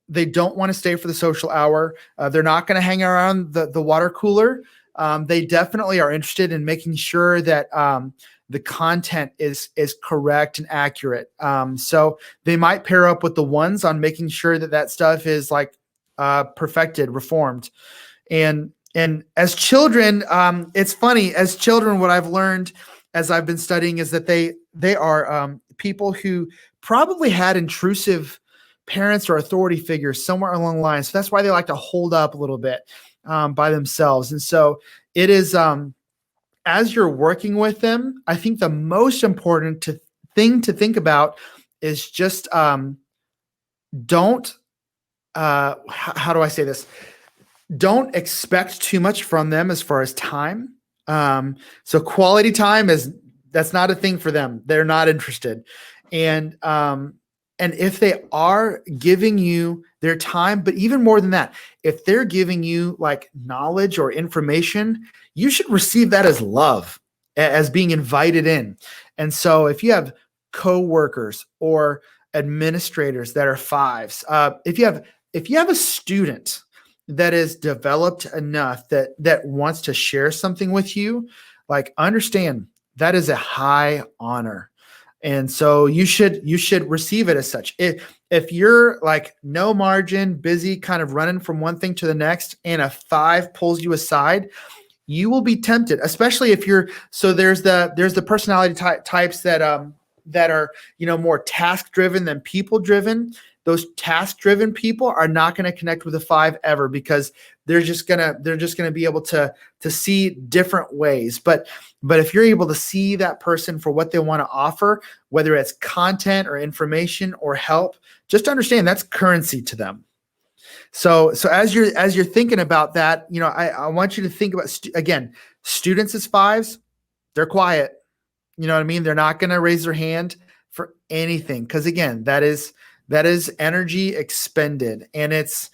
they don't want to stay for the social hour. They're not going to hang around the water cooler. They definitely are interested in making sure that the content is correct and accurate. So they might pair up with the ones on making sure that stuff is like perfected, reformed. And as children, it's funny, as children, what I've learned as I've been studying, is that they are people who probably had intrusive parents or authority figures somewhere along the line. So that's why they like to hold up a little bit by themselves. And so it is, as you're working with them, I think the most important thing to think about is just don't, how do I say this? Don't expect too much from them as far as time. So quality time that's not a thing for them. They're not interested. And if they are giving you their time, but even more than that, if they're giving you like knowledge or information, you should receive that as love, as being invited in. And so if you have coworkers or administrators that are fives, if you have a student that is developed enough that wants to share something with you, like, understand that is a high honor. And so you should receive it as such. If you're like no margin, busy, kind of running from one thing to the next, and a five pulls you aside, you will be tempted, especially if you're, so there's the personality types that are, more task driven than people driven. Those task driven people are not going to connect with a five ever, because they're just going to be able to see different ways. But if you're able to see that person for what they want to offer, whether it's content or information or help, just understand that's currency to them. So as you're thinking about that, I want you to think about, again, students as fives, they're quiet. You know what I mean? They're not going to raise their hand for anything, because again, that is energy expended, and it's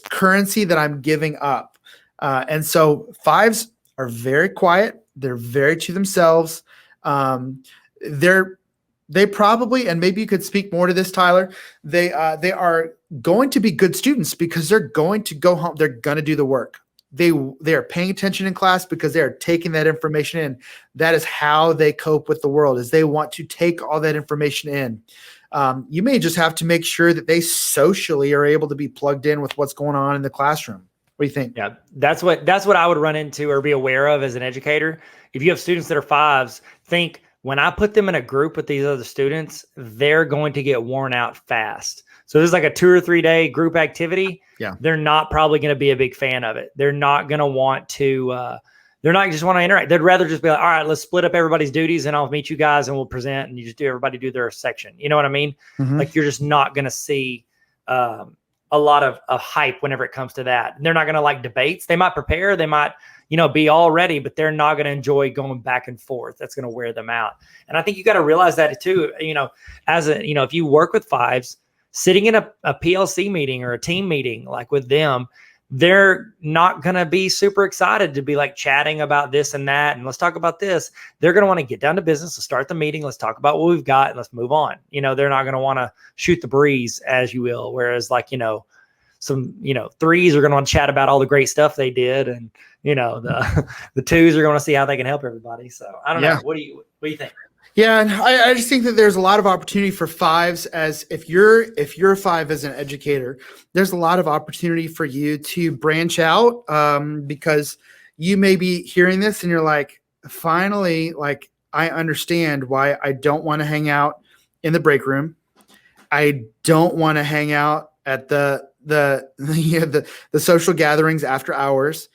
currency that I'm giving up. And so fives are very quiet. They're very to themselves. They probably, and maybe you could speak more to this, Tyler, they are going to be good students because they're going to go home. They're going to do the work. They are paying attention in class because they are taking that information in. That is how they cope with the world, is they want to take all that information in. You may just have to make sure that they socially are able to be plugged in with what's going on in the classroom. What do you think? Yeah, that's what I would run into or be aware of as an educator. If you have students that are fives, think, when I put them in a group with these other students, they're going to get worn out fast. So this is like a 2 or 3 day group activity. Yeah. They're not probably going to be a big fan of it. They're not going to want to, they're not just want to interact. They'd rather just be like, all right, let's split up everybody's duties and I'll meet you guys and we'll present, and you just everybody do their section. You know what I mean? Mm-hmm. Like, you're just not going to see a lot of hype whenever it comes to that. And they're not going to like debates. They might prepare. They might, be all ready, but they're not going to enjoy going back and forth. That's going to wear them out. And I think you got to realize that too, if you work with fives, sitting in a PLC meeting or a team meeting, like with them, they're not going to be super excited to be like chatting about this and that. And let's talk about this. They're going to want to get down to business. Let's start the meeting. Let's talk about what we've got and let's move on. They're not going to want to shoot the breeze, as you will. Whereas like, some, threes are going to want to chat about all the great stuff they did. And, the twos are going to see how they can help everybody. So I don't know. What do you think? Yeah, and I just think that there's a lot of opportunity for fives. As if you're a five as an educator, there's a lot of opportunity for you to branch out, because you may be hearing this and you're like, finally, like, I understand why I don't want to hang out in the break room. I don't want to hang out at the social gatherings after hours.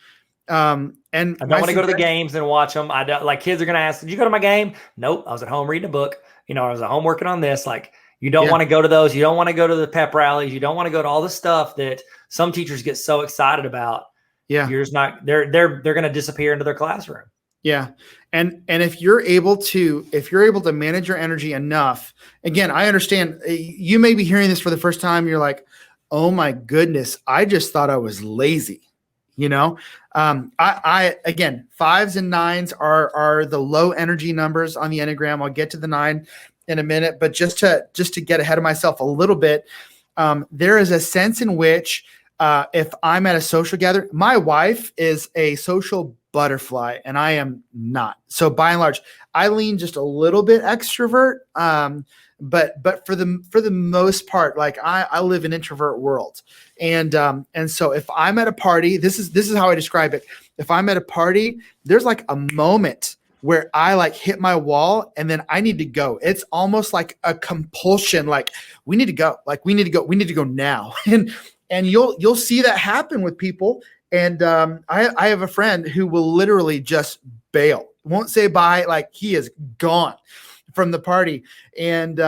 And I don't want to go to the games and watch them. I don't, like, kids are going to ask, did you go to my game? Nope. I was at home reading a book. I was at home working on this. Like, you don't want to go to those. You don't want to go to the pep rallies. You don't want to go to all the stuff that some teachers get so excited about. Yeah. You're just not, they're going to disappear into their classroom. Yeah. And if you're able to manage your energy enough, again, I understand you may be hearing this for the first time. You're like, oh my goodness, I just thought I was lazy. I again, fives and nines are the low energy numbers on the Enneagram. I'll get to the 9 in a minute, but just to get ahead of myself a little bit, there is a sense in which if I'm at a social gathering, my wife is a social butterfly and I am not. So by and large, I lean just a little bit extrovert. But for the most part, like I live in an introvert world. And so if I'm at a party, this is how I describe it. If I'm at a party, there's like a moment where I like hit my wall and then I need to go. It's almost like a compulsion. Like we need to go, we need to go now. And you'll see that happen with people. And I have a friend who will literally just bail, won't say bye. Like he is gone from the party. And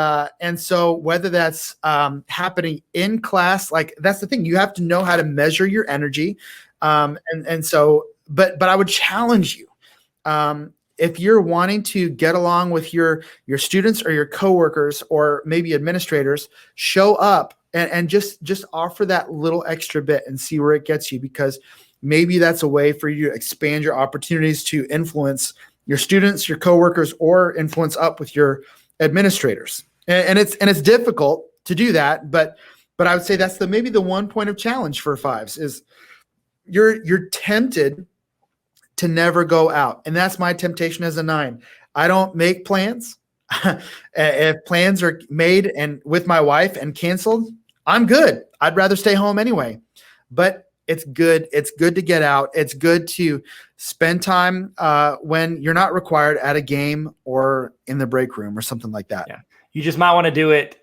so whether that's happening in class, like that's the thing, you have to know how to measure your energy. And so, but I would challenge you, if you're wanting to get along with your students or your coworkers or maybe administrators, show up and just offer that little extra bit and see where it gets you, because maybe that's a way for you to expand your opportunities to influence your students, your coworkers, or influence up with your administrators. And it's difficult to do that, but I would say that's maybe the one point of challenge for fives is you're tempted to never go out. And that's my temptation as a 9. I don't make plans. If plans are made and with my wife and canceled, I'm good. I'd rather stay home anyway. But it's good. It's good to get out. It's good to spend time when you're not required at a game or in the break room or something like that. Yeah. You just might want to do it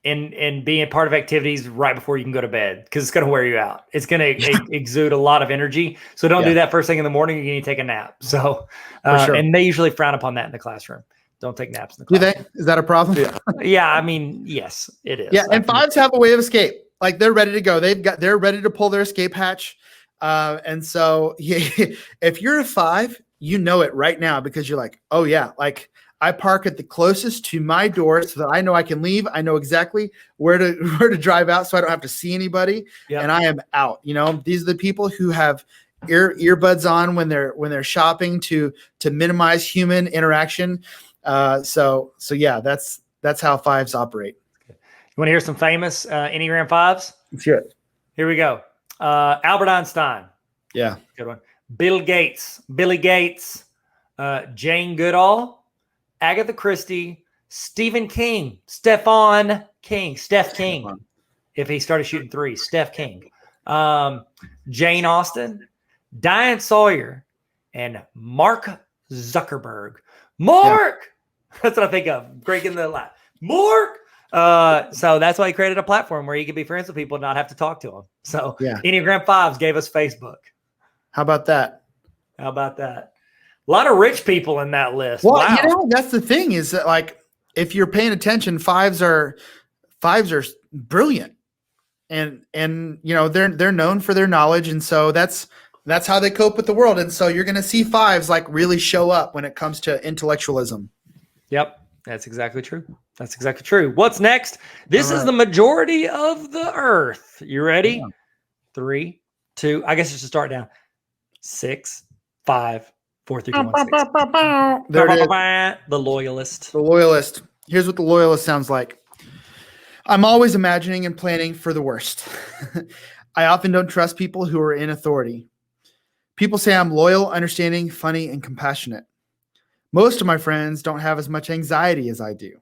and being part of activities right before you can go to bed, because it's going to wear you out. It's going to exude a lot of energy. So don't do that first thing in the morning. You need to take a nap. So, sure. And they usually frown upon that in the classroom. Don't take naps in the classroom. Do they? Is that a problem? Yeah. I mean, yes, it is. Yeah. And fives have a way of escape. Like they're ready to go. They're ready to pull their escape hatch. And so if you're a 5, you know it right now, because you're like, oh yeah, like I park at the closest to my door so that I know I can leave. I know exactly where to drive out so I don't have to see anybody. Yep. And I am out. You know, these are the people who have earbuds on when they're shopping to minimize human interaction. So yeah, that's how 5s operate. You want to hear some famous Enneagram 5s? Let's hear it. Here we go. Albert Einstein. Yeah. Good one. Billy Gates, Jane Goodall, Agatha Christie, Stephen King, Steph King, if he started shooting 3, Steph King, Jane Austen, Diane Sawyer, and Mark Zuckerberg. Mark! Yeah. That's what I think of. Breaking the line. Mark! So that's why he created a platform where you can be friends with people and not have to talk to them. So Enneagram 5s gave us Facebook. How about that? A lot of rich people in that list. Well, wow. You know, that's the thing is that, like, if you're paying attention, fives are brilliant, and you know they're known for their knowledge, and so that's how they cope with the world. And so you're going to see 5s like really show up when it comes to intellectualism. Yep. That's exactly true. What's next? This is the majority of the earth. You ready? Yeah. 3, 2. I guess you should start down. 6, 5, 4, 3, 2, 1, 6. There it is. The Loyalist. The Loyalist. Here's what the Loyalist sounds like. I'm always imagining and planning for the worst. I often don't trust people who are in authority. People say I'm loyal, understanding, funny, and compassionate. Most of my friends don't have as much anxiety as I do.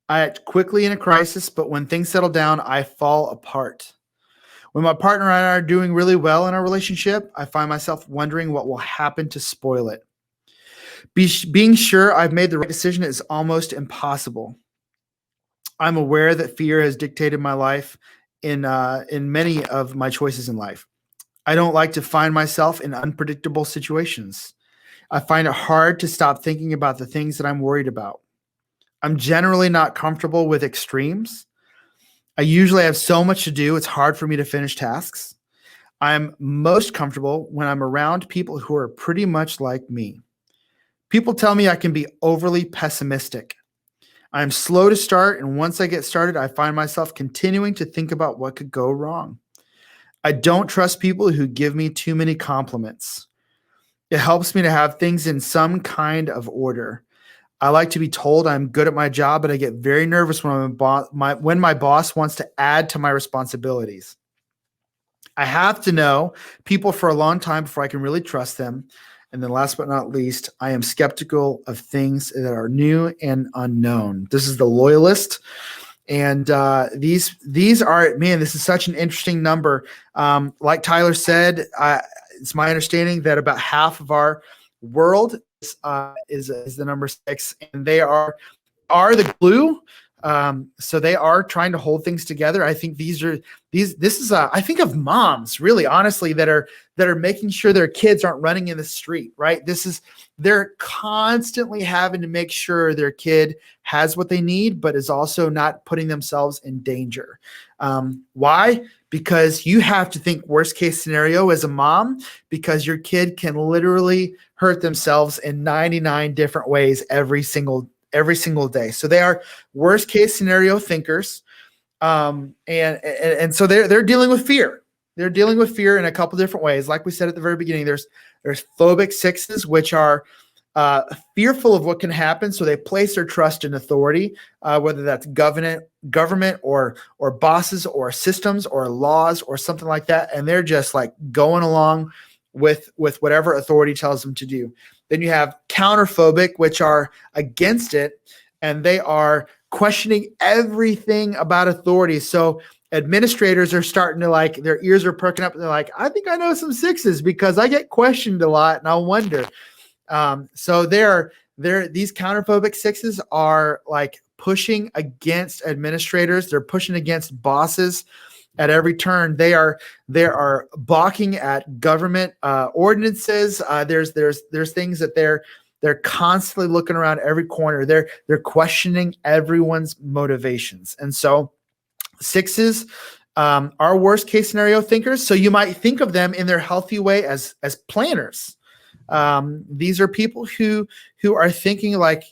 I act quickly in a crisis, but when things settle down, I fall apart. When my partner and I are doing really well in our relationship, I find myself wondering what will happen to spoil it. Being sure I've made the right decision is almost impossible. I'm aware that fear has dictated my life in many of my choices in life. I don't like to find myself in unpredictable situations. I find it hard to stop thinking about the things that I'm worried about. I'm generally not comfortable with extremes. I usually have so much to do, it's hard for me to finish tasks. I'm most comfortable when I'm around people who are pretty much like me. People tell me I can be overly pessimistic. I'm slow to start, and once I get started, I find myself continuing to think about what could go wrong. I don't trust people who give me too many compliments. It helps me to have things in some kind of order. I like to be told I'm good at my job, but I get very nervous when my boss wants to add to my responsibilities. I have to know people for a long time before I can really trust them. And then last but not least, I am skeptical of things that are new and unknown. This is the Loyalist. And these are, man, this is such an interesting number. Like Tyler said, it's my understanding that about half of our world is the number 6, and they are the glue. So they are trying to hold things together. I think this is I think of moms, really honestly, that are making sure their kids aren't running in the street, right? They're constantly having to make sure their kid has what they need, but is also not putting themselves in danger. Why? Because you have to think worst case scenario as a mom, because your kid can literally hurt themselves in 99 different ways every single day. So they are worst case scenario thinkers. And so they're dealing with fear. They're dealing with fear in a couple different ways. Like we said at the very beginning, there's phobic 6s, which are fearful of what can happen. So they place their trust in authority, whether that's government or bosses or systems or laws or something like that. And they're just like going along with whatever authority tells them to do. Then you have counterphobic, which are against it, and they are questioning everything about authority. So administrators are starting to their ears are perking up, and they're like, I think I know some 6s because I get questioned a lot, and I wonder. So these counterphobic 6s are like pushing against administrators. They're pushing against bosses. At every turn, they are balking at government ordinances. There's things that they're constantly looking around every corner. They're questioning everyone's motivations. And so 6s are worst case scenario thinkers. So you might think of them in their healthy way as planners. These are people who are thinking like,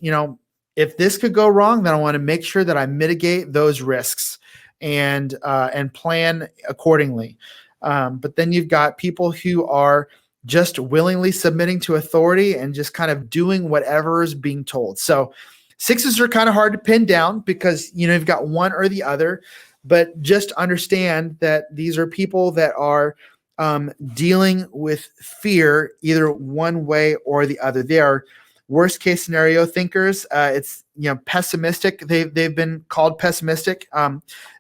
if this could go wrong, then I want to make sure that I mitigate those risks and plan accordingly. But then you've got people who are just willingly submitting to authority and just kind of doing whatever is being told. So 6s are kind of hard to pin down because, you've got one or the other, but just understand that these are people that are dealing with fear either one way or the other. They are worst case scenario thinkers. It's pessimistic. They've been called pessimistic.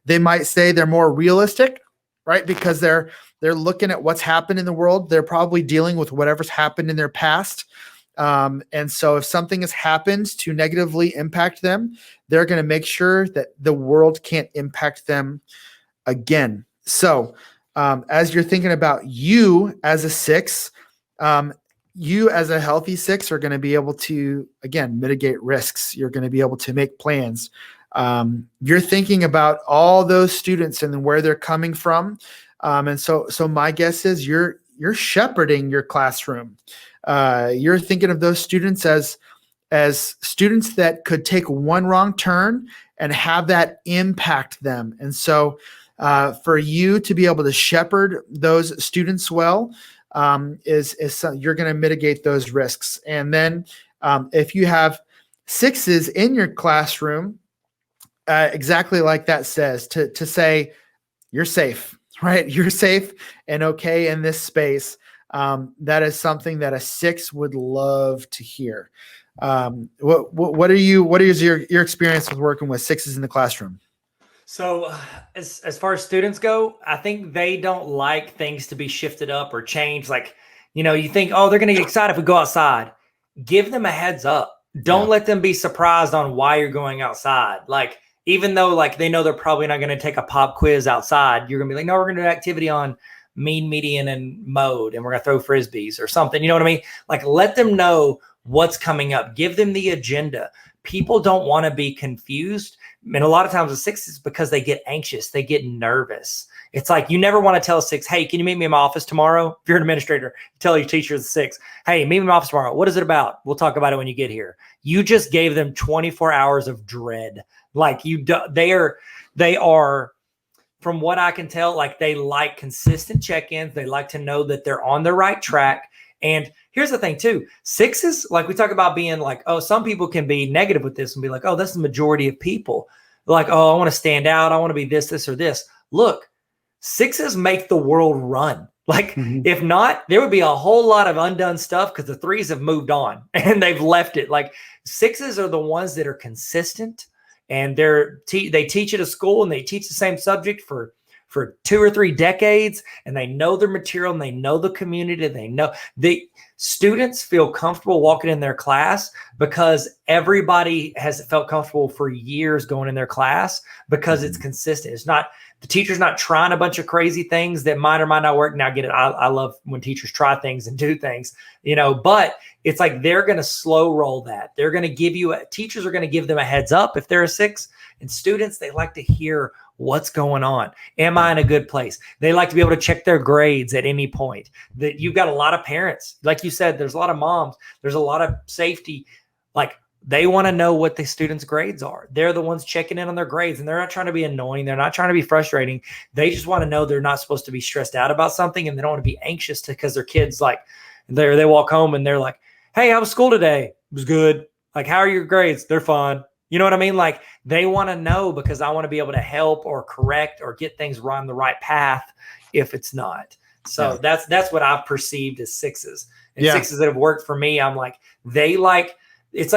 They might say they're more realistic, right? Because they're looking at what's happened in the world. They're probably dealing with whatever's happened in their past. And so if something has happened to negatively impact them, they're going to make sure that the world can't impact them again. So as you're thinking about you as a 6, you as a healthy 6 are going to be able to, again, mitigate risks. You're going to be able to make plans. You're thinking about all those students and where they're coming from. And so my guess is you're shepherding your classroom. You're thinking of those students as students that could take one wrong turn and have that impact them. And so for you to be able to shepherd those students well, you're going to mitigate those risks. And then if you have 6s in your classroom, exactly like that says, to say you're safe, right? You're safe and okay in this space. That is something that a 6 would love to hear. What is your experience with working with 6s in the classroom? So as far as students go, I think they don't like things to be shifted up or changed. Like, you think, oh, they're going to get excited if we go outside. Give them a heads up. Don't let them be surprised on why you're going outside. Like, even though like they know they're probably not going to take a pop quiz outside, you're going to be like, no, we're going to do an activity on mean, median, and mode, and we're going to throw frisbees or something. You know what I mean? Like, let them know what's coming up. Give them the agenda. People don't want to be confused. And a lot of times with 6s, because they get anxious, they get nervous. It's like, you never want to tell a 6, hey, can you meet me in my office tomorrow? If you're an administrator, tell your teacher the 6, hey, meet me in my office tomorrow. What is it about? We'll talk about it when you get here. You just gave them 24 hours of dread. Like they are, from what I can tell, like they like consistent check-ins. They like to know that they're on the right track. And here's the thing too, 6s, like we talk about being like, oh, some people can be negative with this and be like, oh, that's the majority of people. Like, oh, I want to stand out. I want to be this, or this. Look, 6s make the world run. Like, if not, there would be a whole lot of undone stuff because the 3s have moved on and they've left it. Like, 6s are the ones that are consistent, and they teach at a school and they teach the same subject for for 2 or 3 decades, and they know their material and they know the community. They know the students feel comfortable walking in their class because everybody has felt comfortable for years going in their class because it's consistent. It's not, the teacher's not trying a bunch of crazy things that might or might not work. Now, get it. I love when teachers try things and do things, but it's like they're going to slow roll that. They're going to give you teachers are going to give them a heads up if they're a 6, and students, they like to hear what's going on. Am I in a good place? They like to be able to check their grades at any point. That you've got a lot of parents, like you said, there's a lot of moms, there's a lot of safety. Like they want to know what the students' grades are. They're the ones checking in on their grades, and they're not trying to be annoying. They're not trying to be frustrating. They just want to know they're not supposed to be stressed out about something, and they don't want to be anxious because their kids they walk home and they're like, hey, how was school today? It was good. Like, how are your grades? They're fine. You know what I mean? Like they want to know because I want to be able to help or correct or get things on the right path if it's not. So that's what I've perceived as 6s. And 6s that have worked for me, I'm like, it's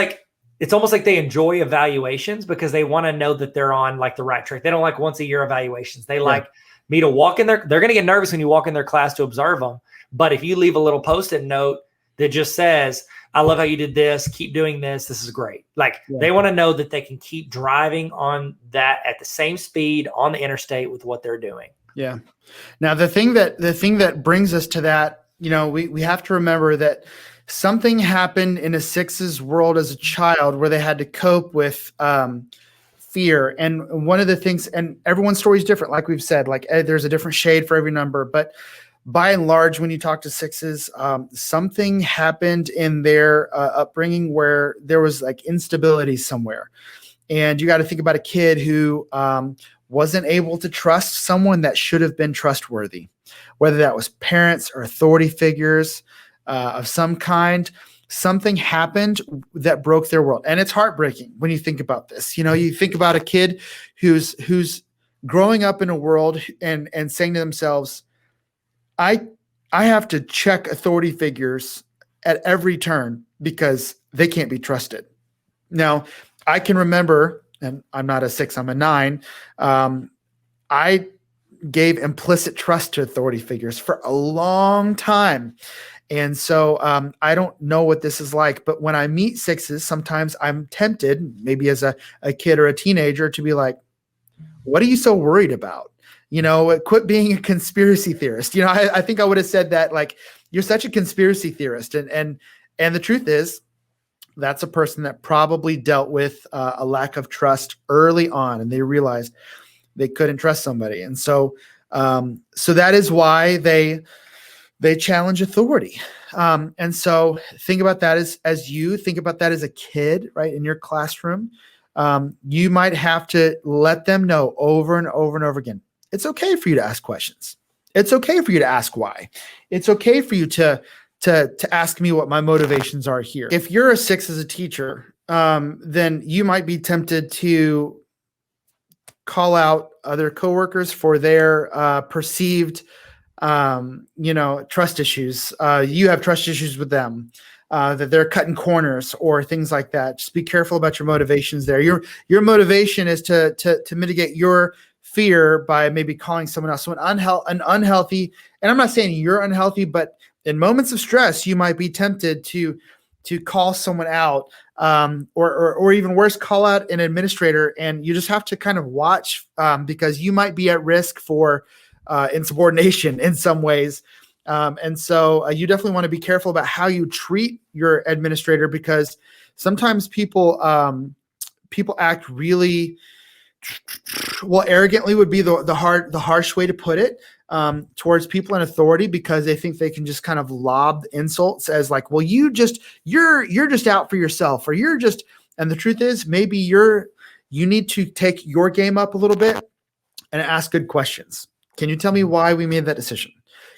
almost like they enjoy evaluations because they want to know that they're on like the right track. They don't like once a year evaluations. They like me to walk in there. They're going to get nervous when you walk in their class to observe them. But if you leave a little Post-it note that just says, I love how you did this. Keep doing this. This is great. Like they want to know that they can keep driving on that at the same speed on the interstate with what they're doing. Yeah. Now the thing that brings us to that, we have to remember that something happened in a 6's world as a child where they had to cope with fear. And one of the things, and everyone's story is different. Like we've said, there's a different shade for every number, but by and large, when you talk to 6s, something happened in their upbringing where there was like instability somewhere. And you got to think about a kid who wasn't able to trust someone that should have been trustworthy, whether that was parents or authority figures of some kind. Something happened that broke their world. And it's heartbreaking when you think about this. You think about a kid who's growing up in a world and saying to themselves, I have to check authority figures at every turn because they can't be trusted. Now, I can remember, and I'm not a 6, I'm a 9. I gave implicit trust to authority figures for a long time. And so I don't know what this is like, but when I meet 6s, sometimes I'm tempted, maybe as a kid or a teenager, to be like, what are you so worried about? Quit being a conspiracy theorist. I think I would have said that, like, you're such a conspiracy theorist. And the truth is, that's a person that probably dealt with a lack of trust early on, and they realized they couldn't trust somebody. And so that is why they challenge authority. And so think about that as you think about that as a kid, right? In your classroom, you might have to let them know over and over and over again. It's okay for you to ask questions. It's okay for you to ask why. It's okay for you to ask me what my motivations are here. If you're a 6 as a teacher, then you might be tempted to call out other coworkers for their perceived, trust issues. You have trust issues with them, that they're cutting corners or things like that. Just be careful about your motivations there. Your motivation is to mitigate your fear by maybe calling someone else an unhealthy. And I'm not saying you're unhealthy, but in moments of stress, you might be tempted to call someone out, or even worse, call out an administrator. And you just have to kind of watch, because you might be at risk for insubordination in some ways. And so you definitely want to be careful about how you treat your administrator, because sometimes people act really, well, arrogantly would be the harsh way to put it, towards people in authority, because they think they can just kind of lob insults as like, well, you're just out for yourself, or you're just, and the truth is maybe you need to take your game up a little bit and ask good questions. Can you tell me why we made that decision?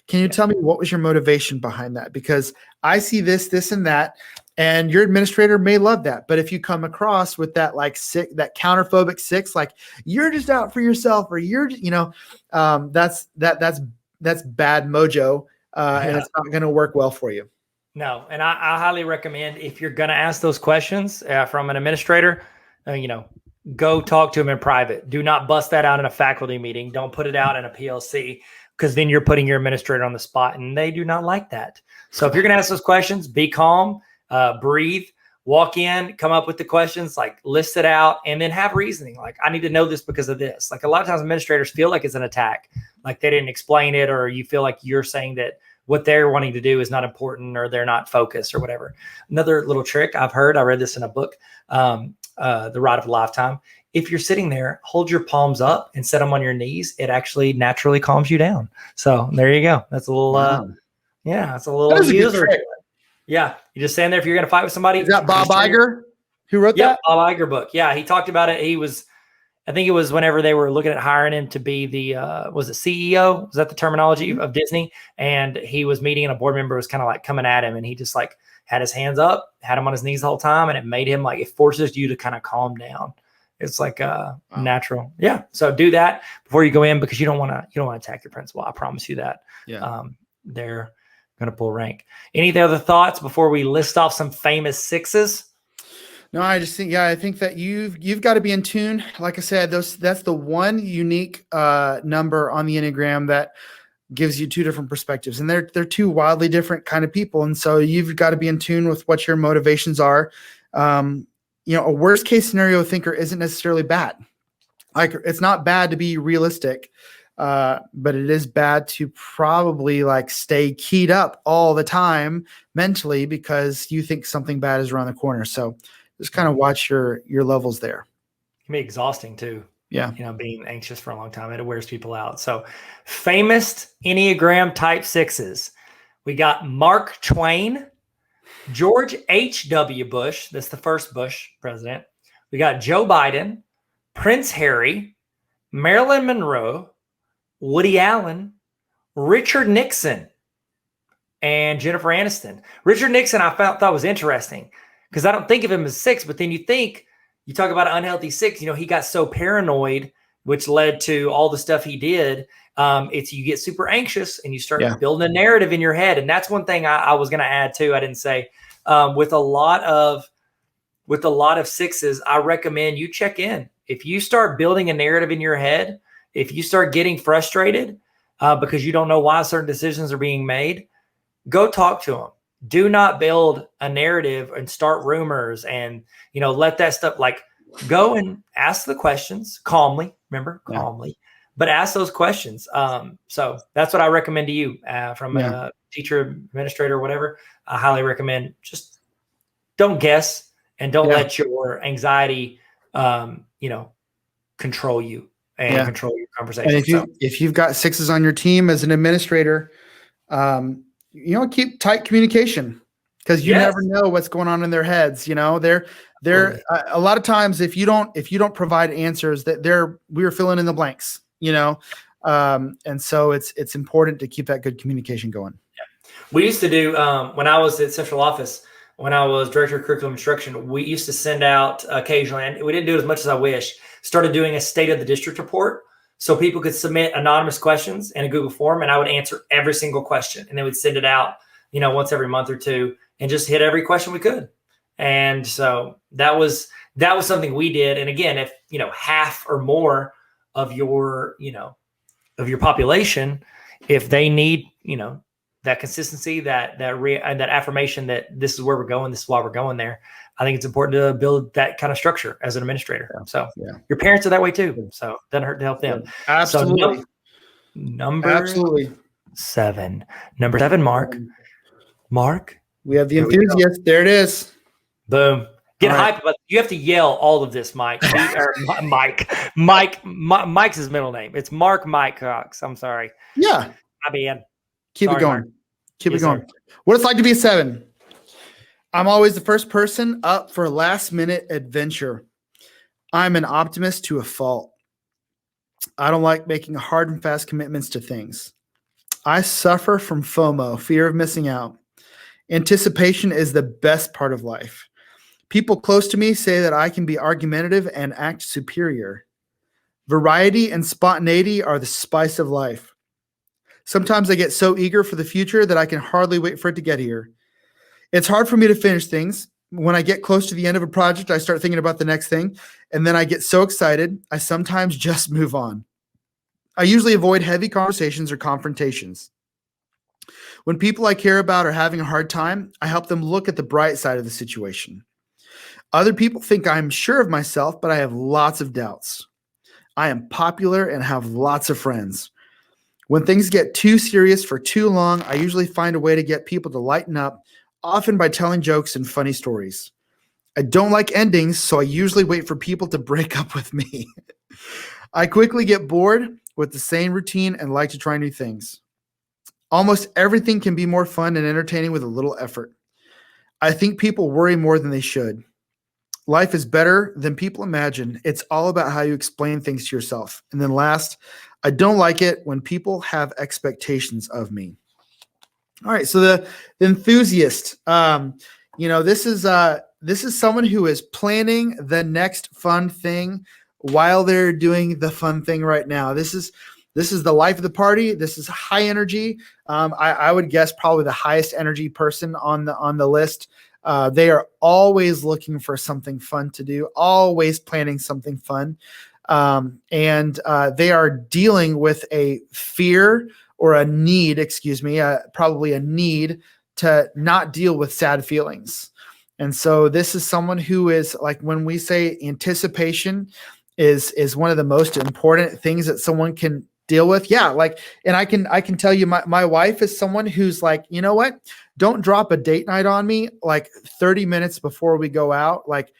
Can you tell me what was your motivation behind that? Because I see this, and that, and your administrator may love that. But if you come across with that, like, that counterphobic 6, like, you're just out for yourself, or you're, that's bad mojo, and it's not going to work well for you. No. And I highly recommend, if you're going to ask those questions from an administrator, go talk to them in private. Do not bust that out in a faculty meeting. Don't put it out in a PLC, because then you're putting your administrator on the spot, and they do not like that. So if you're going to ask those questions, be calm, breathe, walk in, come up with the questions, like list it out, and then have reasoning. Like, I need to know this because of this. Like, a lot of times administrators feel like it's an attack, like they didn't explain it, or you feel like you're saying that what they're wanting to do is not important, or they're not focused or whatever. Another little trick I've heard, I read this in a book, The Ride of a Lifetime. If you're sitting there, hold your palms up and set them on your knees. It actually naturally calms you down. So there you go. That's a little, it's a little user. Yeah. You just stand there. If you're going to fight with somebody. Is that Bob Iger who wrote that? Bob Iger book. Yeah. He talked about it. I think it was whenever they were looking at hiring him to be the, was it CEO? Was that the terminology of Disney? And he was meeting, and a board member was kind of like coming at him, and he just like had his hands up, had him on his knees the whole time. And it made him like, it forces you to kind of calm down. It's like natural. Yeah. So do that before you go in, because you don't want to attack your principal. I promise you that. Yeah. They're going to pull rank. Any other thoughts before we list off some famous sixes? No, I just think, I think that you've got to be in tune. Like I said, that's the one unique number on the Enneagram that gives you two different perspectives, and they're two wildly different kind of people. And so you've got to be in tune with what your motivations are. A worst case scenario thinker isn't necessarily bad. Like, it's not bad to be realistic, but it is bad to probably like stay keyed up all the time mentally because you think something bad is around the corner. So just kind of watch your levels there. It can be exhausting too. Yeah. Being anxious for a long time, it wears people out. So famous Enneagram type sixes. We got Mark Twain, George H.W. Bush. That's the first Bush president. We got Joe Biden, Prince Harry, Marilyn Monroe, Woody Allen, Richard Nixon, and Jennifer Aniston. Richard Nixon I thought was interesting, because I don't think of him as six, but then you talk about an unhealthy six, he got so paranoid, which led to all the stuff he did. You get super anxious and you start building a narrative in your head. And that's one thing I was going to add too. I didn't say, with a lot of sixes, I recommend you check in. If you start building a narrative in your head, if you start getting frustrated because you don't know why certain decisions are being made, go talk to them. Do not build a narrative and start rumors and, let that stuff, like, go and ask the questions calmly, but ask those questions. So that's what I recommend to you from a teacher, administrator, or whatever. I highly recommend just don't guess and don't let your anxiety, control you and control your conversation. And if you've got sixes on your team as an administrator, keep tight communication, because you never know what's going on in their heads. They're a lot of times, if you don't provide answers, that we're filling in the blanks, and so it's important to keep that good communication going. Yeah. We used to do, when I was at central office, when I was director of curriculum instruction, we used to send out occasionally, and we didn't do it as much as I wish, started doing a state of the district report. So people could submit anonymous questions in a Google form, and I would answer every single question, and then we'd send it out, once every month or two, and just hit every question we could. And so that was something we did. And again, if half or more of your population, if they need that consistency, that affirmation that this is where we're going, this is why we're going there, I think it's important to build that kind of structure as an administrator. So your parents are that way too. So it doesn't hurt to help them. Absolutely. So number 7, Mark. We have the enthusiast. There it is. Boom. Get hyped about it. You have to yell all of this, Mike. Mike's his middle name. It's Mark Mike Cox. I'm sorry. Yeah. Keep it going. Keep it going. What it's like to be a 7. I'm always the first person up for a last-minute adventure. I'm an optimist to a fault. I don't like making hard and fast commitments to things. I suffer from FOMO, fear of missing out. Anticipation is the best part of life. People close to me say that I can be argumentative and act superior. Variety and spontaneity are the spice of life. Sometimes I get so eager for the future that I can hardly wait for it to get here. It's hard for me to finish things. When I get close to the end of a project, I start thinking about the next thing. And then I get so excited, I sometimes just move on. I usually avoid heavy conversations or confrontations. When people I care about are having a hard time, I help them look at the bright side of the situation. Other people think I'm sure of myself, but I have lots of doubts. I am popular and have lots of friends. When things get too serious for too long, I usually find a way to get people to lighten up, often by telling jokes and funny stories. I don't like endings, so I usually wait for people to break up with me. I quickly get bored with the same routine and like to try new things. Almost everything can be more fun and entertaining with a little effort. I think people worry more than they should. Life is better than people imagine. It's all about how you explain things to yourself. And then last, I don't like it when people have expectations of me. All right, so the enthusiast, this is someone who is planning the next fun thing while they're doing the fun thing right now. This is the life of the party. This is high energy. I would guess probably the highest energy person on the list. They are always looking for something fun to do, always planning something fun. And they are dealing with a fear or a need, probably a need to not deal with sad feelings. And so this is someone who is, like, when we say anticipation is one of the most important things that someone can deal with. Yeah. Like, and I can tell you, my wife is someone who's like, you know what? Don't drop a date night on me like 30 minutes before we go out. Like,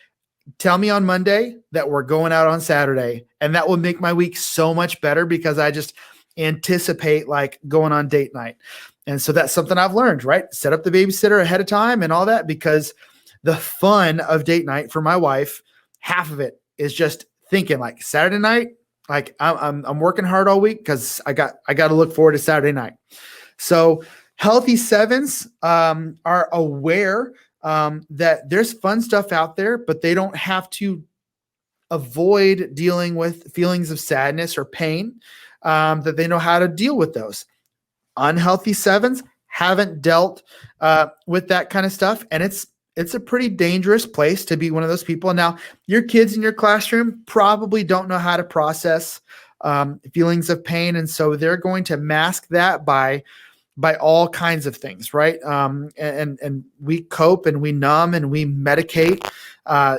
tell me on Monday that we're going out on Saturday, and that will make my week so much better because I just anticipate like going on date night. And so that's something I've learned, right? Set up the babysitter ahead of time and all that, because the fun of date night for my wife, half of it is just thinking like Saturday night, like I'm working hard all week because I got to look forward to Saturday night. So healthy sevens are aware that there's fun stuff out there, but they don't have to avoid dealing with feelings of sadness or pain, that they know how to deal with those. Unhealthy sevens haven't dealt with that kind of stuff. And it's a pretty dangerous place to be one of those people. Now, your kids in your classroom probably don't know how to process feelings of pain. And so they're going to mask that by all kinds of things, right? And we cope and we numb and we medicate.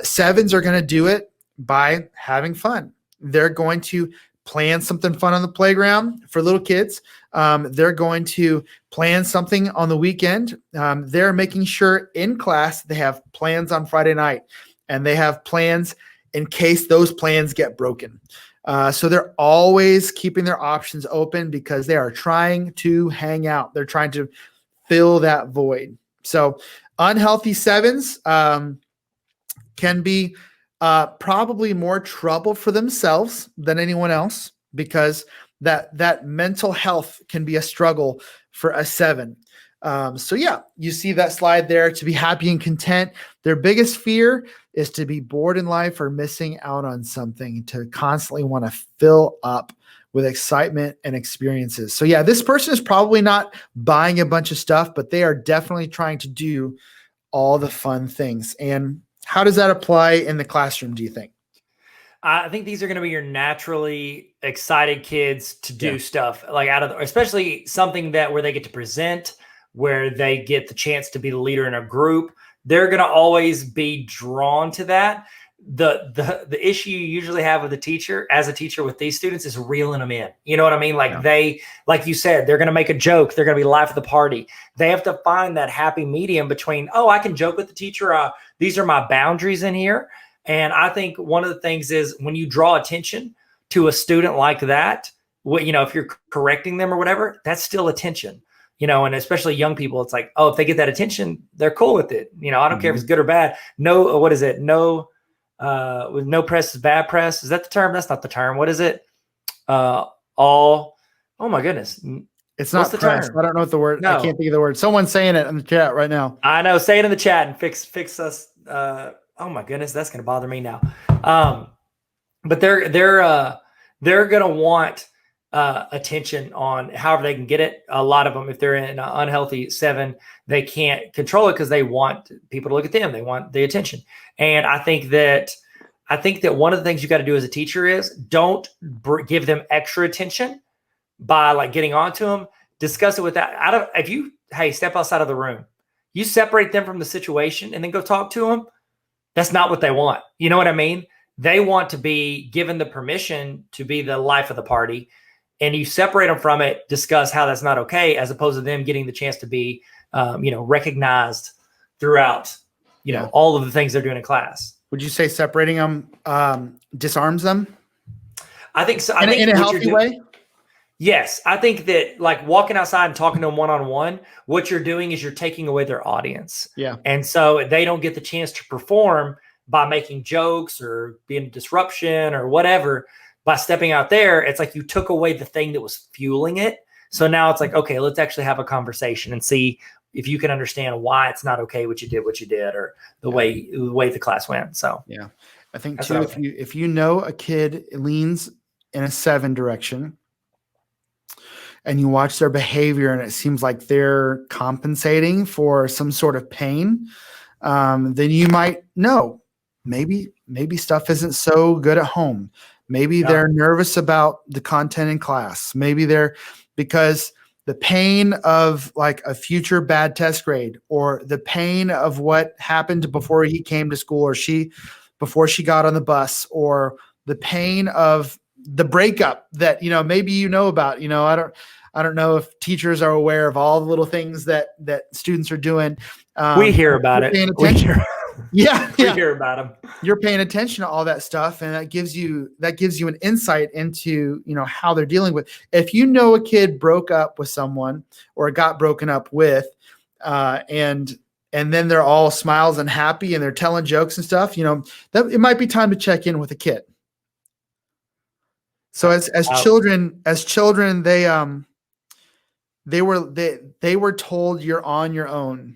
Sevens are going to do it by having fun. They're going to plan something fun on the playground for little kids. They're going to plan something on the weekend. They're making sure in class they have plans on Friday night, and they have plans in case those plans get broken. So they're always keeping their options open because they are trying to hang out. They're trying to fill that void. So unhealthy sevens can be probably more trouble for themselves than anyone else, because that mental health can be a struggle for a seven. So yeah, you see that slide there, to be happy and content. Their biggest fear is to be bored in life or missing out on something, to constantly want to fill up with excitement and experiences. So yeah, this person is probably not buying a bunch of stuff, but they are definitely trying to do all the fun things. And how does that apply in the classroom, do you think? I think these are going to be your naturally excited kids to do stuff like especially something where they get to present, where they get the chance to be the leader in a group. They're going to always be drawn to that. The issue you usually have with as a teacher with these students is reeling them in. You know what I mean? Like like you said, they're going to make a joke. They're going to be life of the party. They have to find that happy medium between, I can joke with the teacher. These are my boundaries in here. And I think one of the things is when you draw attention to a student like that, if you're correcting them or whatever, that's still attention. And especially young people, it's like, if they get that attention, they're cool with it. I don't care if it's good or bad. No, what is it? No, with no press is bad press. Is that the term? That's not the term. What is it? Oh my goodness. It's not press. I don't know what the word. No. I can't think of the word. Someone's saying it in the chat right now. I know. Say it in the chat and fix us. Oh my goodness, that's going to bother me now. But they're going to want attention on however they can get it. A lot of them, if they're in an unhealthy 7, they can't control it because they want people to look at them. They want the attention. And I think that one of the things you got to do as a teacher is don't give them extra attention by like getting onto them. Discuss it with that. Hey, step outside of the room. You separate them from the situation and then go talk to them. That's not what they want. You know what I mean? They want to be given the permission to be the life of the party. And you separate them from it, discuss how that's not okay, as opposed to them getting the chance to be, recognized throughout, all of the things they're doing in class. Would you say separating them disarms them? I think so. In a healthy way? Yes. I think that like walking outside and talking to them one-on-one, what you're doing is you're taking away their audience. Yeah. And so they don't get the chance to perform by making jokes or being a disruption or whatever. By stepping out there, it's like you took away the thing that was fueling it. So now it's like, okay, let's actually have a conversation and see if you can understand why it's not okay what you did, or the way the class went. So yeah, I think too, if you know a kid leans in a 7 direction and you watch their behavior and it seems like they're compensating for some sort of pain, then you might know maybe stuff isn't so good at home. Maybe they're nervous about the content in class. Maybe because the pain of like a future bad test grade, or the pain of what happened before he came to school, or before she got on the bus, or the pain of the breakup that, maybe about, I don't know if teachers are aware of all the little things that students are doing. We hear about it. We hear about them. You're paying attention to all that stuff, and that gives you an insight into how they're dealing with. If you know a kid broke up with someone or got broken up with, and then they're all smiles and happy and they're telling jokes and stuff, that it might be time to check in with a kid. So as children, they were told you're on your own.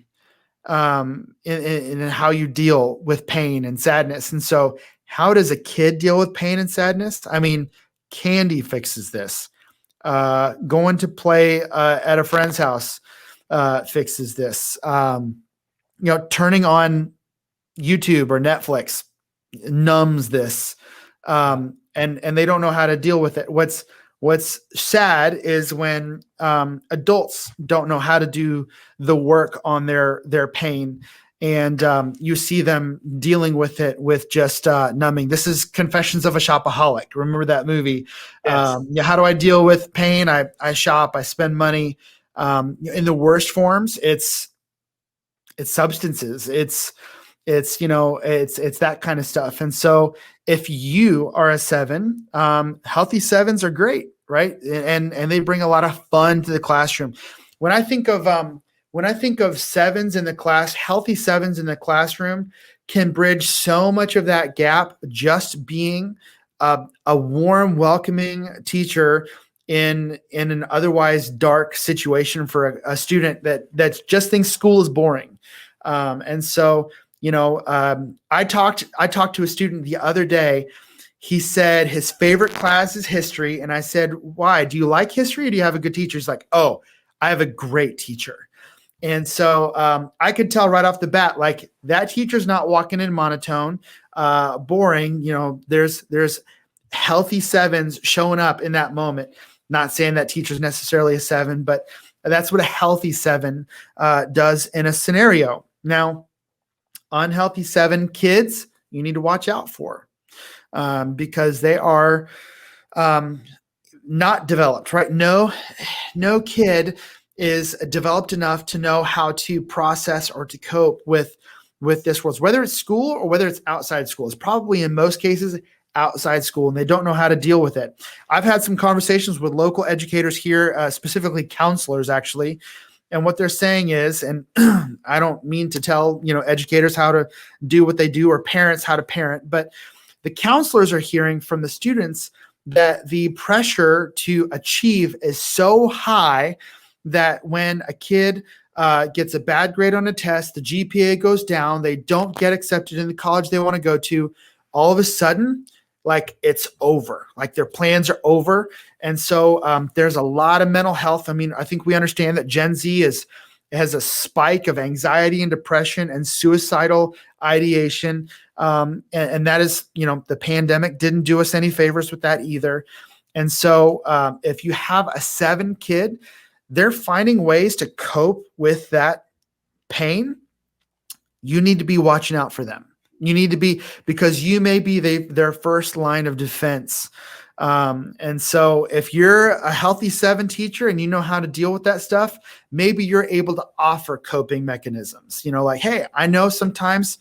In how you deal with pain and sadness. And so how does a kid deal with pain and sadness? I mean, candy fixes this. Going to play at a friend's house fixes this. Turning on YouTube or Netflix numbs this. And they don't know how to deal with it. What's sad is when adults don't know how to do the work on their pain, and you see them dealing with it with just numbing. This is Confessions of a Shopaholic. Remember that movie? Yes. How do I deal with pain? I shop. I spend money. In the worst forms, it's substances. It's that kind of stuff. And so if you are a 7, healthy 7s are great. Right. And they bring a lot of fun to the classroom. When I think of 7s in the class, healthy 7s in the classroom can bridge so much of that gap, just being a warm, welcoming teacher in an otherwise dark situation for a student that just thinks school is boring. And so, I talked to a student the other day. He said his favorite class is history. And I said, why? Do you like history, or do you have a good teacher? He's like, oh, I have a great teacher. And so I could tell right off the bat, like, that teacher's not walking in monotone, boring. There's healthy 7s showing up in that moment. Not saying that teacher's necessarily a 7, but that's what a healthy 7 does in a scenario. Now, unhealthy 7 kids, you need to watch out for. Because they are not developed, right? No kid is developed enough to know how to process or to cope with this world, whether it's school or whether it's outside school. It's probably in most cases outside school, and they don't know how to deal with it. I've had some conversations with local educators here, specifically counselors, actually. And what they're saying is, and I don't mean to tell, educators how to do what they do, or parents how to parent, but the counselors are hearing from the students that the pressure to achieve is so high that when a kid gets a bad grade on a test, the GPA goes down, they don't get accepted in the college they want to go to, all of a sudden, like it's over, like their plans are over. And so there's a lot of mental health. I mean, I think we understand that Gen Z has a spike of anxiety and depression and suicidal ideation. And that is, the pandemic didn't do us any favors with that either. And so if you have a 7 kid, they're finding ways to cope with that pain. You need to be watching out for them. You need to be, because you may be their first line of defense. And so if you're a healthy 7 teacher and you know how to deal with that stuff, maybe you're able to offer coping mechanisms, like, hey, I know sometimes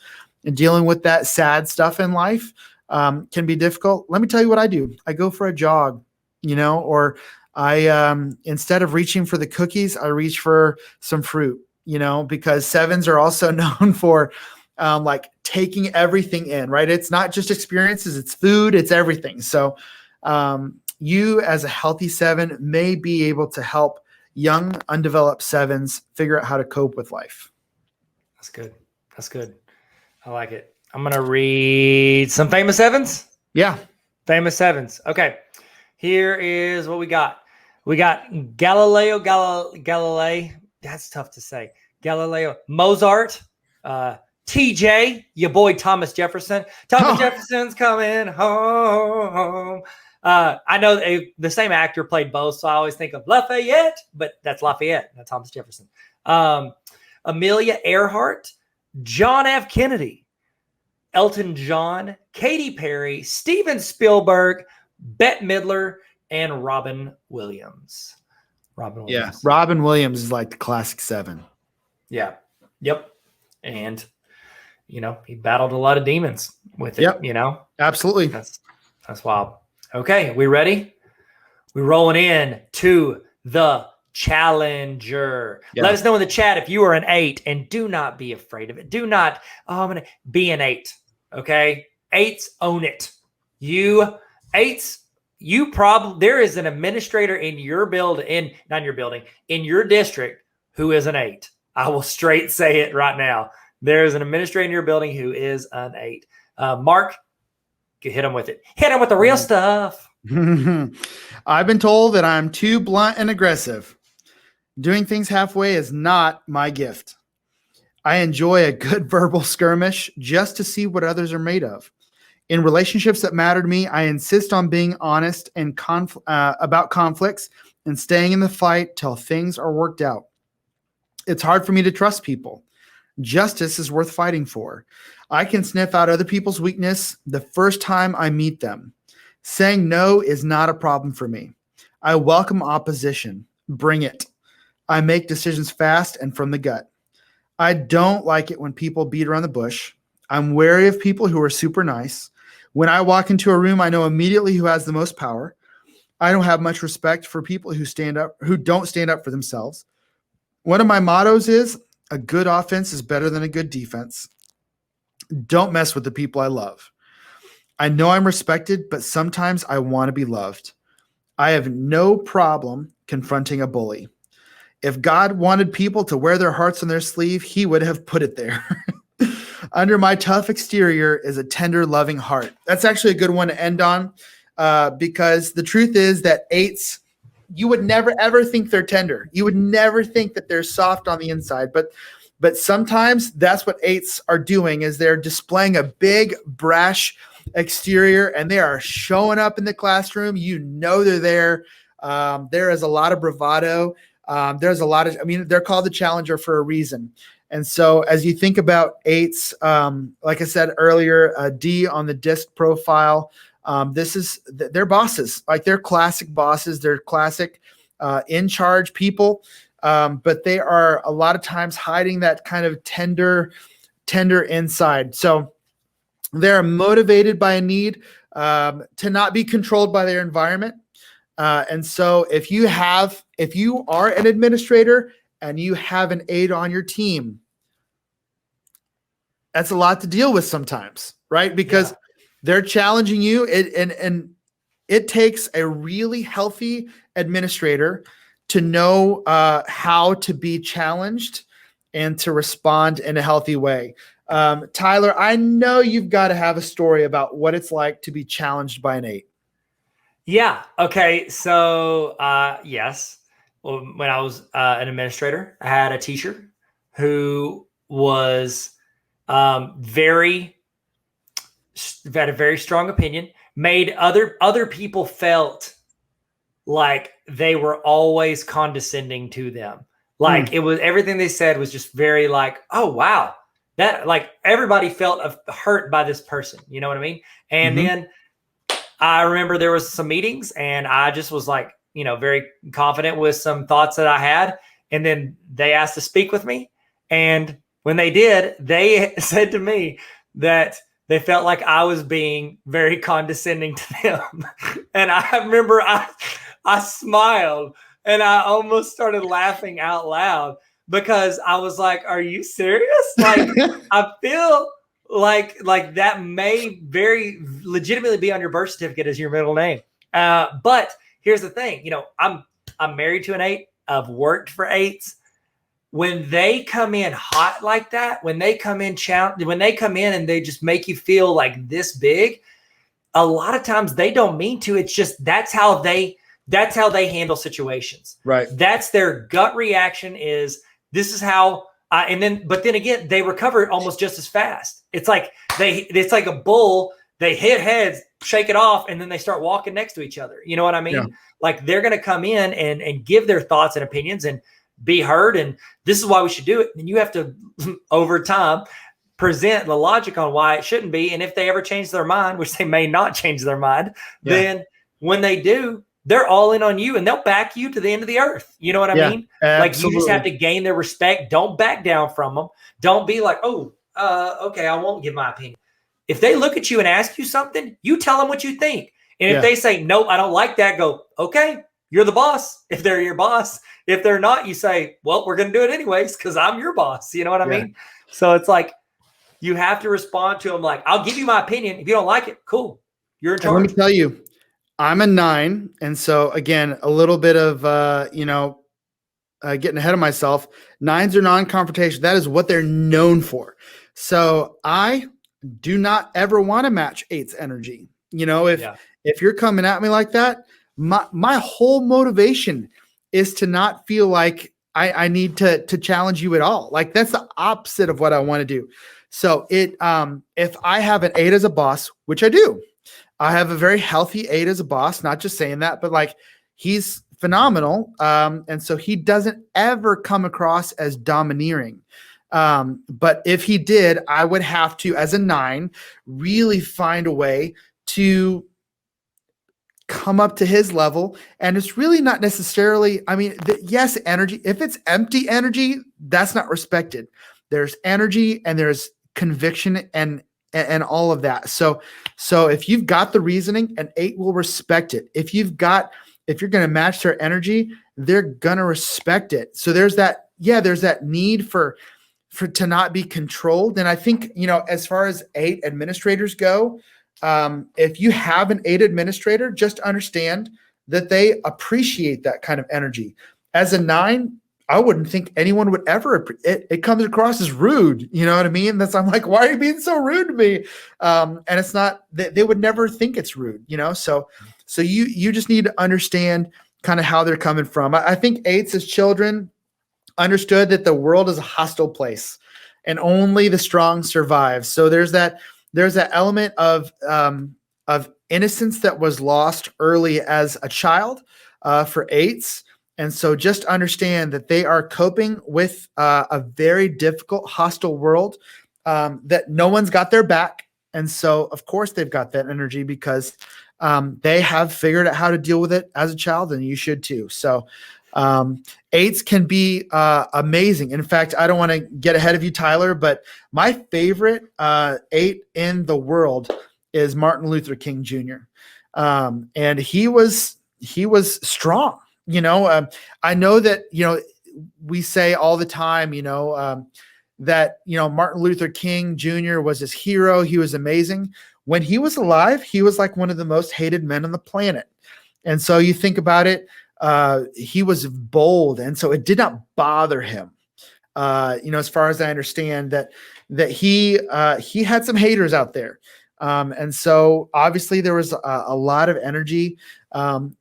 dealing with that sad stuff in life can be difficult. Let me tell you what I do. I go for a jog, or I, instead of reaching for the cookies, I reach for some fruit, because 7s are also known for like taking everything in, right? It's not just experiences, it's food, it's everything. So you as a healthy 7 may be able to help young, undeveloped 7s figure out how to cope with life. That's good. That's good. I like it. I'm going to read some famous 7s. Yeah. Famous 7s. Okay. Here is what we got. We got Galileo Galilei. That's tough to say. Galileo, Mozart, TJ, your boy Thomas Jefferson. Thomas Jefferson's coming home. I know the same actor played both, so I always think of Lafayette, but that's Lafayette, not Thomas Jefferson. Amelia Earhart, John F. Kennedy, Elton John, Katy Perry, Steven Spielberg, Bette Midler, and Robin Williams. Yeah, Robin Williams is like the classic 7. Yeah. Yep. And he battled a lot of demons with it. Yep. Absolutely. That's wild. Okay, we ready? We're rolling in to the challenger. Yeah. Let us know in the chat if you are an 8, and do not be afraid of it. Do not, I'm going to be an 8. Okay? 8s own it. You 8s, there is an administrator in your building, not in your building, in your district who is an 8. I will straight say it right now. There is an administrator in your building who is an 8. Mark, hit him with it. Hit him with the real stuff. I've been told that I'm too blunt and aggressive. Doing things halfway is not my gift. I enjoy a good verbal skirmish just to see what others are made of. In relationships that matter to me, I insist on being honest and about conflicts and staying in the fight till things are worked out. It's hard for me to trust people. Justice is worth fighting for. I can sniff out other people's weakness the first time I meet them. Saying no is not a problem for me. I welcome opposition. Bring it. I make decisions fast and from the gut. I don't like it when people beat around the bush. I'm wary of people who are super nice. When I walk into a room, I know immediately who has the most power. I don't have much respect for people who don't stand up for themselves. One of my mottos is, a good offense is better than a good defense. Don't mess with the people I love. I know I'm respected, but sometimes I want to be loved. I have no problem confronting a bully. If God wanted people to wear their hearts on their sleeve, he would have put it there. Under my tough exterior is a tender, loving heart. That's actually a good one to end on because the truth is that 8s, you would never, ever think they're tender. You would never think that they're soft on the inside. But sometimes that's what 8s are doing is they're displaying a big, brash exterior, and they are showing up in the classroom. They're there. There is a lot of bravado. There's a lot of, they're called the challenger for a reason. And so as you think about 8s, like I said earlier, a D on the DISC profile, they're bosses, like they're classic bosses. They're classic in charge people, but they are a lot of times hiding that kind of tender inside. So they're motivated by a need to not be controlled by their environment. And so if you are an administrator and you have an 8 on your team, that's a lot to deal with sometimes, right? Because they're challenging you. And it takes a really healthy administrator to know how to be challenged and to respond in a healthy way. Tyler, I know you've got to have a story about what it's like to be challenged by an 8. Yeah. Okay. So, yes. Well, when I was an administrator, I had a teacher who was very had a very strong opinion, made other people felt like they were always condescending to them. Like it was everything they said was just very like, oh wow, that like everybody felt hurt by this person. You know what I mean? And then I remember there was some meetings and I just was like, very confident with some thoughts that I had. And then they asked to speak with me. And when they did, they said to me that they felt like I was being very condescending to them. And I remember I smiled and I almost started laughing out loud because I was like, are you serious? Like, I feel like that may very legitimately be on your birth certificate as your middle name. But here's the thing, I'm married to an 8. I've worked for 8s. When they come in hot like that, when they come in and they just make you feel like this big, a lot of times they don't mean to. It's just that's how they handle situations. Right. That's their gut reaction is this is how but then again, they recover almost just as fast. It's like a bull. They hit heads, shake it off, and then they start walking next to each other. You know what I mean? Yeah. Like they're going to come in and give their thoughts and opinions and be heard. And this is why we should do it. And you have to, over time, present the logic on why it shouldn't be. And if they ever change their mind, which they may not change their mind, then when they do, they're all in on you and they'll back you to the end of the earth. You know what I mean? Absolutely. Like you just have to gain their respect. Don't back down from them. Don't be like, okay, I won't give my opinion. If they look at you and ask you something, you tell them what you think. And if they say, nope, I don't like that, go, okay, you're the boss. If they're your boss, if they're not, you say, well, we're going to do it anyways because I'm your boss. You know what I mean? So it's like you have to respond to them like, I'll give you my opinion. If you don't like it, cool. You're in charge. Let me tell you, I'm a 9. And so again, a little bit of, getting ahead of myself. 9s are non-confrontation. That is what they're known for. So I do not ever want to match 8's energy. If you're coming at me like that, my whole motivation is to not feel like I need to challenge you at all. Like that's the opposite of what I want to do. So if I have an 8 as a boss, which I do, I have a very healthy 8 as a boss, not just saying that, but like he's phenomenal. And so he doesn't ever come across as domineering. But if he did, I would have to, as a 9, really find a way to come up to his level. And it's really not necessarily, yes, energy, if it's empty energy, that's not respected. There's energy and there's conviction and all of that. So if you've got the reasoning, an 8 will respect it. If you're going to match their energy, they're going to respect it. So there's that need for to not be controlled. And I think, as far as 8 administrators go, if you have an 8 administrator, just understand that they appreciate that kind of energy. As a 9, I wouldn't think anyone would ever, it comes across as rude. You know what I mean? I'm like, why are you being so rude to me? And it's not, they would never think it's rude, So you just need to understand kind of how they're coming from. I think 8s as children understood that the world is a hostile place and only the strong survive. So there's that element of innocence that was lost early as a child for 8s. And so just understand that they are coping with a very difficult, hostile world that no one's got their back. And so, of course, they've got that energy because they have figured out how to deal with it as a child, and you should too. So 8s can be amazing. In fact, I don't want to get ahead of you, Tyler, but my favorite 8 in the world is Martin Luther King Jr. And he was strong. I know that, we say all the time, that, Martin Luther King Jr. was his hero. He was amazing. When he was alive, he was like one of the most hated men on the planet. And so you think about it, he was bold. And so it did not bother him as far as I understand, that he had some haters out there. And so obviously there was a lot of energy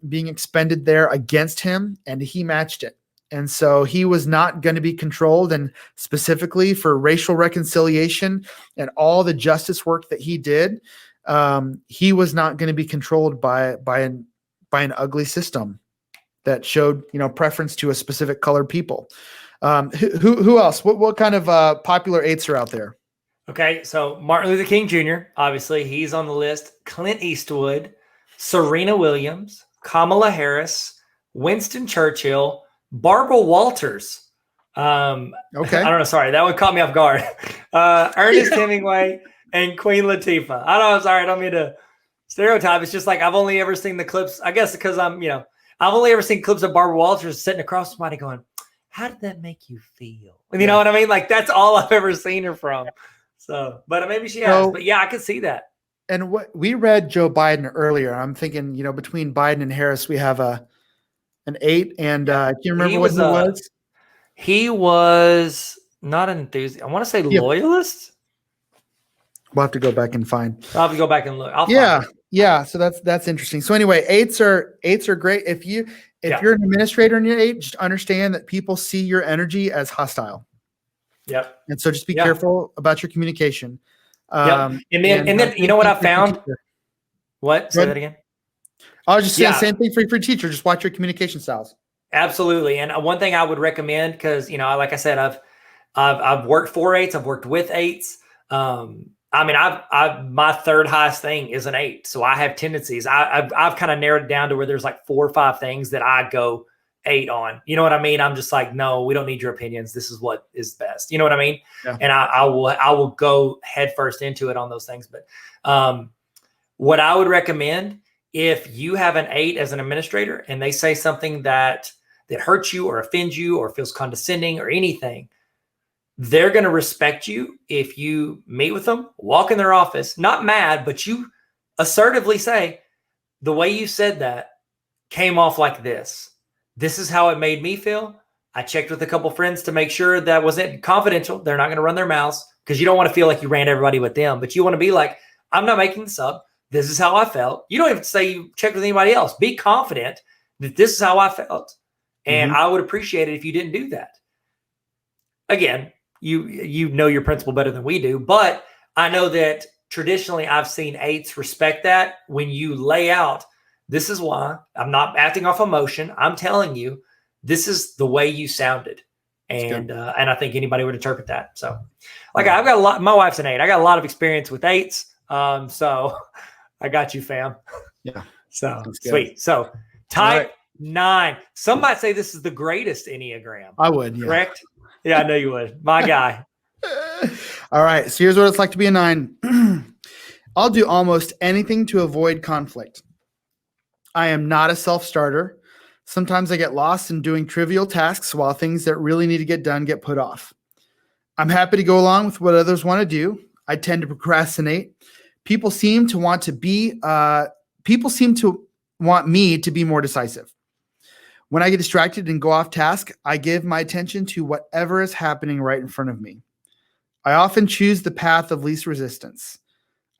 being expended there against him, and he matched it. And so he was not going to be controlled. And specifically for racial reconciliation and all the justice work that he did, he was not going to be controlled by an ugly system that showed, preference to a specific colored people. Who else? What kind of popular eights are out there? Okay, so Martin Luther King Jr., obviously, he's on the list. Clint Eastwood, Serena Williams, Kamala Harris, Winston Churchill, Barbara Walters. Okay. I don't know. Sorry, that one caught me off guard. Ernest Hemingway and Queen Latifah. I don't know. Sorry, I don't mean to stereotype. It's just like I've only ever seen the clips. I guess because I've only ever seen clips of Barbara Walters sitting across somebody going, "How did that make you feel?" You know what I mean? Like that's all I've ever seen her from. So, but maybe she has. But yeah, I could see that. And what we read Joe Biden earlier. I'm thinking, between Biden and Harris, we have an 8. And can you remember what he was? He was not an enthusiast. I want to say loyalist. We'll have to go back and find. I'll have to go back and look. Yeah. So that's interesting. So anyway, eights are great. If you're an administrator in your 8, just understand that people see your energy as hostile. Yep. And so just be careful about your communication. And then you know what I found? What? Say that again. I was just saying same thing for teacher. Just watch your communication styles. Absolutely. And one thing I would recommend, because like I said, I've worked for 8s, I've worked with 8s. My third highest thing is an 8. So I have tendencies. I've kind of narrowed it down to where there's like 4 or 5 things that I go 8 on. You know what I mean? I'm just like, no, we don't need your opinions. This is what is best. You know what I mean? Yeah. And I will go head first into it on those things. But what I would recommend, if you have an 8 as an administrator and they say something that hurts you or offends you or feels condescending or anything, they're going to respect you if you meet with them, walk in their office, not mad, but you assertively say, the way you said that came off like this. This is how it made me feel. I checked with a couple friends to make sure that wasn't confidential. They're not going to run their mouths because you don't want to feel like you ran everybody with them, but you want to be like, I'm not making this up. This is how I felt. You don't have to say you checked with anybody else. Be confident that this is how I felt. And I would appreciate it if you didn't do that. Again, you know your principal better than we do, but I know that traditionally I've seen 8s respect that when you lay out, this is why. I'm not acting off emotion. I'm telling you, this is the way you sounded. And I think anybody would interpret that. So I've got a lot, my wife's an 8. I got a lot of experience with 8s. So I got you, fam. Yeah. So sweet. So type 9. Some might say this is the greatest Enneagram. I would. Yeah. Correct? Yeah, I know you would. My guy. All right. So here's what it's like to be a 9. I'll do almost anything to avoid conflict. I am not a self-starter. Sometimes I get lost in doing trivial tasks while things that really need to get done get put off. I'm happy to go along with what others want to do. I tend to procrastinate. People seem to want me to be more decisive. When I get distracted and go off task, I give my attention to whatever is happening right in front of me. I often choose the path of least resistance.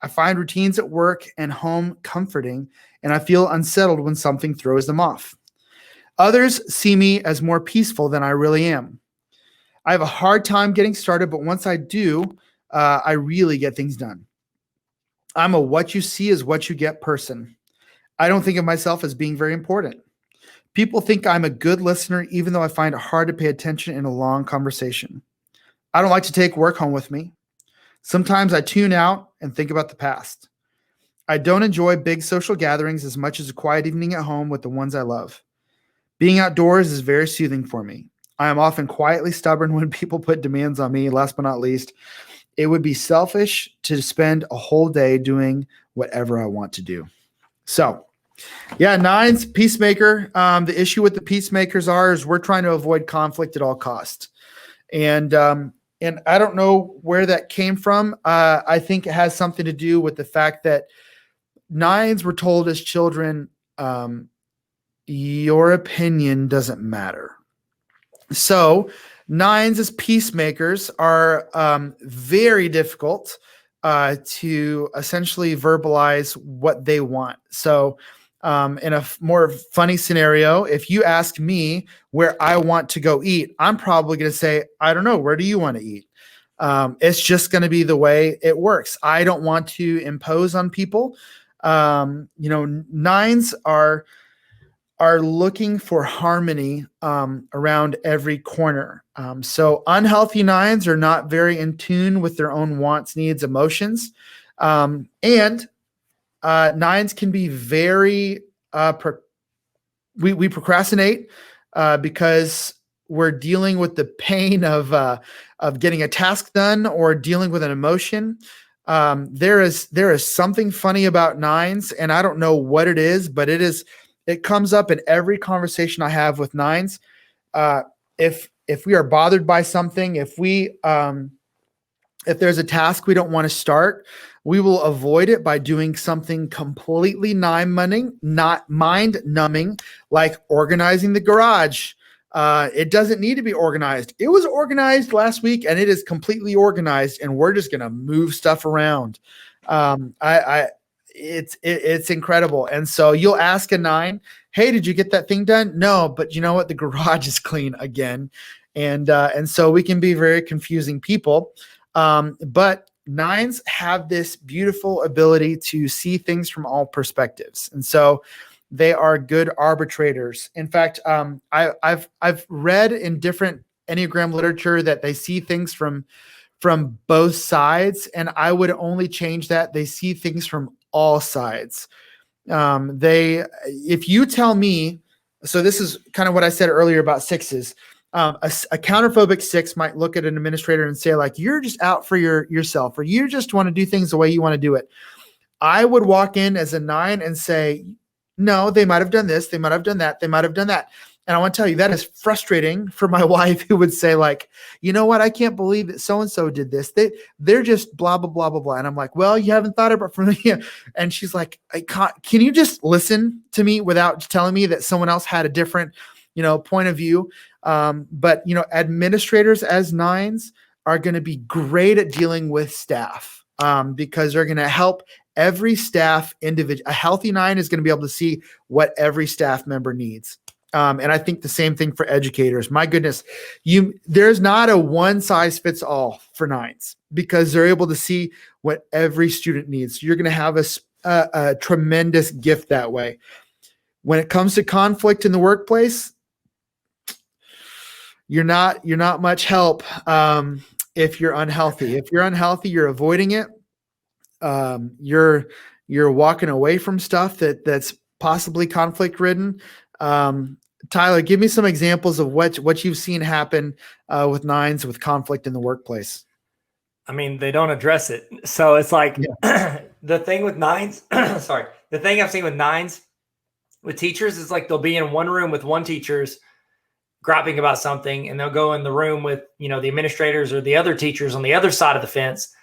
I find routines at work and home comforting, and I feel unsettled when something throws them off. Others see me as more peaceful than I really am. I have a hard time getting started, but once I do, I really get things done. I'm a what you see is what you get person. I don't think of myself as being very important. People think I'm a good listener, even though I find it hard to pay attention in a long conversation. I don't like to take work home with me. Sometimes I tune out and think about the past. I don't enjoy big social gatherings as much as a quiet evening at home with the ones I love. Being outdoors is very soothing for me. I am often quietly stubborn when people put demands on me. Last but not least, it would be selfish to spend a whole day doing whatever I want to do. So, yeah, 9's peacemaker. The issue with the peacemakers is we're trying to avoid conflict at all costs. And I don't know where that came from. I think it has something to do with the fact that 9s were told as children, your opinion doesn't matter. So Nines as peacemakers are very difficult to essentially verbalize what they want. So in a more funny scenario, if you ask me where I want to go eat, I'm probably going to say, I don't know. Where do you want to eat? It's just going to be the way it works. I don't want to impose on people. Nines are looking for harmony around every corner. So unhealthy nines are not very in tune with their own wants, needs, emotions. And nines can be very, we procrastinate because we're dealing with the pain of getting a task done or dealing with an emotion. There is something funny about nines, and I don't know what it is, but it comes up in every conversation I have with nines. If we are bothered by something, if there's a task we don't want to start, we will avoid it by doing something completely not mind numbing, like organizing the garage. It doesn't need to be organized. It was organized last week and it is completely organized, and we're just going to move stuff around. It's incredible. And so you'll ask a nine, hey, did you get that thing done? No, but you know what? The garage is clean again. And so we can be very confusing people. But nines have this beautiful ability to see things from all perspectives. And so they are good arbitrators. In fact, I've read in different Enneagram literature that they see things from both sides. And I would only change that. They see things from all sides. If you tell me, so this is kind of what I said earlier about sixes. A counterphobic six might look at an administrator and say, like, you're just out for yourself, or you just want to do things the way you want to do it. I would walk in as a nine and say, no, they might have done this. They might have done that. They might have done that. And I want to tell you, that is frustrating for my wife, who would say, like, you know what? I can't believe that so-and-so did this. They're just blah, blah, blah, blah, blah. And I'm like, well, you haven't thought about it from me. And she's like, can you just listen to me without telling me that someone else had a different, point of view? But administrators as nines are going to be great at dealing with staff because they're going to help every staff individual. A healthy nine is going to be able to see what every staff member needs. And I think the same thing for educators. My goodness, there's not a one size fits all for nines because they're able to see what every student needs. You're going to have a tremendous gift that way. When it comes to conflict in the workplace, you're not much help if you're unhealthy. If you're unhealthy, you're avoiding it. You're walking away from stuff that's possibly conflict ridden. Tyler, give me some examples of what you've seen happen with nines with conflict in the workplace. I mean, they don't address it. So it's like the thing with nines, the thing I've seen with nines with teachers is like they'll be in one room with one teacher's griping about something, and they'll go in the room with, the administrators or the other teachers on the other side of the fence,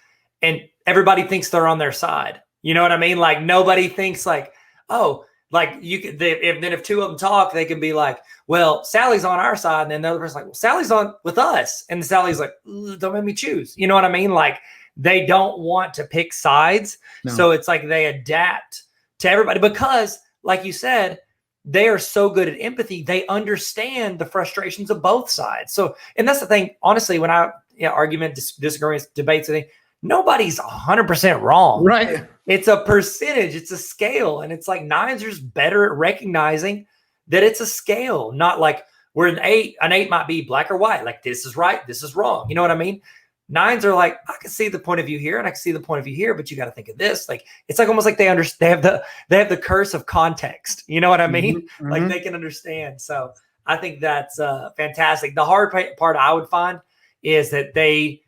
and everybody thinks they're on their side. You know what I mean? Like nobody thinks like, oh, like if two of them talk, they can be like, well, Sally's on our side. And then the other person's like, well, Sally's on with us. And Sally's like, don't make me choose. You know what I mean? Like they don't want to pick sides. No. So it's like they adapt to everybody because, like you said, they are so good at empathy. They understand the frustrations of both sides. So, and that's the thing, honestly, when I argument, disagreements, debates, nobody's 100% wrong. Right. It's a percentage. It's a scale. And it's like nines are just better at recognizing that it's a scale, not like where an eight might be black or white. Like this is right. This is wrong. You know what I mean? Nines are like, I can see the point of view here and I can see the point of view here, but you got to think of this. Like, it's like almost like they understand they have the curse of context. You know what I mean? Mm-hmm. Like they can understand. So I think that's fantastic. The hard part I would find is that they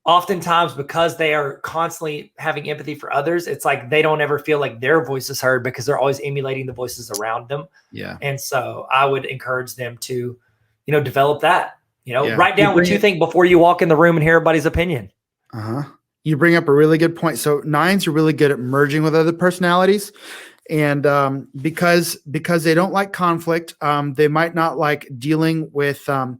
oftentimes, because they are constantly having empathy for others, it's like they don't ever feel like their voice is heard because they're always emulating the voices around them. Yeah. And so I would encourage them to, develop that. Write down what you think before you walk in the room and hear everybody's opinion. You bring up a really good point. So nines are really good at merging with other personalities. And because they don't like conflict, they might not like dealing with. So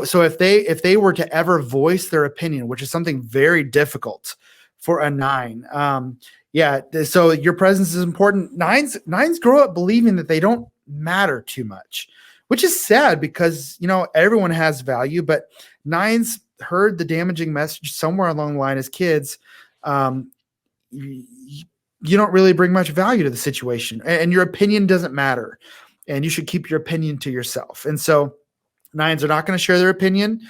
if they were to ever voice their opinion, which is something very difficult for a nine, so your presence is important. Nines grow up believing that they don't matter too much, which is sad because everyone has value, but nines heard the damaging message somewhere along the line as kids. You don't really bring much value to the situation, and your opinion doesn't matter, and you should keep your opinion to yourself. And so nines are not going to share their opinion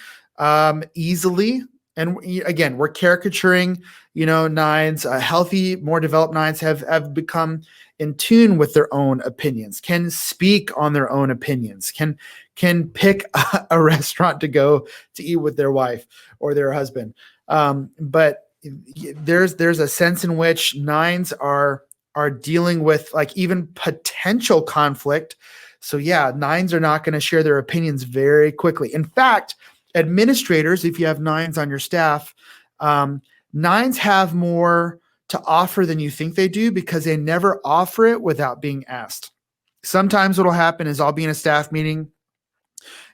easily. And again, we're caricaturing, nines. Healthy, more developed nines have become in tune with their own opinions, can speak on their own opinions, can pick a restaurant to go to eat with their wife or their husband. But there's a sense in which nines are dealing with like even potential conflict. So nines are not going to share their opinions very quickly. In fact, administrators, if you have nines on your staff, nines have more to offer than you think they do because they never offer it without being asked. Sometimes what'll happen is I'll be in a staff meeting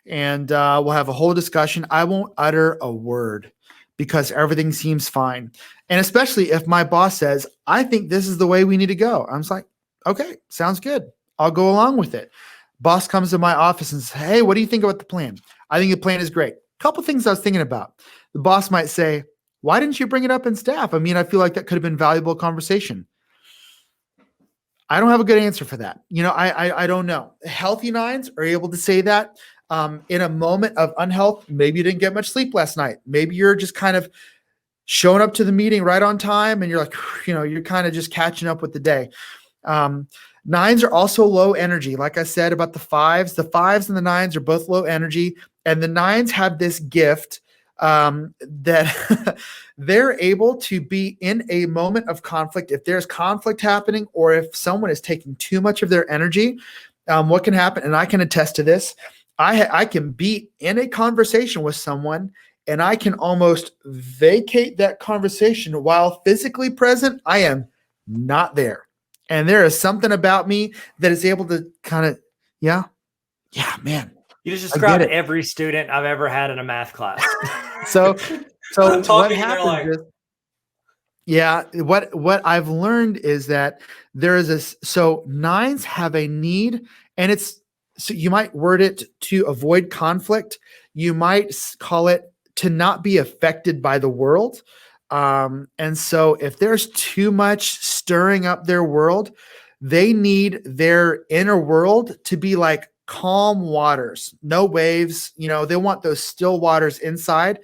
and we'll have a whole discussion. I won't utter a word because everything seems fine. And especially if my boss says, I think this is the way we need to go. I'm just like, okay, sounds good. I'll go along with it. Boss comes to my office and says, hey, what do you think about the plan? I think the plan is great. A couple things I was thinking about. The boss might say, why didn't you bring it up in staff? I mean, I feel like that could have been valuable conversation. I don't have a good answer for that. I don't know. Healthy nines are able to say that. In a moment of unhealth, maybe you didn't get much sleep last night. Maybe you're just kind of showing up to the meeting right on time and you're like, you're kind of just catching up with the day. Nines are also low energy. Like I said about the fives and the nines are both low energy. And the nines have this gift that they're able to be in a moment of conflict. If there's conflict happening or if someone is taking too much of their energy, what can happen, and I can attest to this, I can be in a conversation with someone and I can almost vacate that conversation while physically present. I am not there. And there is something about me that is able to kind of, man. You just described every student I've ever had in a math class. So what happens is, what I've learned is that there is this, so nines have a need, and so you might word it to avoid conflict. You might call it to not be affected by the world. And so if there's too much stirring up their world, they need their inner world to be like calm waters, no waves. They want those still waters inside.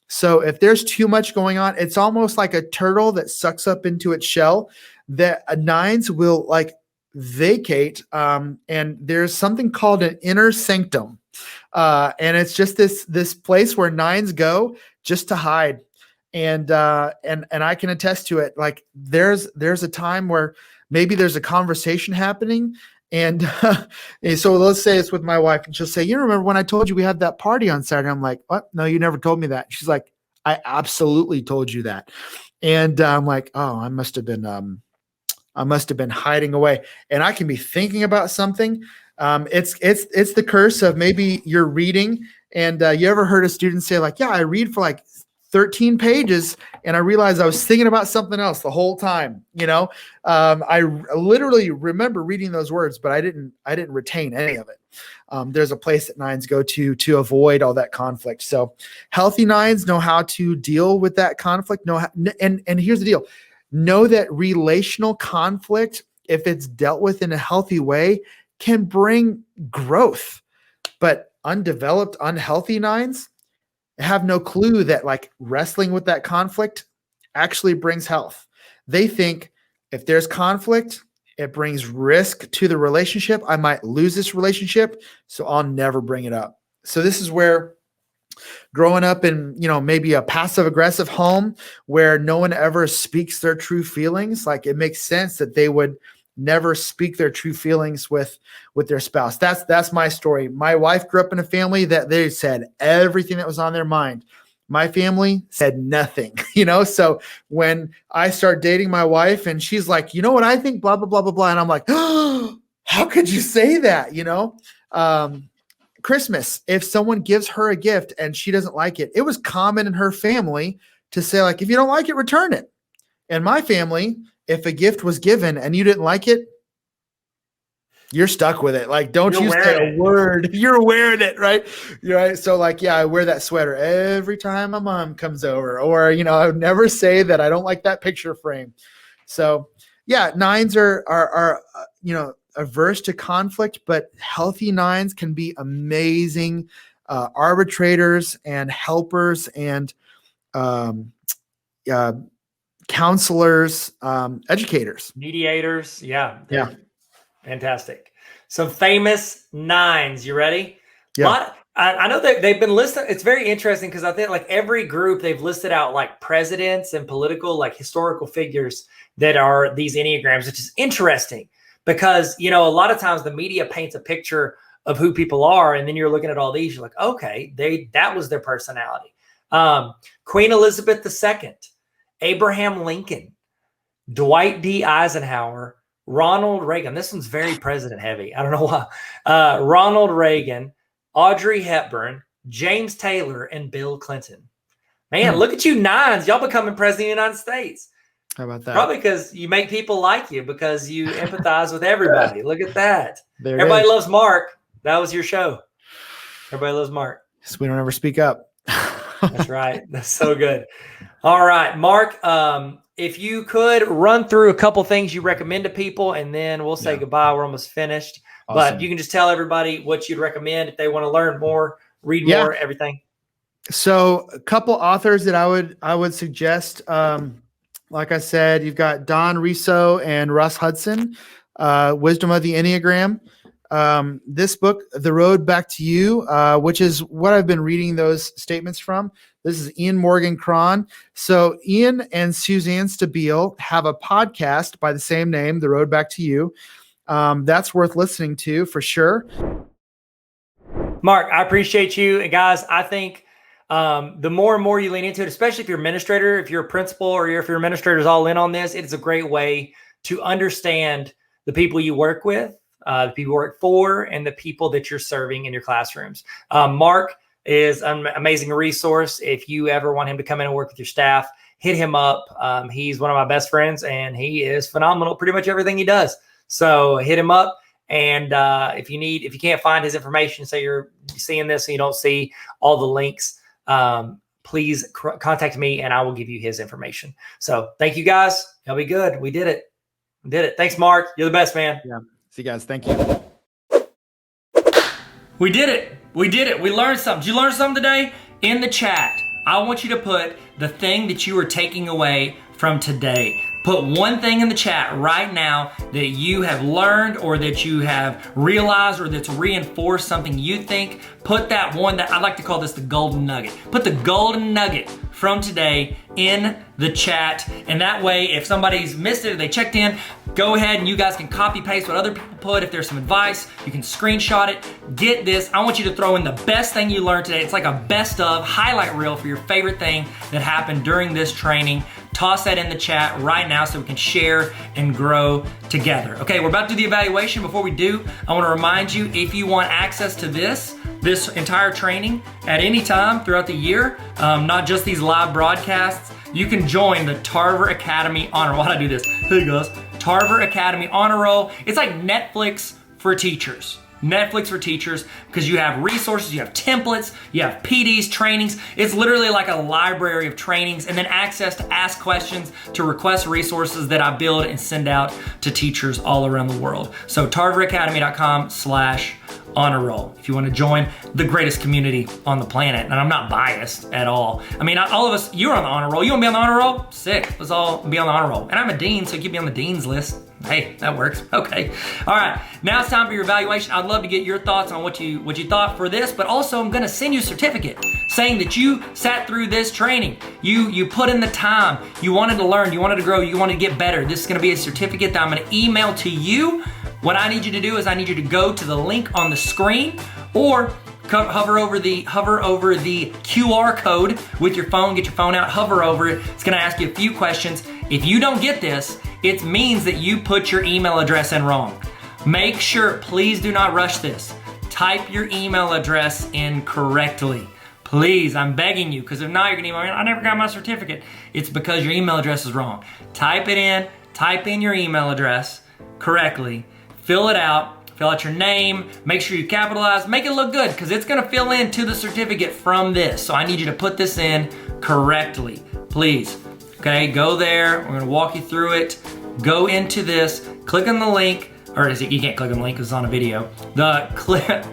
So if there's too much going on, it's almost like a turtle that sucks up into its shell that nines will like vacate. And there's something called an inner sanctum. And it's just this place where nines go just to hide. And I can attest to it. Like there's a time where maybe there's a conversation happening. And so let's say it's with my wife and she'll say, you remember when I told you we had that party on Saturday? I'm like, what? No, you never told me that. She's like, I absolutely told you that. And I'm like, oh, I must have been hiding away. And I can be thinking about something. It's the curse of maybe you're reading and you ever heard a student say like, yeah, I read for like 13 pages and I realized I was thinking about something else the whole time. I literally remember reading those words, but I didn't retain any of it. There's a place that nines go to avoid all that conflict. So healthy nines know how to deal with that conflict. And here's the deal. Know that relational conflict, if it's dealt with in a healthy way, can bring growth. But undeveloped, unhealthy nines have no clue that like wrestling with that conflict actually brings health. They think if there's conflict, it brings risk to the relationship. I might lose this relationship, so I'll never bring it up. So this is where growing up in, maybe a passive aggressive home where no one ever speaks their true feelings, like it makes sense that they would never speak their true feelings with their spouse. That's my story. My wife grew up in a family that they said everything that was on their mind. My family said nothing, So when I start dating my wife and she's like, you know what I think, blah, blah, blah, blah, blah. And I'm like, oh, how could you say that? Christmas, if someone gives her a gift and she doesn't like it, it was common in her family to say, like, if you don't like it, return it. In my family, if a gift was given and you didn't like it, you're stuck with it. Like, don't you say a word. You're wearing it, right? So like, I wear that sweater every time my mom comes over, or, I would never say that I don't like that picture frame. So nines are averse to conflict, but healthy nines can be amazing arbitrators and helpers and counselors, educators, mediators. Yeah. Fantastic. Some famous nines. You ready? Yeah. I know that they've been listed. It's very interesting because I think like every group they've listed out like presidents and political, like historical figures that are these Enneagrams, which is interesting because, a lot of times the media paints a picture of who people are. And then you're looking at all these, you're like, okay, that was their personality. Queen Elizabeth II, Abraham Lincoln, Dwight D. Eisenhower, Ronald Reagan. This one's very president heavy. I don't know why. Ronald Reagan, Audrey Hepburn, James Taylor, and Bill Clinton. Man, look at you nines. Y'all becoming president of the United States. How about that? Probably because you make people like you because you empathize with everybody. Look at that. Everybody loves Mark. That was your show. Everybody loves Mark. So we don't ever speak up. That's right. That's so good. All right, Mark, if you could run through a couple things you recommend to people, and then we'll say goodbye. We're almost finished. Awesome. But you can just tell everybody what you'd recommend if they want to learn more, read more, everything. So a couple authors that I would suggest, like I said, you've got Don Riso and Russ Hudson, Wisdom of the Enneagram. This book, The Road Back to You, which is what I've been reading those statements from. This is Ian Morgan Cron. So Ian and Suzanne Stabile have a podcast by the same name, The Road Back to You. That's worth listening to for sure. Mark, I appreciate you. And guys, I think the more and more you lean into it, especially if you're an administrator, if you're a principal, or if your administrator is all in on this, it's a great way to understand the people you work with, the people you work for, and the people that you're serving in your classrooms. Mark is an amazing resource. If you ever want him to come in and work with your staff, hit him up. He's one of my best friends, and he is phenomenal, pretty much everything he does. So hit him up. And if you can't find his information, say you're seeing this and you don't see all the links, please contact me and I will give you his information. So thank you guys. Y'all be good. We did it. Thanks, Mark. You're the best, man. Yeah. See you guys. Thank you. We did it. We learned something. Did you learn something today? In the chat, I want you to put the thing that you are taking away from today. Put one thing in the chat right now that you have learned or that you have realized or that's reinforced something you think. Put that one that I like to call this the golden nugget. Put the golden nugget from today in the chat. And that way, if somebody's missed it or they checked in, go ahead and you guys can copy paste what other people put. If there's some advice, you can screenshot it. Get this. I want you to throw in the best thing you learned today. It's like a best of highlight reel for your favorite thing that happened during this training. Toss that in the chat right now so we can share and grow together. Okay, we're about to do the evaluation. Before we do, I want to remind you, if you want access to this entire training at any time throughout the year, not just these live broadcasts, you can join the Tarver Academy Honor. Why'd I do this? Hey guys, Tarver Academy Honor Roll. It's like Netflix for teachers. Netflix for teachers, because you have resources, you have templates, you have PDs, trainings. It's literally like a library of trainings, and then access to ask questions, to request resources that I build and send out to teachers all around the world. So tarveracademy.com/honor roll if you want to join the greatest community on the planet. And I'm not biased at all. I mean, all of us, you're on the honor roll. You want to be on the honor roll? Sick. Let's all be on the honor roll. And I'm a dean, so keep me on the dean's list. Hey, that works. Okay. All right. Now it's time for your evaluation. I'd love to get your thoughts on what you thought for this, but also I'm going to send you a certificate saying that you sat through this training. You put in the time. You wanted to learn. You wanted to grow. You wanted to get better. This is going to be a certificate that I'm going to email to you. What I need you to do is I need you to go to the link on the screen, or hover over the QR code with your phone. Get your phone out, hover over it. It's gonna ask you a few questions. If you don't get this, it means that you put your email address in wrong. Make sure, please do not rush this. Type your email address in correctly. Please, I'm begging you, because if not, you're gonna email me, I never got my certificate. It's because your email address is wrong. Type in your email address correctly, fill it out, fill out your name, make sure you capitalize, make it look good, because it's gonna fill into the certificate from this. So I need you to put this in correctly, please. Okay, go there, we're gonna walk you through it. Go into this, click on the link, or you can't click on the link because it's on a video.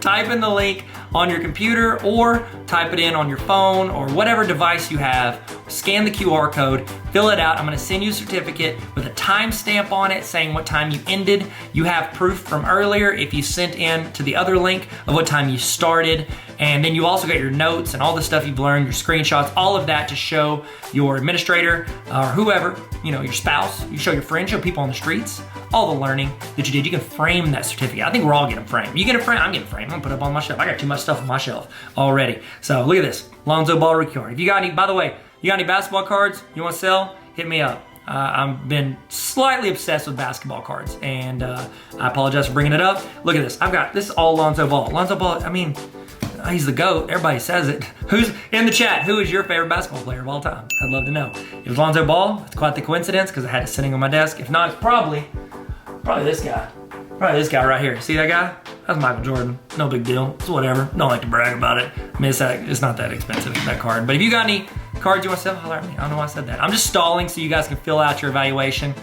Type in the link on your computer or type it in on your phone or whatever device you have. Scan the QR code, fill it out. I'm gonna send you a certificate with a timestamp on it saying what time you ended. You have proof from earlier if you sent in to the other link of what time you started. And then you also got your notes and all the stuff you've learned, your screenshots, all of that to show your administrator or whoever, your spouse, you show your friends, show people on the streets, all the learning that you did. You can frame that certificate. I think we're all getting framed. You get a frame, I'm getting framed. I'm gonna put it up on my shelf. I got too much stuff on my shelf already. So look at this, Lonzo Ball rookie card. If you got any, by the way, you got any basketball cards you wanna sell, hit me up. I've been slightly obsessed with basketball cards, and I apologize for bringing it up. Look at this, I've got, this is all Lonzo Ball. Lonzo Ball, he's the GOAT. Everybody says it. Who's in the chat? Who is your favorite basketball player of all time? I'd love to know. It was Lonzo Ball. It's quite the coincidence because I had it sitting on my desk. If not, it's probably this guy. Probably this guy right here. See that guy? That's Michael Jordan. No big deal. It's whatever. Don't like to brag about it. It's not that expensive, that card. But if you got any cards you want to sell, holler at me. I don't know why I said that. I'm just stalling so you guys can fill out your evaluation.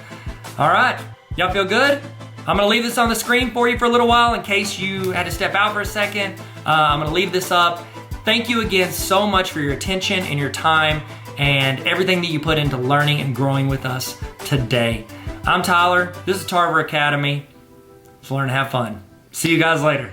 All right. Y'all feel good? I'm gonna leave this on the screen for you for a little while in case you had to step out for a second. I'm gonna leave this up. Thank you again so much for your attention and your time and everything that you put into learning and growing with us today. I'm Tyler, this is Tarver Academy. Let's learn and have fun. See you guys later.